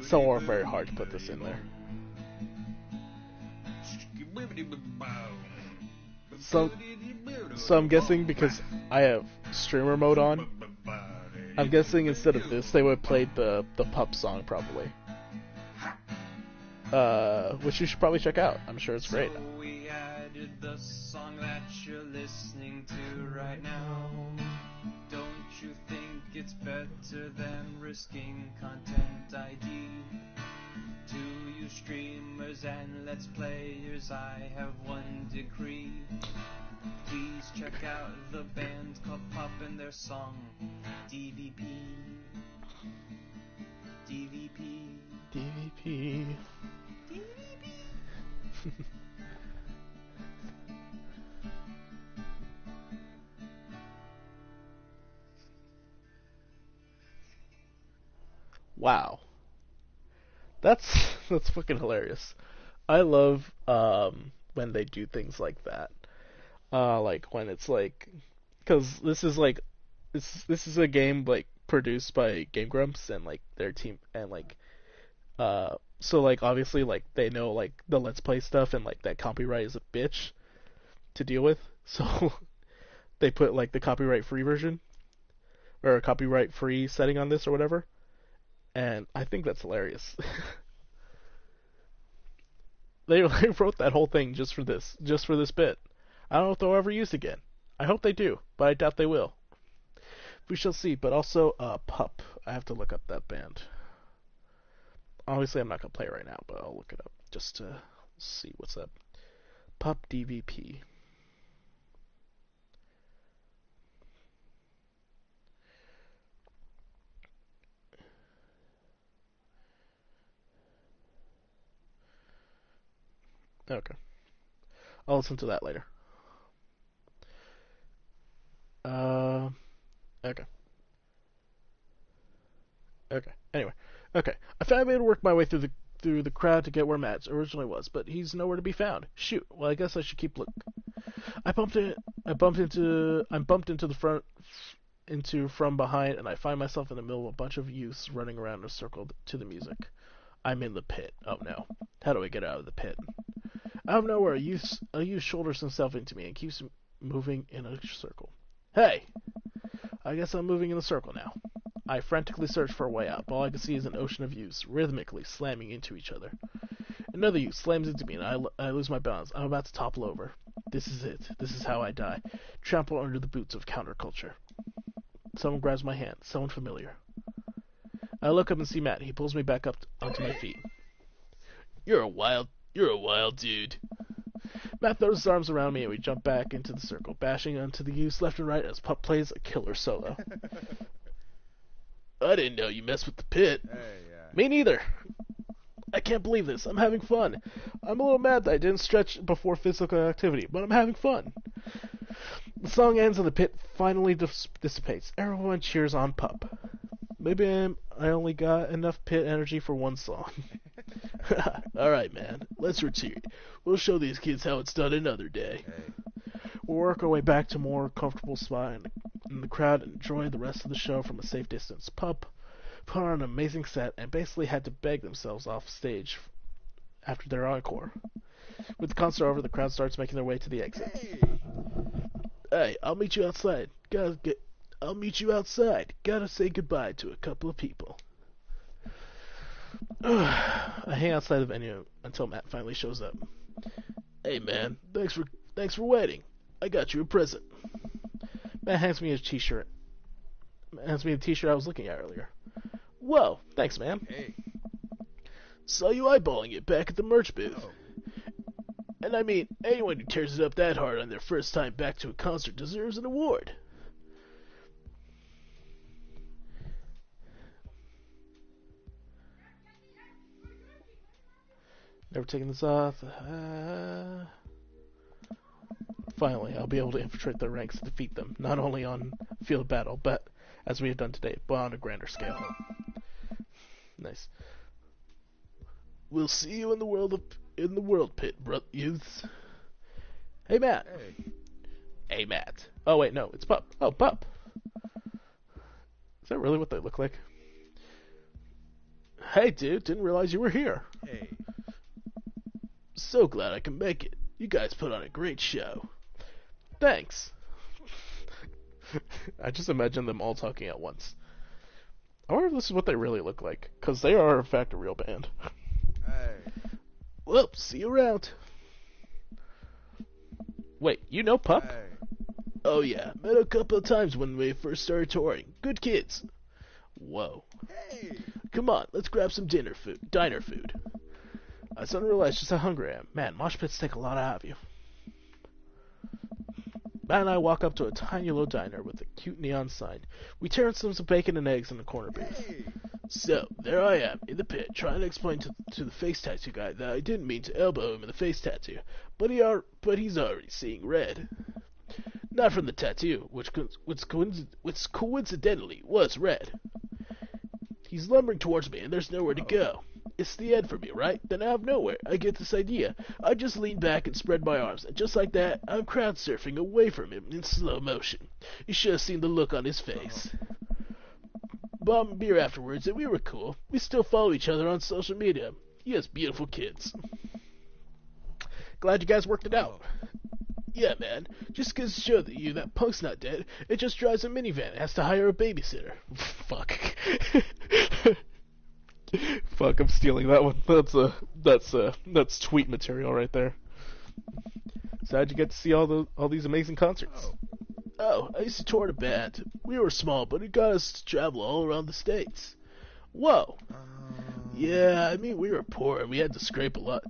[SPEAKER 1] Some work very hard to put this in there. So I'm guessing because I have streamer mode on, I'm guessing instead of this they would have played the Pup song probably. Which you should probably check out. I'm sure it's great.
[SPEAKER 6] So we added the song that you're listening to right now. Don't you think it's better than risking content ID? To you streamers and let's players, I have one decree. Please check out the band called Pop and their song DVP. DVP.
[SPEAKER 1] DVP. Wow. That's fucking hilarious. I love when they do things like that. Like when it's like, because this is like, this is a game like produced by Game Grumps and like their team and like, so like obviously like they know like the Let's Play stuff and like that copyright is a bitch to deal with. So they put like the copyright free version or a copyright free setting on this or whatever. And I think that's hilarious. They wrote that whole thing just for this bit. I don't know if they'll ever use it again. I hope they do, but I doubt they will. We shall see. But also, Pup. I have to look up that band. Obviously, I'm not gonna play it right now, but I'll look it up just to see what's up. Pup DVP. Okay. I'll listen to that later. Okay. Okay. Anyway. Okay. I found a way to work my way through the crowd to get where Matt originally was, but he's nowhere to be found. Shoot. Well, I guess I should keep looking. I'm bumped into the front from behind, and I find myself in the middle of a bunch of youths running around in a circle to the music. I'm in the pit. Oh no. How do I get out of the pit? Out of nowhere, a youth shoulders himself into me and keeps moving in a circle. Hey! I guess I'm moving in a circle now. I frantically search for a way out, but all I can see is an ocean of youths, rhythmically slamming into each other. Another youth slams into me, and I lose my balance. I'm about to topple over. This is it. This is how I die. Trampled under the boots of counterculture. Someone grabs my hand. Someone familiar. I look up and see Matt. He pulls me back up onto my feet. You're a wild dude. Matt throws his arms around me and we jump back into the circle, bashing onto the youths left and right as Pup plays a killer solo. I didn't know you messed with the pit.
[SPEAKER 2] Hey, yeah.
[SPEAKER 1] Me neither. I can't believe this. I'm having fun. I'm a little mad that I didn't stretch before physical activity, but I'm having fun. The song ends and the pit finally dissipates. Everyone cheers on Pup. Maybe I only got enough pit energy for one song. Alright, man. Let's retreat. We'll show these kids how it's done another day.
[SPEAKER 2] Hey.
[SPEAKER 1] We'll work our way back to a more comfortable spot in the crowd and enjoy the rest of the show from a safe distance. Pup put on an amazing set and basically had to beg themselves off stage after their encore. With the concert over, the crowd starts making their way to the exit. Hey, I'll meet you outside. I'll meet you outside. Gotta say goodbye to a couple of people. I hang outside the venue until Matt finally shows up. Hey man, thanks for waiting. I got you a present.
[SPEAKER 3] Matt hands me his t-shirt. Hands me the t-shirt I was looking at earlier.
[SPEAKER 1] Whoa, thanks, man.
[SPEAKER 2] Hey.
[SPEAKER 1] Saw you eyeballing it back at the merch booth.
[SPEAKER 2] Oh.
[SPEAKER 1] And I mean, anyone who tears it up that hard on their first time back to a concert deserves an award.
[SPEAKER 3] Never taken this off. Finally, I'll be able to infiltrate their ranks and defeat them, not only on field battle, but as we have done today, but on a grander scale. Nice.
[SPEAKER 1] We'll see you in the world pit, youths. Hey, Matt.
[SPEAKER 2] Hey.
[SPEAKER 3] Hey, Matt. Oh, wait, no, it's Pup. Oh, Pup. Is that really what they look like?
[SPEAKER 1] Hey, dude, didn't realize you were here.
[SPEAKER 2] Hey.
[SPEAKER 1] So glad I can make it. You guys put on a great show.
[SPEAKER 3] Thanks. I just imagine them all talking at once. I wonder if this is what they really look like, because they are, in fact, a real band.
[SPEAKER 2] Hey.
[SPEAKER 1] Well, see you around.
[SPEAKER 3] Wait, you know Pup?
[SPEAKER 2] Hey.
[SPEAKER 1] Oh yeah, met a couple of times when we first started touring. Good kids. Whoa.
[SPEAKER 2] Hey.
[SPEAKER 1] Come on, let's grab some diner food.
[SPEAKER 3] I suddenly realized just how hungry I am. Man, mosh pits take a lot out of you. Matt and I walk up to a tiny little diner with a cute neon sign. We tear in some bacon and eggs in the corner booth.
[SPEAKER 2] Hey.
[SPEAKER 1] So, there I am, in the pit, trying to explain to the face tattoo guy that I didn't mean to elbow him in the face tattoo, but he's already seeing red. Not from the tattoo, which coincidentally was red. He's lumbering towards me, and there's nowhere to go. It's the end for me, right? Then out of nowhere, I get this idea. I just lean back and spread my arms, and just like that, I'm crowd surfing away from him in slow motion. You should have seen the look on his face. Bought beer afterwards, and we were cool. We still follow each other on social media. He has beautiful kids.
[SPEAKER 3] Glad you guys worked it out.
[SPEAKER 1] Yeah, man. Just goes to show you that Punk's not dead. It just drives a minivan and has to hire a babysitter.
[SPEAKER 3] Fuck. Fuck, I'm stealing that one. That's tweet material right there. So how'd you get to see all these amazing concerts?
[SPEAKER 1] Oh, I used to tour in a band. We were small, but it got us to travel all around the States. Whoa. Yeah, I mean, we were poor and we had to scrape a lot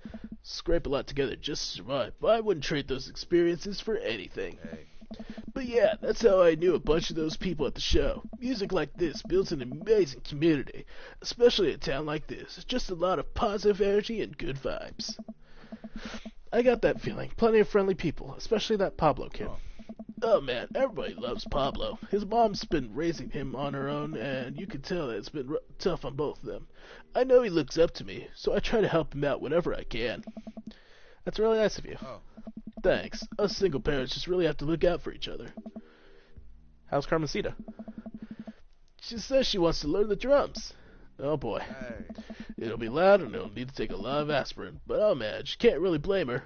[SPEAKER 1] together just to survive, but I wouldn't trade those experiences for anything.
[SPEAKER 2] Hey.
[SPEAKER 1] But yeah, that's how I knew a bunch of those people at the show. Music like this builds an amazing community, especially in a town like this. Just a lot of positive energy and good vibes. I got that feeling. Plenty of friendly people, especially that Pablo kid. Oh man, everybody loves Pablo. His mom's been raising him on her own, and you can tell that it's been tough on both of them. I know he looks up to me, so I try to help him out whenever I can.
[SPEAKER 3] That's really nice of you.
[SPEAKER 1] Thanks. Us single parents just really have to look out for each other.
[SPEAKER 3] How's Carmencita?
[SPEAKER 1] She says she wants to learn the drums. Oh boy.
[SPEAKER 2] Hey.
[SPEAKER 1] It'll be loud and it'll need to take a lot of aspirin, but oh man, she can't really blame her.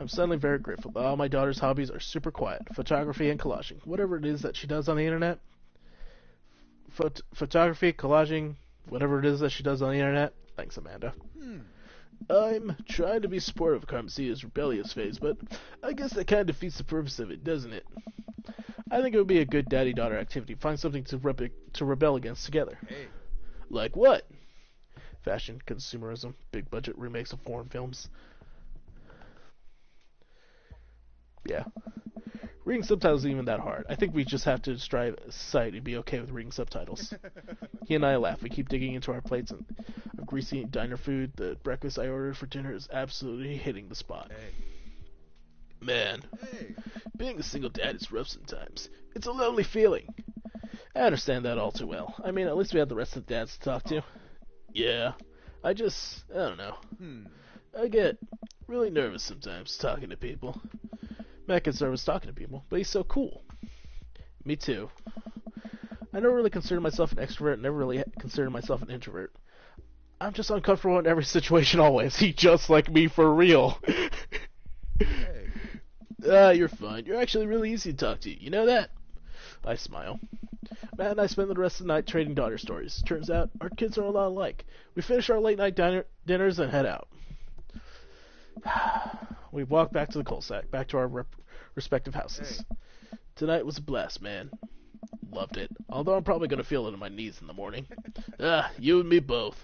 [SPEAKER 3] I'm suddenly very grateful that all my daughter's hobbies are super quiet. Photography and collaging. Whatever it is that she does on the internet. Photography, collaging, whatever it is that she does on the internet. Thanks, Amanda.
[SPEAKER 1] I'm trying to be supportive of Carmencita's rebellious phase, but I guess that kind of defeats the purpose of it, doesn't it?
[SPEAKER 3] I think it would be a good daddy-daughter activity. Find something to rebel against together.
[SPEAKER 2] Hey.
[SPEAKER 1] Like what?
[SPEAKER 3] Fashion, consumerism, big-budget remakes of foreign films. Yeah. Reading subtitles isn't even that hard. I think we just have to strive as a society to be okay with reading subtitles. He and I laugh. We keep digging into our plates of greasy diner food. The breakfast I ordered for dinner is absolutely hitting the spot.
[SPEAKER 2] Hey.
[SPEAKER 1] Man,
[SPEAKER 2] Hey.
[SPEAKER 1] being a single dad is rough sometimes. It's a lonely feeling.
[SPEAKER 3] I understand that all too well. I mean, at least we have the rest of the dads to talk to.
[SPEAKER 1] Yeah, I don't know. I get really nervous sometimes talking to people.
[SPEAKER 3] Matt gets nervous talking to people, but he's so cool.
[SPEAKER 1] Me too.
[SPEAKER 3] I never really considered myself an extrovert, never really considered myself an introvert. I'm just uncomfortable in every situation always. He just like me for real.
[SPEAKER 2] Hey.
[SPEAKER 1] You're fine. You're actually really easy to talk to. You know that?
[SPEAKER 3] I smile. Matt and I spend the rest of the night trading daughter stories. Turns out, our kids are a lot alike. We finish our late night dinners and head out. We walk back to the coal sack, back to our
[SPEAKER 1] respective houses. Tonight was a blast, man. Loved it. Although I'm probably gonna feel it in my knees in the morning. You and me both.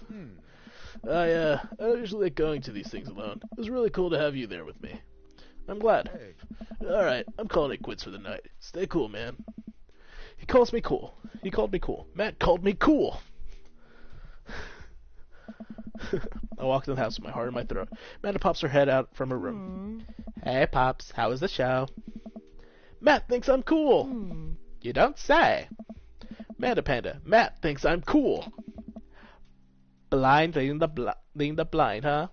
[SPEAKER 1] I usually like going to these things alone. It was really cool to have you there with me. I'm glad. Alright, I'm calling it quits for the night. Stay cool, man. He calls me cool. He called me cool. Matt called me cool. I walked in the house with my heart in my throat. Amanda pops her head out from her room. Hey, Pops, how was the show? Matt thinks I'm cool. You don't say. Amanda Panda, Matt thinks I'm cool. Blind leading the blind, huh?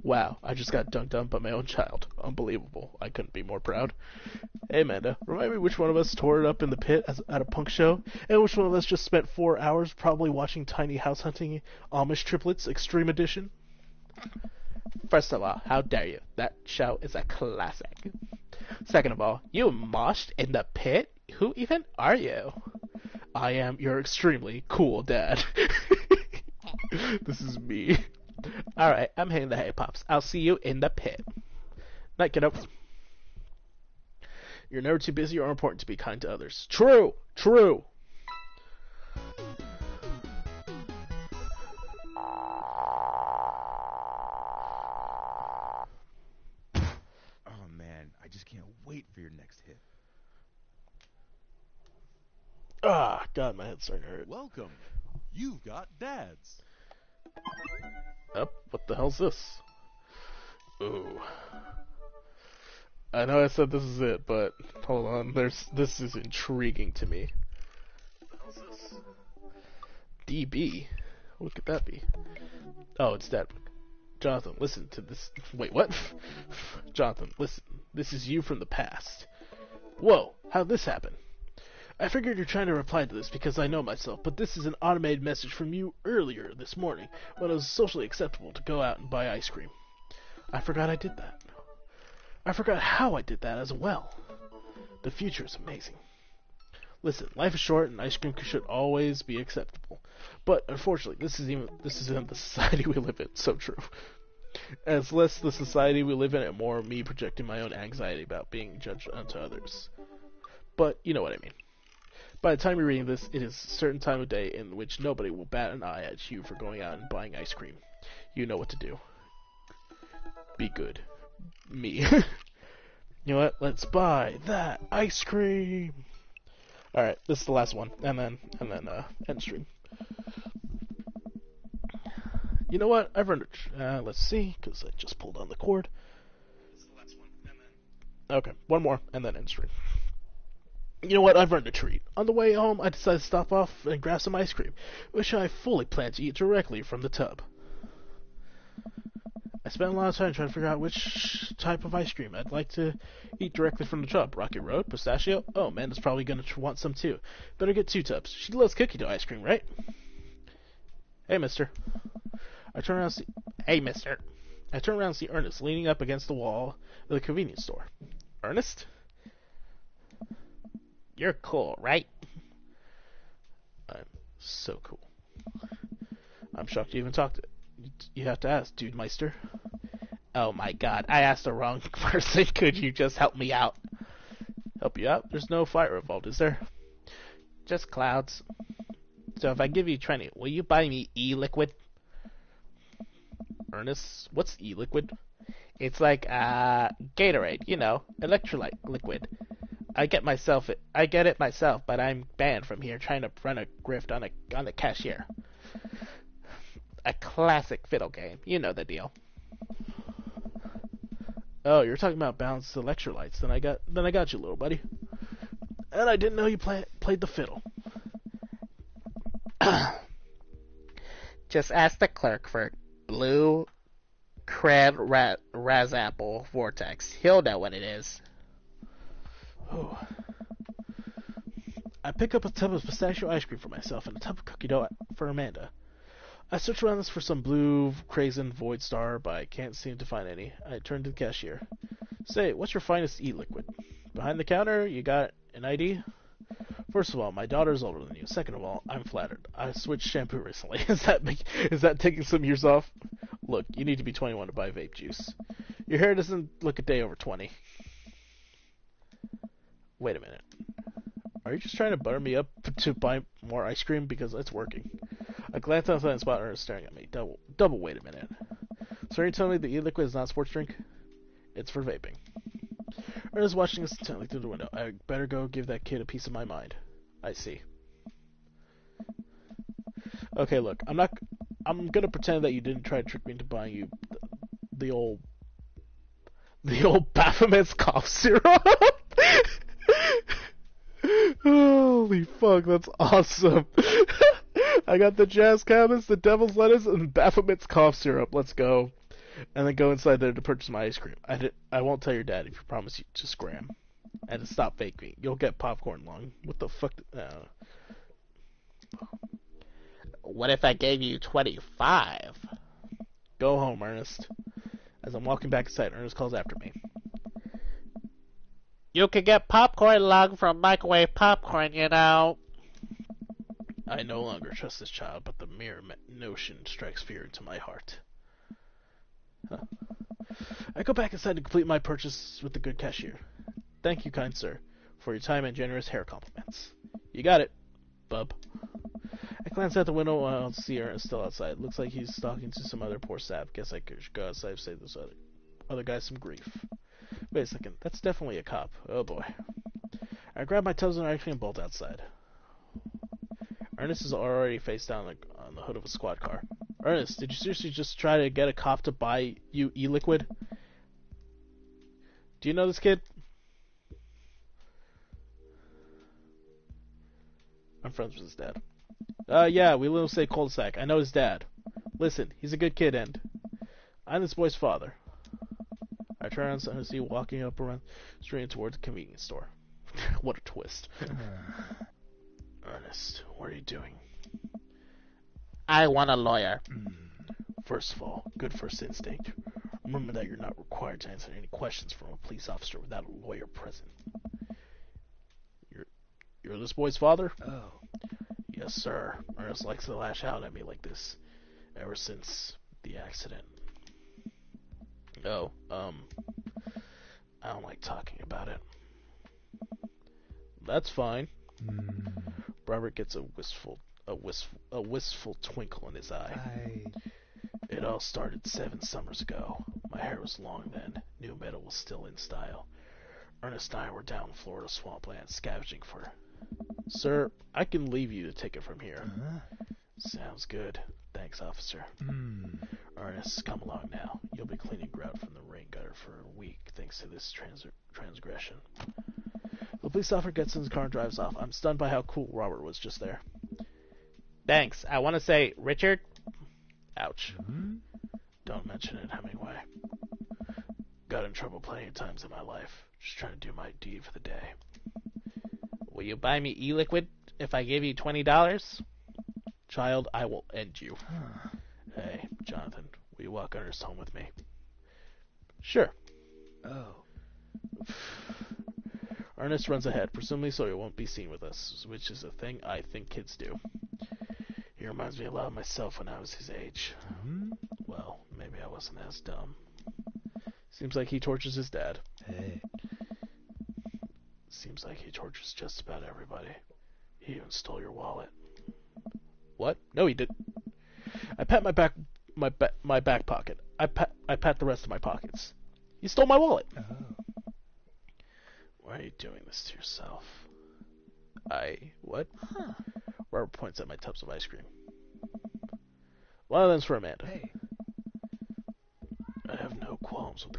[SPEAKER 1] Wow, I just got dunked on by my own child. Unbelievable. I couldn't be more proud. Hey, Amanda, remind me which one of us tore it up in the pit at a punk show, and which one of us just spent 4 hours probably watching Tiny House Hunting Amish Triplets Extreme Edition? First of all, how dare you? That show is a classic. Second of all, you moshed in the pit? Who even are you? I am your extremely cool dad. This is me. Alright, I'm hitting the hay, Pops. I'll see you in the pit. Night, kiddo. You're never too busy or important to be kind to others. True! True!
[SPEAKER 2] Oh man, I just can't wait for your next hit.
[SPEAKER 1] Ah, God, my head's starting to hurt.
[SPEAKER 2] Welcome. You've got dads.
[SPEAKER 1] What the hell's this? Ooh. I know I said this is it, but hold on. This is intriguing to me. What the hell's this? DB? What could that be? Oh, it's that. Jonathan, listen to this. Wait, what? Jonathan, listen. This is you from the past. Whoa, how'd this happen? I figured you're trying to reply to this because I know myself, but this is an automated message from you earlier this morning when it was socially acceptable to go out and buy ice cream. I forgot I did that. I forgot how I did that as well. The future is amazing. Listen, life is short and ice cream should always be acceptable. But unfortunately, this isn't the society we live in. So true. As less the society we live in and more me projecting my own anxiety about being judged unto others. But you know what I mean. By the time you're reading this, it is a certain time of day in which nobody will bat an eye at you for going out and buying ice cream. You know what to do. Be good. Me. You know what? Let's buy that ice cream. Alright, this is the last one. And then end stream. You know what? I've earned it. Let's see, because I just pulled on the cord. This is the last one. And then... Okay, one more, and then end stream. You know what? I've earned a treat. On the way home, I decided to stop off and grab some ice cream, which I fully plan to eat directly from the tub. I spent a lot of time trying to figure out which type of ice cream I'd like to eat directly from the tub. Rocky Road? Pistachio? Oh, Amanda's probably going to want some too. Better get 2 tubs. She loves cookie dough ice cream, right? Hey, mister. I turn around and see Ernest leaning up against the wall of the convenience store. Ernest? You're cool, right? I'm so cool. I'm shocked you even talked to you have to ask, dude Meister. Oh my god, I asked the wrong person. Could you just help me out? Help you out? There's no fire involved, is there? Just clouds. So if I give you 20, will you buy me e-liquid? Ernest, what's e-liquid? It's like Gatorade, you know, electrolyte liquid. I get it myself, but I'm banned from here trying to run a grift on the cashier. A classic fiddle game. You know the deal. Oh, you're talking about balanced electrolytes. Then I got you, little buddy. And I didn't know you played the fiddle. Just ask the clerk for blue cred razapple vortex. He'll know what it is. Oh. I pick up a tub of pistachio ice cream for myself and a tub of cookie dough for Amanda. I search around this for some blue Crazen Void Star, but I can't seem to find any. I turn to the cashier. Say, what's your finest e-liquid? Behind the counter, you got an ID? First of all, my daughter's older than you. Second of all, I'm flattered. I switched shampoo recently. Is that taking some years off? Look, you need to be 21 to buy vape juice. Your hair doesn't look a day over 20. Wait a minute. Are you just trying to butter me up to buy more ice cream? Because it's working. I glance outside and spot Ernest staring at me. Double wait a minute. So are you telling me the e-liquid is not a sports drink? It's for vaping. Ernest watching us intently through the window. I better go give that kid a piece of my mind. I see. Okay, look. I'm gonna pretend that you didn't try to trick me into buying you the old Baphomet's cough syrup. Holy fuck, that's awesome. I got the jazz cabins, the devil's lettuce, and Baphomet's cough syrup. Let's go. And then go inside there to purchase my ice cream. I won't tell your dad if you promise you to scram. And to stop faking. You'll get popcorn lung. What the fuck?
[SPEAKER 3] What if I gave you 25?
[SPEAKER 1] Go home, Ernest. As I'm walking back inside, Ernest calls after me.
[SPEAKER 3] You can get popcorn lung from microwave popcorn, you know.
[SPEAKER 1] I no longer trust this child, but the mere notion strikes fear into my heart. Huh. I go back inside to complete my purchase with the good cashier. Thank you, kind sir, for your time and generous hair compliments. You got it, bub. I glance out the window and I see Ernest still outside. Looks like he's talking to some other poor sap. Guess I should go outside and save this other guy some grief. Wait a second, that's definitely a cop. Oh boy. I grab my toes and I can bolt outside. Ernest is already face down on the hood of a squad car. Ernest, did you seriously just try to get a cop to buy you e-liquid? Do you know this kid? I'm friends with his dad. Yeah, we live in say cul-de-sac. I know his dad. Listen, he's a good kid and I'm this boy's father. I turn around and see walking up around the street towards the convenience store. What a twist. Ernest, what are you doing?
[SPEAKER 3] I want a lawyer.
[SPEAKER 1] First of all, good first instinct. Remember that you're not required to answer any questions from a police officer without a lawyer present. You're this boy's father?
[SPEAKER 2] Oh.
[SPEAKER 1] Yes, sir. Ernest likes to lash out at me like this ever since the accident. Oh, I don't like talking about it. That's fine. Robert gets a wistful twinkle in his eye. It all started 7 summers ago. My hair was long then. New metal was still in style. Ernest and I were down in Florida swampland scavenging for... Sir, I can leave you to take it from here. Sounds good. Thanks, officer. Ernest, come along now. You'll be cleaning grout from the rain gutter for a week thanks to this transgression. The police officer gets in his car and drives off. I'm stunned by how cool Robert was just there.
[SPEAKER 3] Thanks. I want to say, Richard.
[SPEAKER 1] Ouch. Don't mention it, Hemingway. Got in trouble plenty of times in my life. Just trying to do my deed for the day.
[SPEAKER 3] Will you buy me e-liquid if I give you $20?
[SPEAKER 1] Child, I will end you. Hey, Jonathan, will you walk Ernest home with me? Sure.
[SPEAKER 2] Oh.
[SPEAKER 1] Ernest runs ahead, presumably so he won't be seen with us, which is a thing I think kids do. He reminds me a lot of myself when I was his age. Well, maybe I wasn't as dumb. Seems like he tortures his dad.
[SPEAKER 2] Hey.
[SPEAKER 1] Seems like he tortures just about everybody. He even stole your wallet. What? No, he didn't. I pat my back pocket. I pat the rest of my pockets. He stole my wallet.
[SPEAKER 2] Oh.
[SPEAKER 1] Why are you doing this to yourself? What?
[SPEAKER 3] Huh.
[SPEAKER 1] Robert points at my tubs of ice cream. One of them's for Amanda.
[SPEAKER 2] Hey.
[SPEAKER 1] I have no qualms with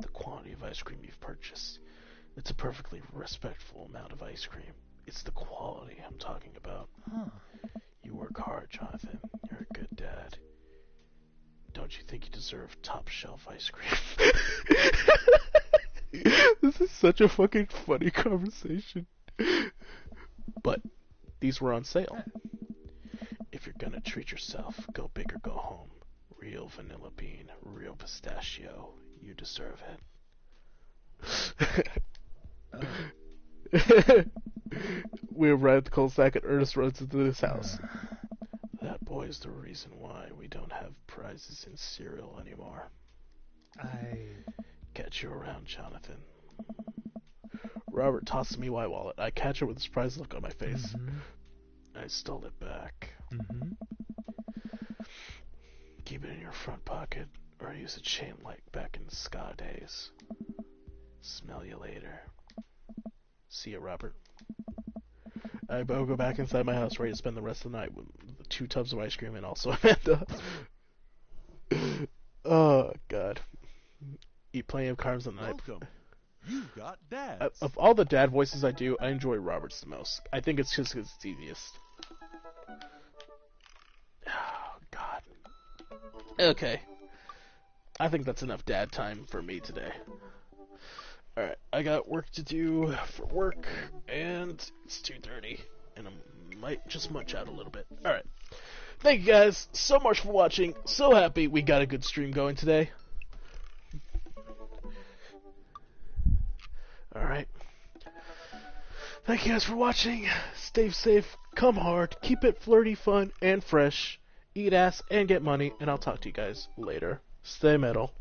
[SPEAKER 1] the quantity of ice cream you've purchased. It's a perfectly respectful amount of ice cream. It's the quality I'm talking about.
[SPEAKER 2] Huh.
[SPEAKER 1] You work hard, Jonathan. You're a good dad. Don't you think you deserve top shelf ice cream? This is such a fucking funny conversation. But these were on sale. If you're gonna treat yourself, go big or go home. Real vanilla bean, real pistachio. You deserve it. We arrive at the cul-de-sac and Ernest runs into this house. That boy's the reason why we don't have prizes in cereal anymore. Catch you around, Jonathan. Robert tosses me my wallet. I catch it with a surprised look on my face. I stole it back. Keep it in your front pocket, or use a chain like back in the ska days. Smell you later. See ya, Robert. I better go back inside my house, ready to spend the rest of the night with the 2 tubs of ice cream and also Amanda. Oh, God. Eat plenty of carbs on the night.
[SPEAKER 2] Welcome. You got dads.
[SPEAKER 1] Of all the dad voices I do, I enjoy Robert's the most. I think it's just 'cause it's easiest. Oh, God. Okay. I think that's enough dad time for me today. Alright, I got work to do for work, and it's 2:30, and I might just munch out a little bit. Alright. Thank you guys so much for watching. So happy we got a good stream going today. Alright. Thank you guys for watching. Stay safe, come hard, keep it flirty, fun, and fresh. Eat ass and get money, and I'll talk to you guys later. Stay metal.